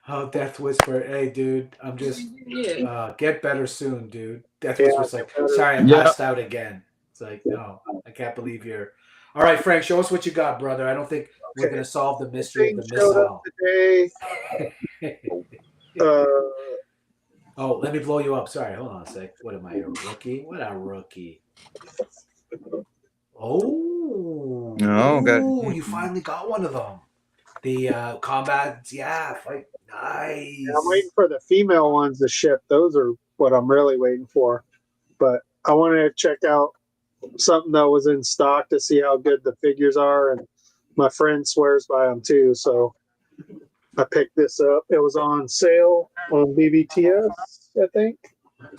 Oh, Death Whisper. Hey, dude, I'm just get better soon, dude. Death Whisper's like, sorry, I passed out again. It's like, no, I can't believe you're. All right, Frank, show us what you got, brother. I don't think we're going to solve the mystery of the missile. Today. Oh, let me blow you up. Sorry, hold on a sec. What am I, a rookie? What a rookie. Oh. No, good. You finally got one of them. The combat, fight. Nice. Yeah, I'm waiting for the female ones to ship. Those are what I'm really waiting for. But I wanted to check out something that was in stock to see how good the figures are, and my friend swears by them too, so I picked this up. It was on sale on BBTS, I think.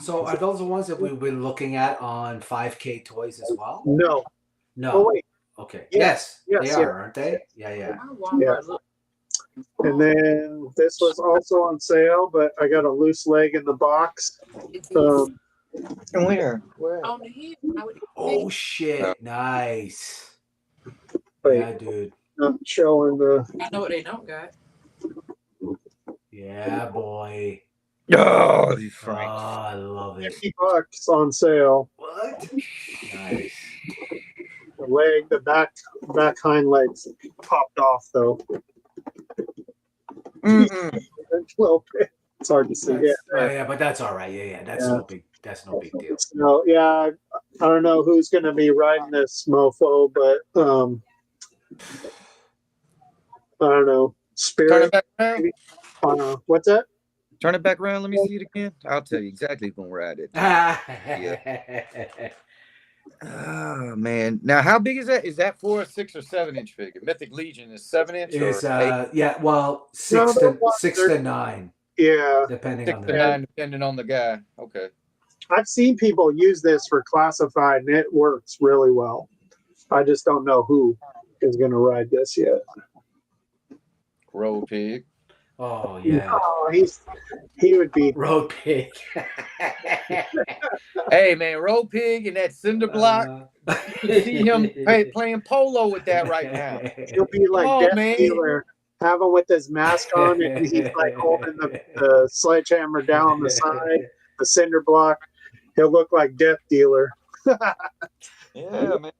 So are those the ones that we've been looking at on 5K Toys as well? No. Oh wait. Okay. Yes, they are, aren't they? Yeah. And then this was also on sale, but I got a loose leg in the box. And where? On the head. Oh shit! Nice. Wait, yeah, dude. I'm showing the. I know what they don't got. Yeah, boy. Oh, Oh, Frank. I love it. $50 on sale. What? Nice. The back hind legs popped off though. Mm-mm. A little bit. It's hard to see. Yeah, Yeah, but that's all right. Yeah. That's Yeah. no big deal. So yeah, I don't know who's gonna be riding this mofo, but I don't know. Turn Spirit. it back around. Maybe? What's that? Turn it back around. Let me see it again. I'll tell you exactly who's gonna ride it. Oh man! Now, how big is that? Is that for a 6 or 7 inch figure? Mythic Legion is 7 inch or Is 8? yeah, well, No, six to 9, Yeah, depending 6 on to the 9, depending on the guy. Okay. I've seen people use this for classified, and it works really well. I just don't know who is going to ride this yet. Road pig. Oh yeah. Oh, he would be. Road pig. Hey man, road pig and that cinder block. You can see him playing polo with that right now. He'll be like Come on, Death man. Dealer, have him with his mask on, and he's like holding the sledgehammer down the side, the cinder block. He'll look like Death Dealer. Yeah, man.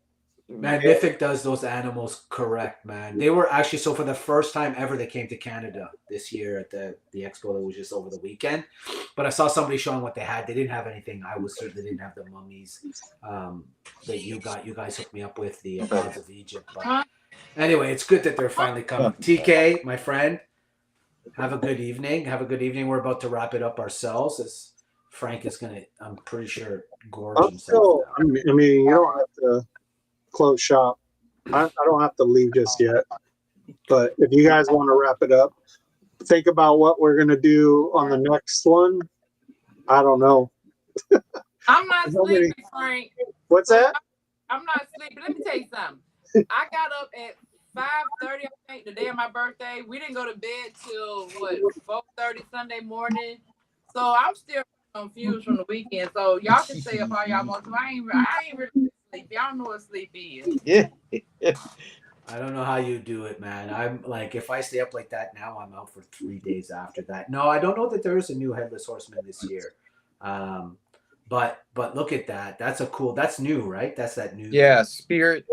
Man, Mythic does those animals correct, man. They were actually, so for the first time ever, they came to Canada this year at the expo that was just over the weekend. But I saw somebody showing what they had. They didn't have anything. I was certainly didn't have the mummies that you got. You guys hooked me up with the gods of Egypt. But anyway, it's good that they're finally coming. TK, my friend, have a good evening. Have a good evening. We're about to wrap it up ourselves as Frank is going to, I'm pretty sure, gorge himself. I mean, you don't have to close shop. I don't have to leave just yet. But if you guys want to wrap it up, think about what we're going to do on the next one. I don't know. I'm not sleeping, Frank. What's that? I'm not sleeping. Let me tell you something. I got up at 5:30, I think, the day of my birthday. We didn't go to bed till 4:30 Sunday morning. So I'm still confused from the weekend. So y'all can stay up all y'all want to. I ain't really sleep. Y'all know what sleep is. Yeah. I don't know how you do it, man. I'm like, if I stay up like that now, I'm out for 3 days after that. No, I don't know that there is a new Headless Horseman this year. But look at that. That's that's new, right? That's that new. Yeah, Spirit.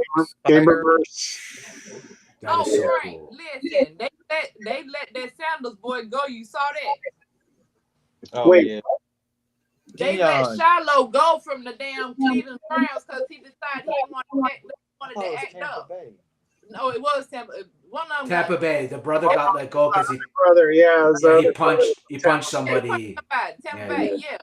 Gamerverse. That is so Frank, cool. listen. They let that Sandals boy go. You saw that? Oh, Wait. yeah. They let Shiloh go from the damn Cleveland Browns because he decided he wanted to act up. No, it was Tampa. One of them Tampa Bay. The brother got let go because Brother, he punched somebody. Tampa Bay, yeah.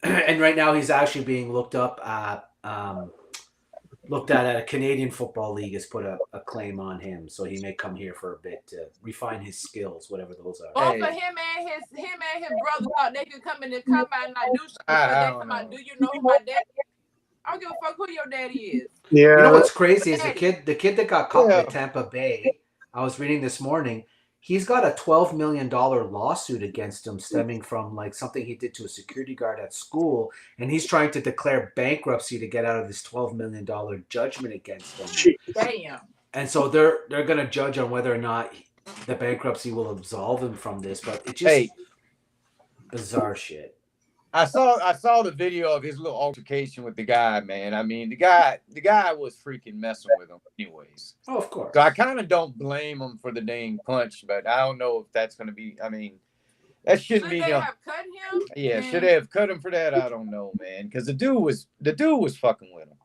And right now he's actually being looked up at a Canadian Football League has put a claim on him, so he may come here for a bit to refine his skills, whatever those are. Both of him and his brother thought they could come in the combine and like do shit because they talking about, do you know who my daddy is? I don't give a fuck who your daddy is. Yeah. You know what's crazy is the kid that got caught by Tampa Bay. I was reading this morning. He's got a $12 million lawsuit against him stemming from like something he did to a security guard at school. And he's trying to declare bankruptcy to get out of this $12 million judgment against him. Damn. And so they're going to judge on whether or not the bankruptcy will absolve him from this. But it's just bizarre shit. I saw the video of his little altercation with the guy, man. I mean, the guy was freaking messing with him anyways. Oh, of course. So I kind of don't blame him for the dang punch, but I don't know if that's going to be, I mean, that shouldn't be. Should they have cut him? Yeah, should they have cut him for that? I don't know, man. Because the dude was fucking with him.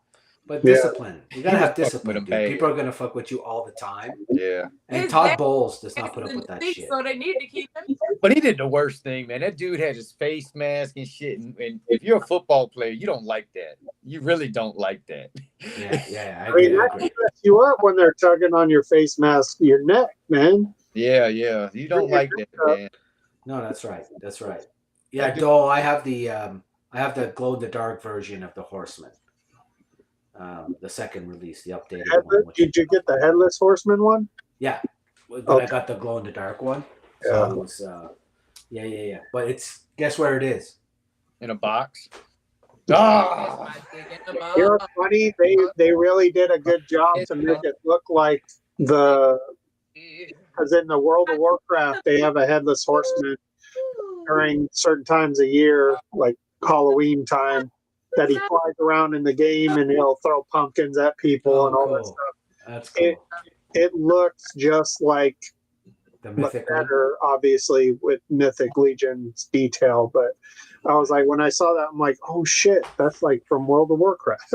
But discipline. You gotta have discipline, dude. People are gonna fuck with you all the time. Yeah. And Todd Bowles does not put up with that shit. So they need to keep him. But he did the worst thing, man. That dude had his face mask and shit. And if you're a football player, you don't like that. You really don't like that. Yeah. I mean, that mess you up when they're tugging on your face mask, your neck, man. Yeah. You don't like that, man. No, that's right. Yeah, Dole, I have the glow in the dark version of the Horseman. The second release, the updated one. Did you get the Headless Horseman one? Yeah, but I got the glow in the dark one. So it was, yeah. But it's, guess where it is? In a box. You know what's funny? They really did a good job to make it look like the because in the World of Warcraft they have a headless horseman during certain times a year, like Halloween time, that he flies around in the game and he'll throw pumpkins at people and all that cool. stuff. That's cool. It looks just like, The but mythic one. better, obviously, with Mythic Legion's detail. But I was like, when I saw that, I'm like, oh shit, that's like from World of Warcraft.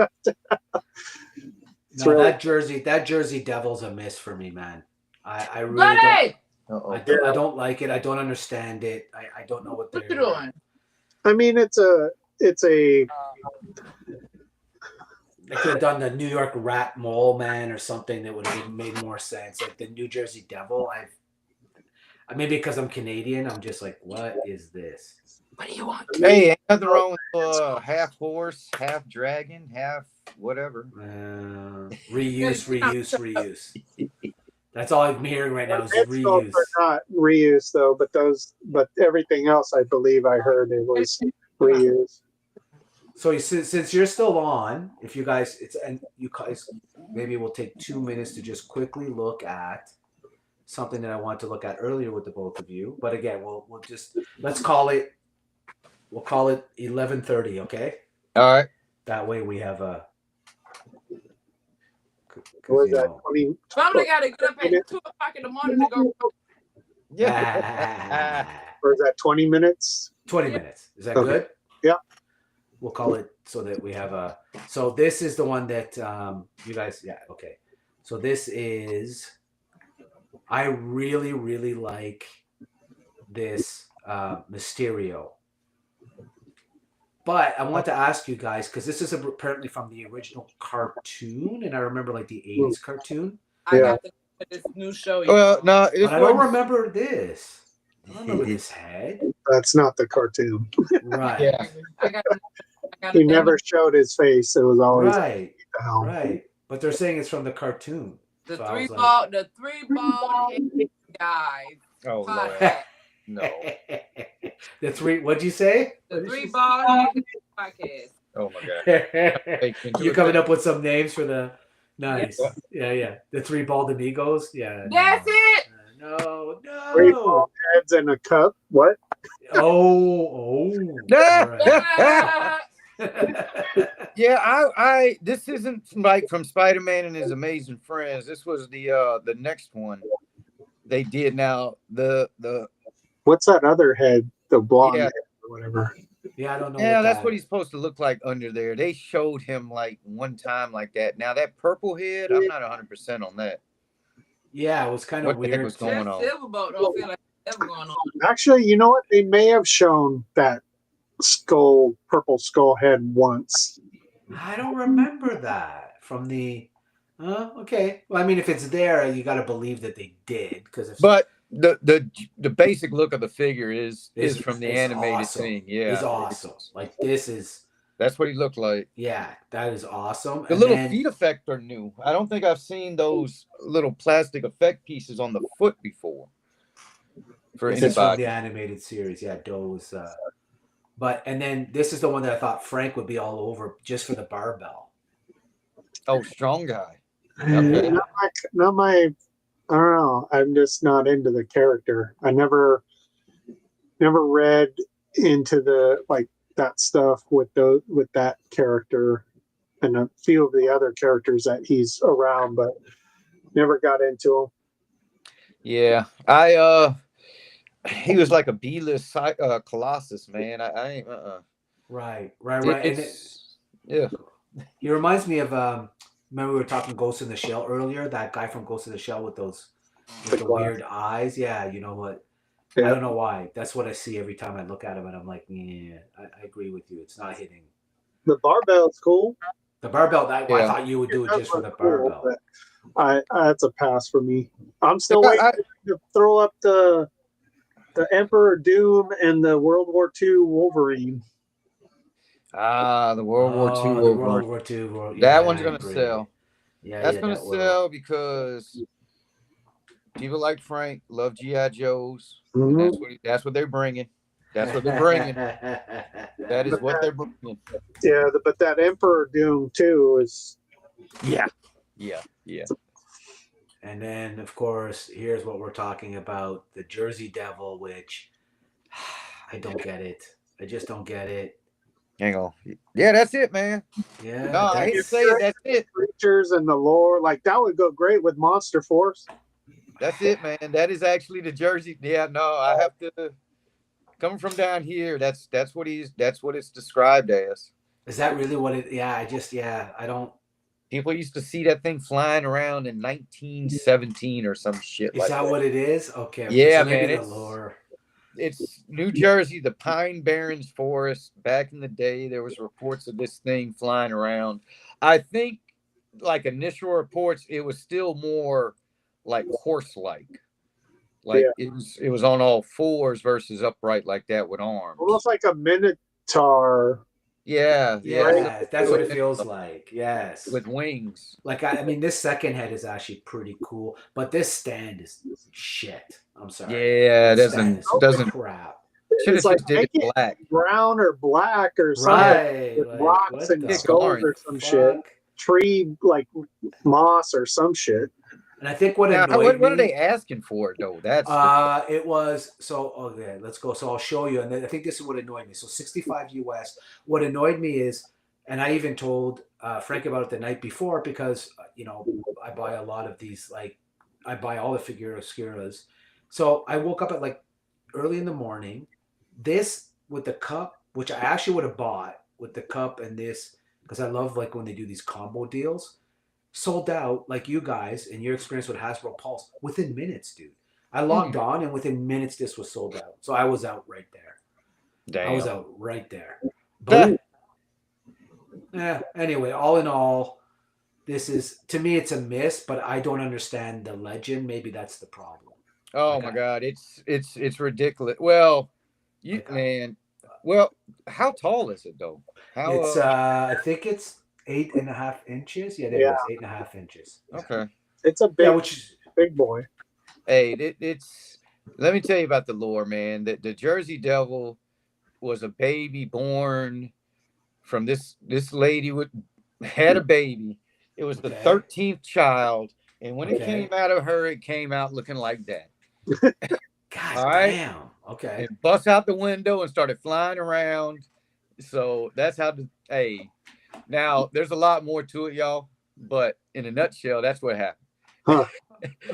No, really- that jersey devil's a miss for me, man. I really Buddy, don't. Uh-oh. I don't like it. I don't understand it. I don't know what they're what you doing? I mean, it's a They could have done the New York Rat Mole Man or something that would have made more sense. Like the New Jersey Devil. Maybe because I'm Canadian, I'm just like, what is this? What do you want? Hey, ain't nothing wrong with half horse, half dragon, half whatever. Reuse. That's all I'm hearing right now is headsculpts reuse. are not reuse though, but everything else I believe I heard it was reuse. So since you're still on, if you guys, you guys, maybe we'll take 2 minutes to just quickly look at something that I wanted to look at earlier with the both of you. But again, we'll just we'll call it 11:30, okay? All right. That way we have a. What was that? 20, Somebody got to get up at 2 o'clock in the morning to go. Yeah. or is that 20 minutes? 20 minutes. Is that Okay. good? Yeah. We'll call it so that we have a. So this is the one that you guys. Yeah. Okay. So this is. I really, really like this Mysterio. But I want to ask you guys, because this is apparently from the original cartoon, and I remember like the 80s cartoon. I Yeah. got to get this new show. Well, no, But I don't remember this. I don't remember this head. That's not the cartoon. Right. Yeah. I got He never showed his face. It was always Right. the hell. Right. But they're saying it's from the cartoon. the So I three was like- ball, the three ball guys. Oh, Lord. Podcast. No. The three. What'd you say? The three ball podcast. Oh, my God. You coming up with some names for the nice? Yeah. The three bald amigos. Yeah. That's it. No. Three bald heads in a cup. What? Oh. Ah, Yeah, I this isn't like from Spider-Man and His Amazing Friends. This was the next one they did. Now the What's that other head? The blonde Yeah. head or whatever. Yeah, I don't know. yeah, that's that- what he's supposed to look like under there. They showed him like one time like that. Now that purple head, I'm not 100% on that. Yeah, it was kind What of the heck weird. was going on? Silverboat don't feel like it's ever going on. Actually, you know what? They may have shown that purple skull head once. I don't remember that from the. Okay. Well, I mean, if it's there, you got to believe that they did, because if But the basic look of the figure is It's- from the it's animated awesome. thing. Yeah, it's awesome. Like this is, That's what he looked like. yeah, that is awesome. The And little then- feet effect are new. I don't think I've seen those little plastic effect pieces on the foot before. For This is from anybody. the animated series, yeah, those. And then this is the one that I thought Frank would be all over just for the barbell. Oh, strong guy. Okay. Not my. I don't know. I'm just not into the character. I never read into the that stuff with that character and a few of the other characters that he's around, but never got into him. Yeah, he was like a B-list Colossus, man. I ain't. Right. And Yeah. he reminds me of remember we were talking Ghost in the Shell earlier, that guy from Ghost in the Shell with those with the weird eyes. Yeah, you know what? Yeah. I don't know why. That's what I see every time I look at him, and I'm like, yeah, I agree with you. It's not hitting. The barbell's cool. The barbell, I Yeah. thought you would do it It just for the does look cool, barbell. but that's a pass for me. I'm still waiting to throw up the Emperor Doom and the World War II Wolverine. The World War II. Oh, the Wolverine. World War II. That yeah, one's I gonna agree. sell. Yeah, That's yeah, gonna that will. sell because people like Frank love GI Joes. Mhm. That's what they're bringing. That's what they're bringing. That is what they're bringing. Yeah, but that Emperor Doom too is Yeah. And then, of course, here's what we're talking about: the Jersey Devil, which I don't get it. I just don't get it. Hang on. Yeah, that's it, man. Yeah, No, I hate to that's say it. That's it. Creatures and the lore, like that would go great with Monster Force. That's it, man. That is actually the Jersey. Yeah, no, I have to coming from down here. That's what it's described as. is that really what it? Yeah, I don't. People used to see that thing flying around in 1917 or some shit Is like that that. what it is? Okay, Yeah, so maybe man. the lore. It's New Jersey, the Pine Barrens Forest. Back in the day, there was reports of this thing flying around. I think, like initial reports, it was still more like horse-like. Like Yeah. it was on all fours versus upright like that with arms. Almost like a Minotaur. Yeah, Yeah, that's what it feels like. Yes. with wings. Like I mean, this second head is actually pretty cool, but this stand is shit. I'm sorry. Yeah, it This stand is doesn't crap. should have It's like just did make it it black. brown or black or something Right. with Like, rocks what and the skulls or some shit. fuck? Tree like moss or some shit. And I think what Now, annoyed what are me. they asking for though? That's It was so okay. Let's go. So I'll show you, and then I think this is what annoyed me. So 65 US. What annoyed me is, and I even told Frank about it the night before because I buy a lot of these. Like I buy all the figure oscuras. So I woke up at like early in the morning. This with the cup, which I actually would have bought with the cup and this because I love like when they do these combo deals. Sold out like you guys and your experience with Hasbro Pulse within minutes, dude. I logged on and within minutes this was sold out. So I was out right there. damn. I was out right there. But anyway, all in all, this is to me it's a miss, but I don't understand the legend. Maybe that's the problem. Oh Like my god, it's ridiculous. Well, well, how tall is it though? How It's I think it's 8.5 inches. Yeah, there it is, 8.5 inches. okay. It's a Yeah, big which big boy. Hey, it's let me tell you about the lore, man. That the Jersey Devil was a baby born from this lady had a baby. It was the Okay. 13th child, and when it Okay. came out of her, it came out looking like that. God All right. damn. Okay. And bust out the window and started flying around. So that's how now there's a lot more to it, y'all. But in a nutshell, that's what happened. Huh.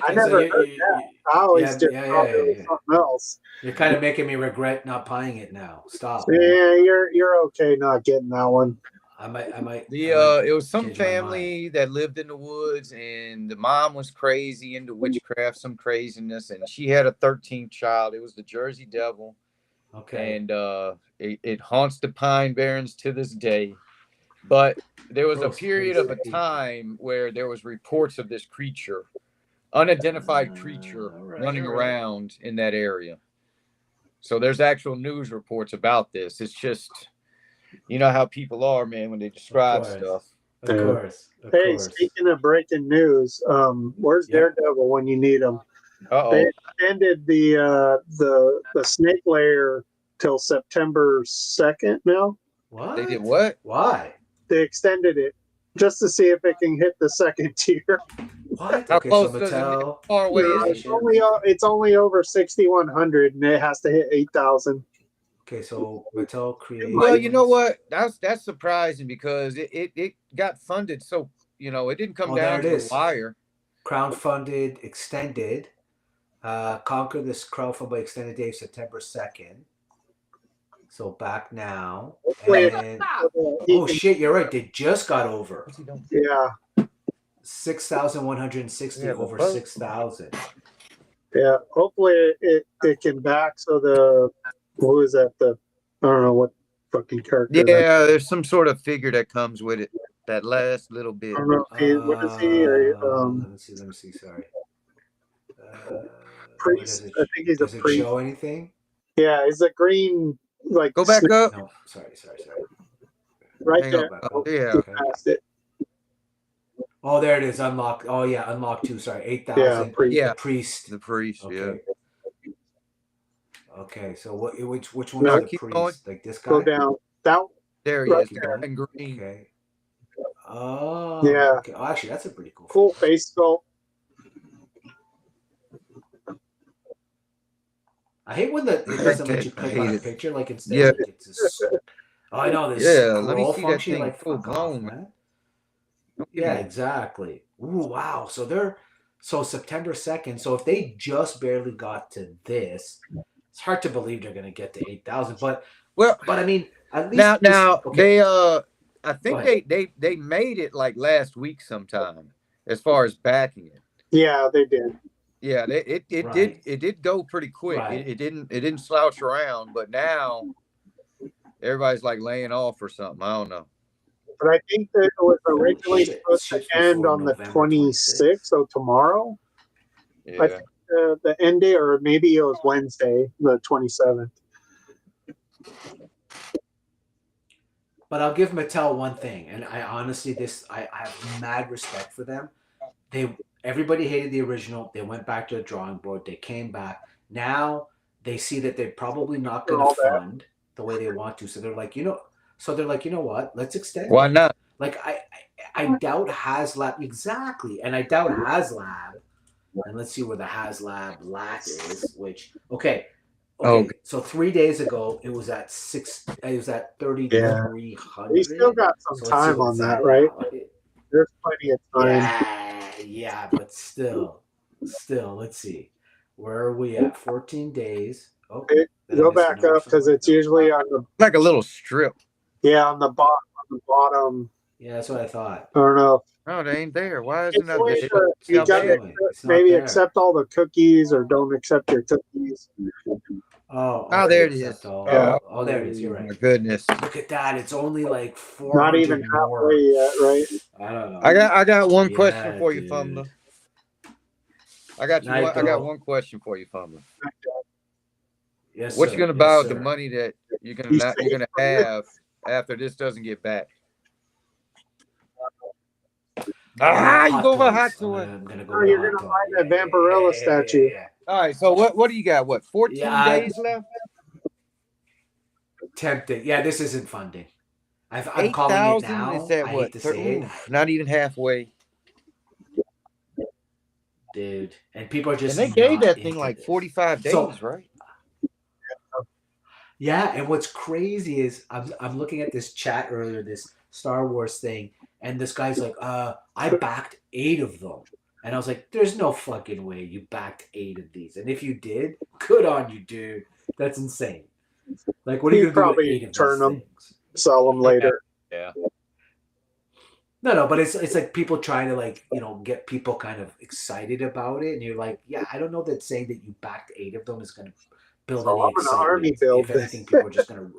I never heard that. I always just thought it was something else. You're kind of making me regret not buying it now. Stop. Yeah, you're okay not getting that one. I might. It was some change my family that lived in the woods, and the mom was crazy into witchcraft, some craziness, and she had a 13th child. It was the Jersey Devil. Okay. And it haunts the Pine Barrens to this day. But there was a period of a time where there was reports of this creature, unidentified creature, running around in that area. So there's actual news reports about this. It's just, you know how people are, man, when they describe stuff. Of course. Hey, speaking of breaking news, where's Daredevil when you need him? They extended the snake layer till September 2nd now. What? They did what? Why? They extended it just to see if it can hit the second tier. What? How Okay, close so does it Mattel. far away is it? It's only over 6,100, and it has to hit 8,000. Okay, so Mattel created. Well, you know what? That's surprising because it got funded, so it didn't come down to the wire. Crowdfunded, extended. Conquer this crowdfund by extended date September 2nd. So back now. And, oh shit, you're right. They just got over. Yeah. 6,160 over 6,000. Yeah. Hopefully it can back so what was that? I don't know what fucking character. Yeah, there's some sort of figure that comes with it. That last little bit. I don't know if what is he? Let me see. Sorry. Priest. I think he's a priest. Does it show anything? Yeah, he's a green. Like go back up. No, sorry. Right there. Yeah. Okay. Past it. Oh, there it is. Unlock. Oh yeah, unlock 2. Sorry, 8,000. Yeah, priest. The priest. Okay. Yeah. Okay, so which one is the priest? Going. Like this guy? Go down. There he is. And green. Okay. Oh. Yeah. Okay. Oh, actually, that's a pretty cool. Cool face sculpt. I hate when it doesn't let you click on a picture. Like instead, Yeah. like it's just. Oh, I know this Yeah, let me scroll see that function. thing Like full fuck off, blown, man. Don't give Yeah, me- exactly. Ooh, wow. So September 2nd. So if they just barely got to this, it's hard to believe they're gonna get to 8,000. But Well, I mean, at now least this. Okay, they I go think ahead. they made it like last week sometime as far as backing it. Yeah, they did. Yeah, Right. it did go pretty quick. Right. It didn't slouch around, but now everybody's like laying off or something. I don't know. But I think that it was originally Shit, supposed to ships end before on the November 26th, so tomorrow. I Yeah. think the end day, or maybe it was Wednesday, the 27th. But I'll give Mattel one thing, and I honestly, I have mad respect for them. Everybody hated the original. They went back to the drawing board. They came back. Now they see that they're probably not going All to that. fund the way they want to. So they're like, you know what? Let's extend Why it. not? Like I doubt HasLab exactly, and I doubt HasLab. And let's see where the HasLab lat is. Which okay. Oh, So 3 days ago, it was at six. It was at 3,300. We still got some So let's see time what on it's that, at right? now. There's plenty of time. Yeah, but still, let's see. Where are we at? 14 days. Oh, Go did I miss back the number up because somewhere? it's No. usually on the like a little strip. on the bottom. Yeah, that's what I thought. I don't know. No, they ain't there. Why It's isn't that like, there? you What's got to doing? It's not maybe there. accept all the cookies or don't accept your cookies. Oh, Oh, there it is. accept all. Yeah. Oh, there it is. You're My right. goodness. Look at that. It's only like 400 Not even more. halfway yet, right? I don't know. I got one Yeah, question for you, dude. Fumbler. I got one question for you, Fumbler. Yes, What sir. you gonna Yes, buy with the sir. money that you're gonna have after this doesn't get back? You go for hot toy. I'm gonna go Oh, with you're hot gonna toy. buy that Vampirella statue. All right, so what do you got? What, 14 days left? Tempting. Yeah, this isn't funding. I'm calling it 8,000 now. is that I what? hate to say it, Not even halfway. dude. And people are just And they gave not that thing into like this. 45 days, So- right? Yeah, and what's crazy is I'm looking at this chat earlier, this Star Wars thing, and this guy's like, I backed 8 of them. And I was like, there's no fucking way you backed 8 of these. And if you did, good on you, dude. That's insane. Like, what are you He'd gonna do with probably 8 of turn these them. things? Sell them later. Yeah. No, but it's like people trying to like, get people kind of excited about it, and you're like, yeah, I don't know that saying that you backed 8 of them is gonna build So any I'm an excitement. army build. If anything, people are just gonna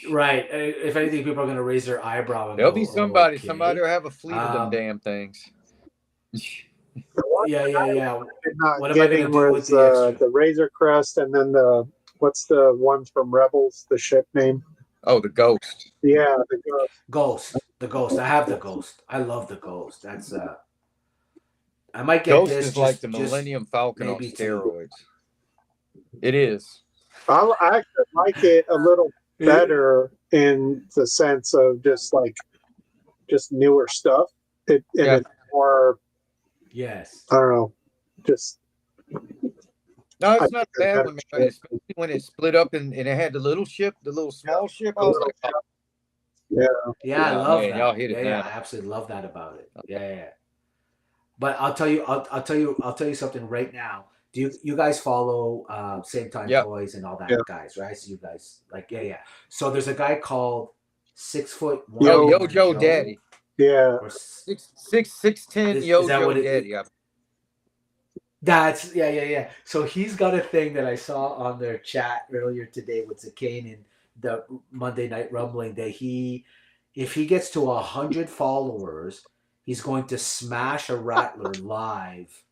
right. If anything, people are gonna raise their eyebrow. And There'll go, be somebody. okay. Somebody will have a fleet of them damn things. Yeah. Not What am I getting gonna do was with the extra? the Razor Crest, and then what's the one from Rebels? The ship name? Oh, the Ghost. Yeah, the Ghost. The Ghost. I have the Ghost. I love the Ghost. That's I might get Ghost this. is like the Millennium Falcon on maybe steroids. It is. I actually like it a little better in the sense of just newer stuff. It's more. Yes. I don't know. Just No, I it's not think bad that's when, better. especially when it split up and it had the little ship, the little small ship. I was like, oh, Yeah, I Oh, love man, that. y'all hit it Yeah, down. I absolutely love that about it. Yeah. But I'll tell you something right now. Do you guys follow Same Time Yep. Toys and all that Yeah. guys, right? So you guys yeah. So there's a guy called 6'1" Yo Daddy. yeah. Or 6'10" Is Yo that what it- Daddy. That's yeah. So he's got a thing that I saw on their chat earlier today with Zakane and the Monday Night Rumbling that if he gets to 100 followers, he's going to smash a Rattler live.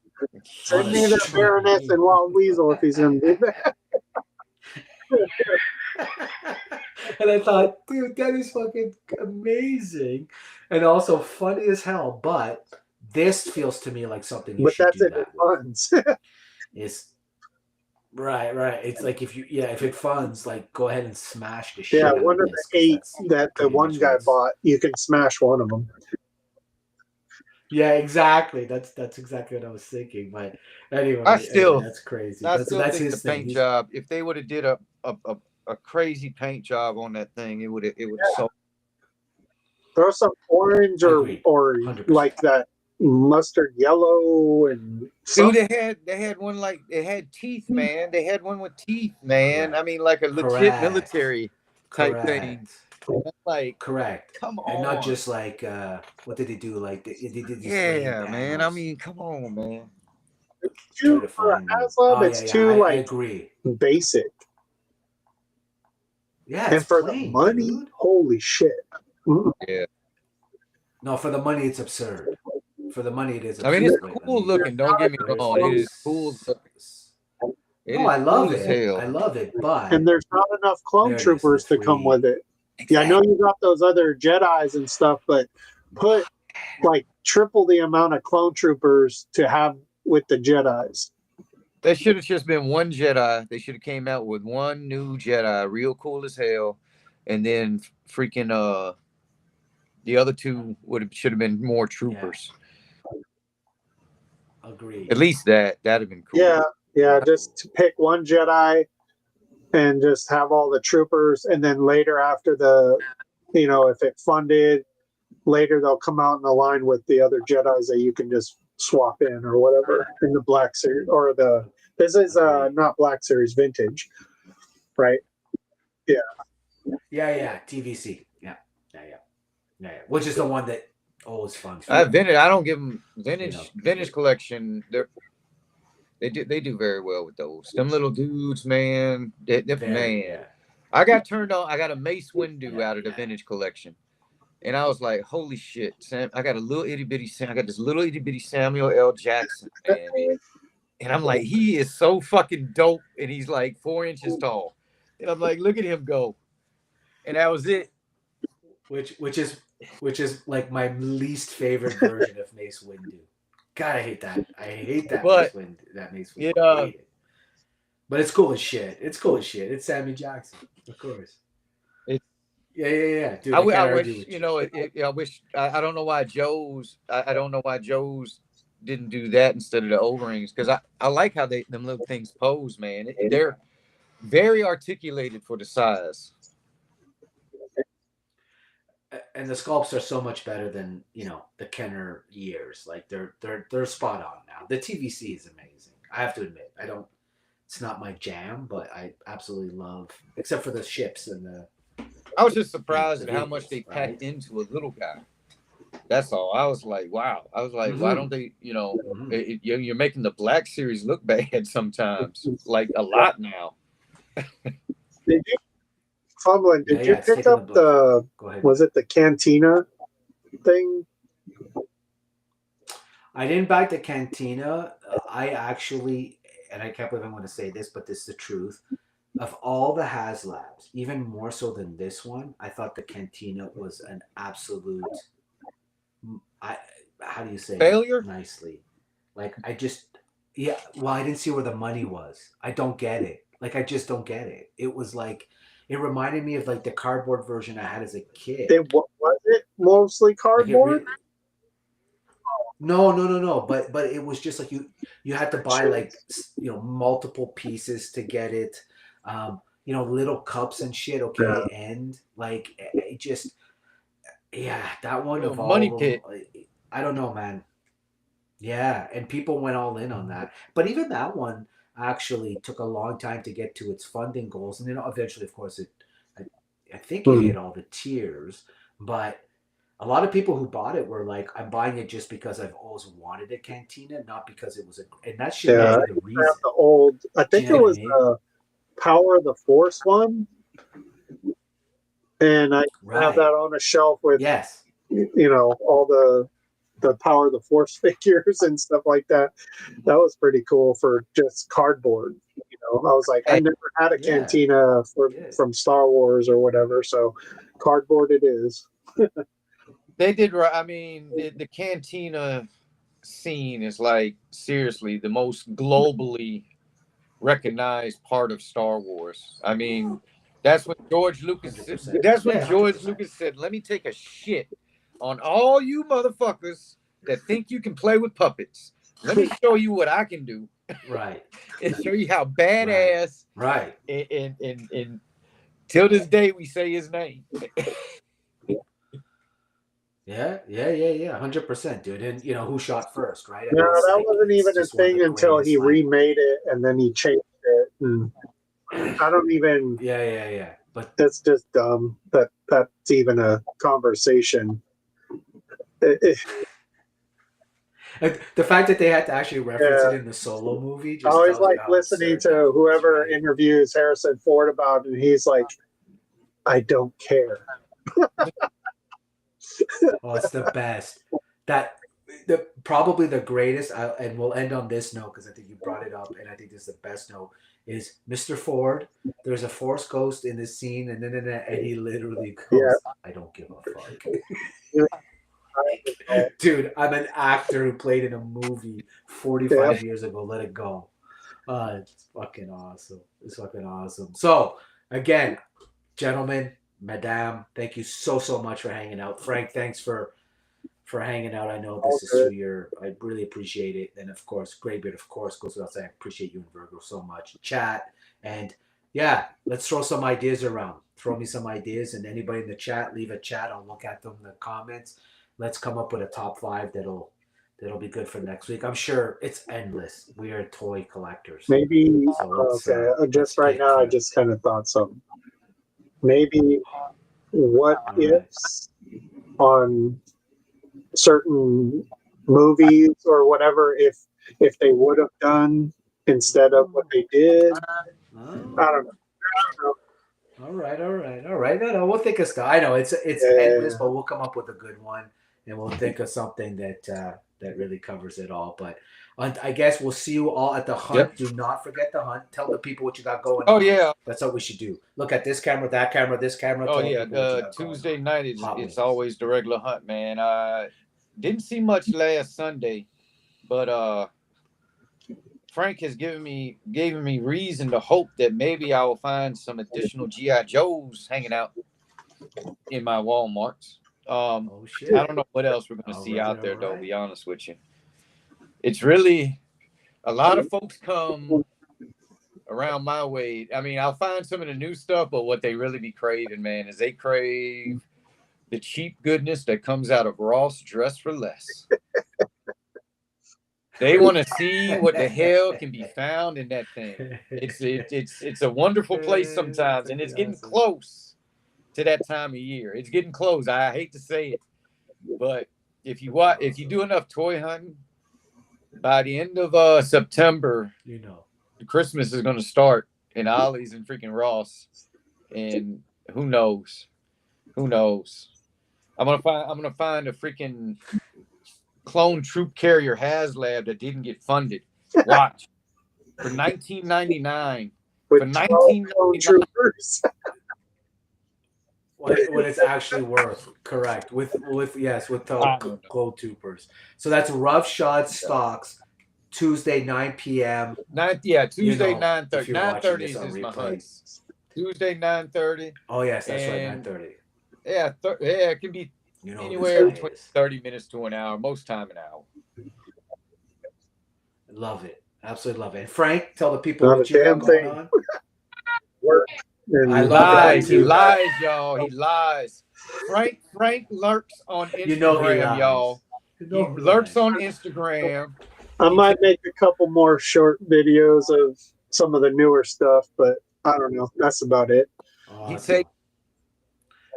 Send me the Baroness and Wild Weasel if he's gonna do that. And I thought, dude, that is fucking amazing, and also funny as hell. But this feels to me like something you But should that's do if it that with. funds. It's right. It's like if it funds, like go ahead and smash the shit. Yeah, out of one of this, the 'cause 8 that's that the pretty one much guy what's- bought, you can smash one of them. Yeah, exactly. That's exactly what I was thinking. But I anyway, still, that's crazy. I That's still that's think the his thing. paint He's job. If they would have did a crazy paint job on that thing, it would have sold. Throw some orange agreed, or 100%. like that mustard yellow and Dude, something. they had one like they had teeth, man. They had one with teeth, man. I Correct. mean, like a legit Correct. military type thing. Correct. Like, Correct. come And not on. just like what did they do? Like they did these lame Yeah, man. I panels. mean, come on, man. Try Too to for find them. HasLab, Oh it's yeah, too I like agree. basic. Yeah, it's And for the plain, money, dude. holy shit. Mm. Yeah. No, for the money, it's absurd. For the money, it is I mean, it's absurd. Wait, let cool me. looking. Don't get me Where's wrong. It is cool. this? It No, is I cool love as it. hell. I love it, And but there's not enough clone there it is. The troopers to come with three. it. Yeah, I know Exactly. you got those other Jedis and stuff, but put like triple the amount of clone troopers to have with the Jedis. There should have just been one Jedi. They should have came out with one new Jedi, real cool as hell, and then freaking the other two should have been more Yeah, troopers. agreed. At least that'd have been cool. Yeah, yeah, just to pick one Jedi and just have all the troopers, and then later after if it funded, later they'll come out in the line with the other Jedi's that you can just swap in or whatever in the Black Series or this is Agreed. not Black Series, Vintage, right? Yeah, Yeah. TVC. Yeah. Which is the one that always funds for me. Vintage. I don't give them You know. vintage collection. They do very well with those. Them little dudes, man. Man. Yeah. I got turned on. I got a Mace Windu out of the Yeah. vintage collection. And I was like, holy shit, Sam, I got this little itty bitty Samuel L. Jackson, man. And I'm like, he is so fucking dope. And he's like 4 inches tall. And I'm like, look at him go. And that was it. Which is like my least favorite version of Mace Windu. God, I hate that. I hate that But Mace Windu. That Mace Windu. it I hate it. But it's cool as shit. It's Sammy Jackson, of course. Yeah. Dude, I can't wish, argue with you know, I wish I don't know why I don't know why Joe's didn't do that instead of the O-rings, because I like how them little things pose, man. They're very articulated for the size. And the sculpts are so much better than the Kenner years. Like they're spot on now. The TVC is amazing. I have to admit, I don't. It's not my jam, but I absolutely love, except for the ships and the. I was just surprised the at how much they vehicles, packed right? into a little guy. That's all. I was like, wow. I was like, why don't they, you're making the Black Series look bad sometimes, like a lot now. Did you fumbling? Did you it's pick taking up Go ahead. was it the Cantina thing? I didn't buy the Cantina. I actually, and I can't believe I'm going to say this, but this is the truth. Of all the HasLabs, even more so than this one, I thought the Cantina was an absolute. How do you say Failure? it nicely? Like I just, yeah. Well, I didn't see where the money was. I don't get it. Like I just don't get it. It was like, it reminded me of like the cardboard version I had as a kid. Was it mostly cardboard? No. But it was just like you had to buy like multiple pieces to get it. Little cups and shit. Okay, and like it just that one of all Money of pit. them. I don't know, man. Yeah, and people went all in on that. But even that one actually took a long time to get to its funding goals, and then eventually, of course, I think it hit all the tiers, but. A lot of people who bought it were like, "I'm buying it just because I've always wanted a Cantina, not because it was and that shit may be the reason." The old, I think it was the Power of the Force one, and I have that on a shelf with all the Power of the Force figures and stuff like that. That was pretty cool for just cardboard. I was like, I never had a Cantina from Star Wars or whatever, so cardboard it is. They did right. I mean, the Cantina scene is like seriously the most globally recognized part of Star Wars. I mean, that's when George Lucas. 100%. That's when George Lucas said, "Let me take a shit on all you motherfuckers that think you can play with puppets. Let me show you what I can do. Right. And show you how badass. Right. And till this day, we say his name. Yeah. 100%, dude. And who shot first, right? I No, mean, it's that like, wasn't it's even a just one of thing the until he greatest, like, remade it and then he changed it. And I don't even. Yeah. But That's just dumb. That's even a conversation. It- the fact that they had to actually reference it Yeah. in the Solo movie I just always tells you like how listening absurd that to was, whoever right? interviews Harrison Ford about it, and he's like, I don't care. Oh, it's the best. That probably the greatest. And we'll end on this note because I think you brought it up, and I think this is the best note. Is Mr. Ford? There's a Force Ghost in this scene, and he literally goes, Yeah. "I don't give a fuck." Dude, I'm an actor who played in a movie 45 years ago. Let it go. It's fucking awesome. It's fucking awesome. So, again, gentlemen, madame, thank you so much for hanging out. Frank, thanks for hanging out. I know this is through your. I really appreciate it. And of course, Greybeard, of course, goes without saying. I appreciate you and Virgo so much. Chat and yeah, let's throw some ideas around. Throw me some ideas, and anybody in the chat, leave a chat. I'll look at them in the comments. Let's come up with a top 5 that'll be good for next week. I'm sure it's endless. We are toy collectors. Maybe, So let's, just right now, I just kind of thought something. Maybe what ifs on certain movies or whatever, if they would have done instead of what they did. I don't know. All right. No, we'll think of stuff. I know it's endless, but we'll come up with a good one, and we'll think of something that really covers it all. But I guess we'll see you all at the hunt. Yep. Do not forget the hunt. Tell the people what you got going. Oh on. yeah, that's what we should do. Look at this camera, that camera, this camera. oh Tell yeah. people what you got Tuesday going night it's always the regular hunt, man. I didn't see much last Sunday, but Frank has given me reason to hope that maybe I will find some additional GI Joes hanging out in my Walmarts. Oh shit! I don't know what else we're going to see out there, though. Right. To be honest with you, it's really a lot of folks come around my way. I mean, I'll find some of the new stuff, but what they really be craving, man, is they crave the cheap goodness that comes out of Ross Dress for Less. They want to see what the hell can be found in that thing. It's a wonderful place sometimes, and it's getting close to that time of year. It's getting close. I hate to say it, but if you do enough toy hunting, by the end of September, Christmas is going to start in Ollie's and freaking Ross, and who knows? I'm gonna find a freaking clone troop carrier HasLab that didn't get funded. Watch for $19.99. For $19.99 troopers. What it's actually worth, correct? With clone troopers. So that's Rough Shot Stocks, Tuesday 9 p.m. Tuesday 9:30. 9:30 is my hunt. Tuesday 9:30. Oh yes, that's right, 9:30. Yeah, it can be anywhere between 30 minutes to an hour. Most time an hour. Love it, absolutely love it. And Frank, tell the people Not what a you damn got going thing. on. He lies. He lies, y'all. He lies. Frank lurks on Instagram, y'all. He lurks on Instagram. I might make a couple more short videos of some of the newer stuff, but I don't know. That's about it. Awesome.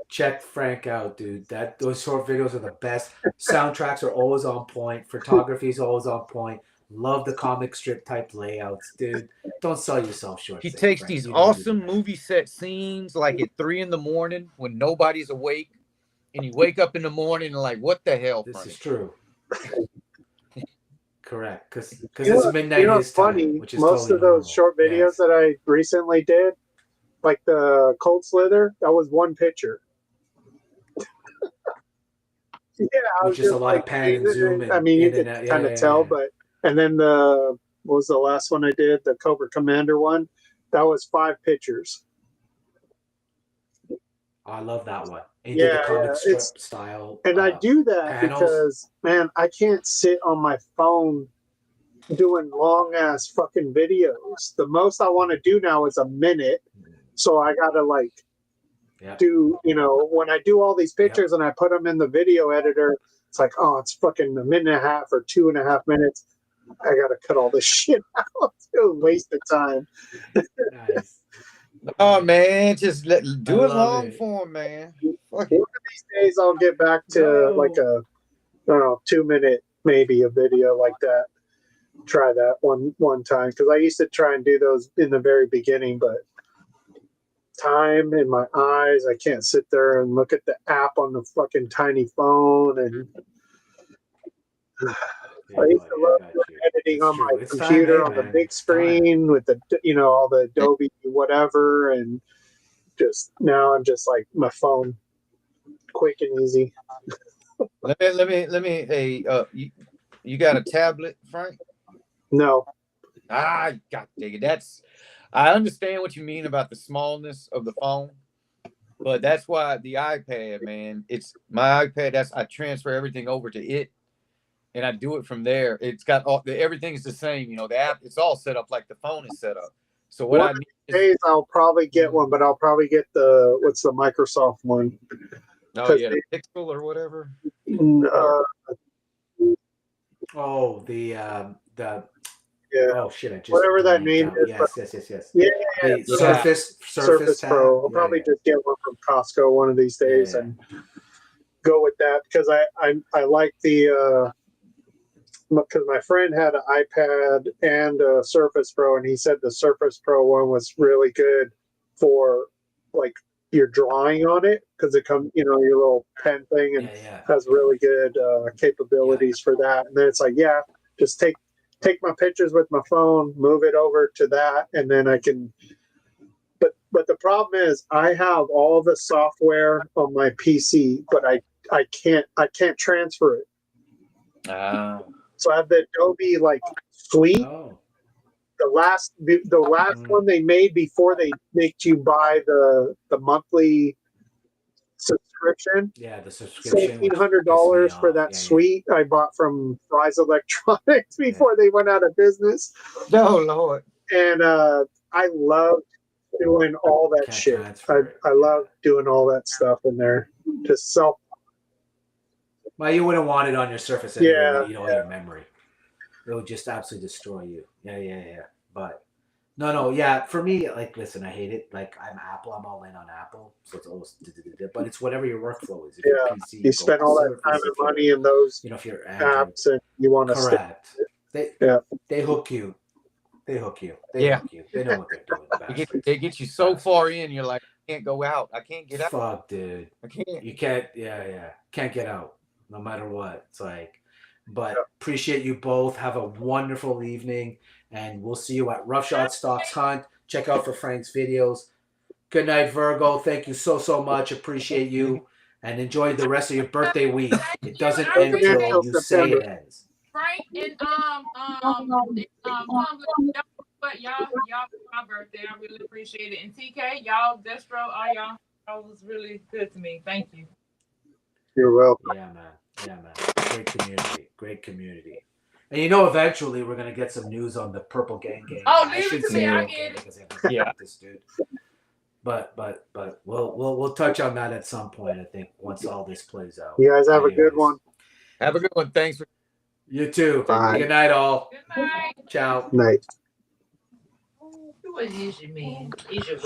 Check Frank out, dude. Those short videos are the best. Soundtracks are always on point. Photography is always on point. Love the comic strip type layouts, dude. Don't sell yourself short. He takes these awesome movie set scenes like at 3 a.m. when nobody's awake, and you wake up in the morning and like, what the hell? This Frank? is true. Correct, because it's midnight his funny, time, which is most totally of those normal. short videos that I recently did, like the Cold Slither, that was one picture. Yeah, which is a lot of pan and zoom. I mean, you could kind of tell, but and then what was the last one I did? The Cobra Commander one. That was 5 pictures. I love that one. And you did the comic strip style. And I do that panels. because, man, I can't sit on my phone doing long ass fucking videos. The most I want to do now is a minute. So I gotta like do, you know, when I do all these pictures and I put them in the video editor, it's like, oh, it's fucking a minute and a half or 2.5 minutes. I gotta cut all this shit out. It's a waste of time. Nice. Oh man, just do it long it. form, man. One of these days I'll get back to like a, I don't know, 2 minute maybe a video like that. Try that one time, because I used to try and do those in the very beginning, but time in my eyes, I can't sit there and look at the app on the fucking tiny phone. And I used to love editing on my computer on the big screen with the, you know, all the Adobe whatever, and just now I'm just like my phone, quick and easy. Let me. Hey, you got a tablet, Frank? No. God dang it. I understand what you mean about the smallness of the phone, but that's why the iPad, man, it's my iPad. I transfer everything over to it, and I do it from there. It's got everything's the same, you know. The app, it's all set up like the phone is set up. So what I need days I'll probably get one, but I'll probably get what's the Microsoft one? Oh yeah, the Pixel or whatever. Oh shit! I just whatever that name is. Yes. Yeah. The Surface Pro. I'll probably just get one from Costco one of these days and go with that, because I like the because my friend had an iPad and a Surface Pro, and he said the Surface Pro one was really good for like your drawing on it, because it comes, you know, your little pen thing, and has really good capabilities for that. And then it's like, just take my pictures with my phone, move it over to that, and then I can. But the problem is, I have all the software on my PC, but I can't transfer it. So I have the Adobe like suite. The last one they made before they make you buy the monthly subscription. Yeah, the subscription. $1,700 for that suite I bought from Fry's Electronics before they went out of business. No, Lord. And I love doing all that shit. I love doing all that stuff in there. Just self. Well, you wouldn't want it on your Surface anyway. You eat all your memory. It would just absolutely destroy you. Yeah. But no. For me, like, listen, I hate it. Like, I'm Apple. I'm all in on Apple. So it's always, but it's whatever your workflow is. If you're PC, you spend all that time and money in those, you know, if you're apps, and you want to correct. They hook you. They hook you. They know what they're doing. They get you so far in, you're like, I can't go out. I can't get out. Fuck, dude. I can't. You can't. Yeah. Can't get out, no matter what. It's like, but appreciate you both. Have a wonderful evening, and we'll see you at Rough Shot Stocks Hunt. Check out for Frank's videos. Good night, Virgo. Thank you so much. Appreciate you, and enjoy the rest of your birthday week. It doesn't end until you say it ends. Frank and but y'all my birthday. I really appreciate it. And TK, y'all, Destro, all y'all was really good to me. Thank you. You're welcome. Yeah, man. Great community. And you know, eventually we're gonna get some news on the Purple Gang. Oh, leave it to me. I get it. This dude. But we'll touch on that at some point. I think once all this plays out. You guys have a good one. Have a good one. Thanks for. You too. Bye. Good night, all. Good night. Ciao. Night. What is your man? Is your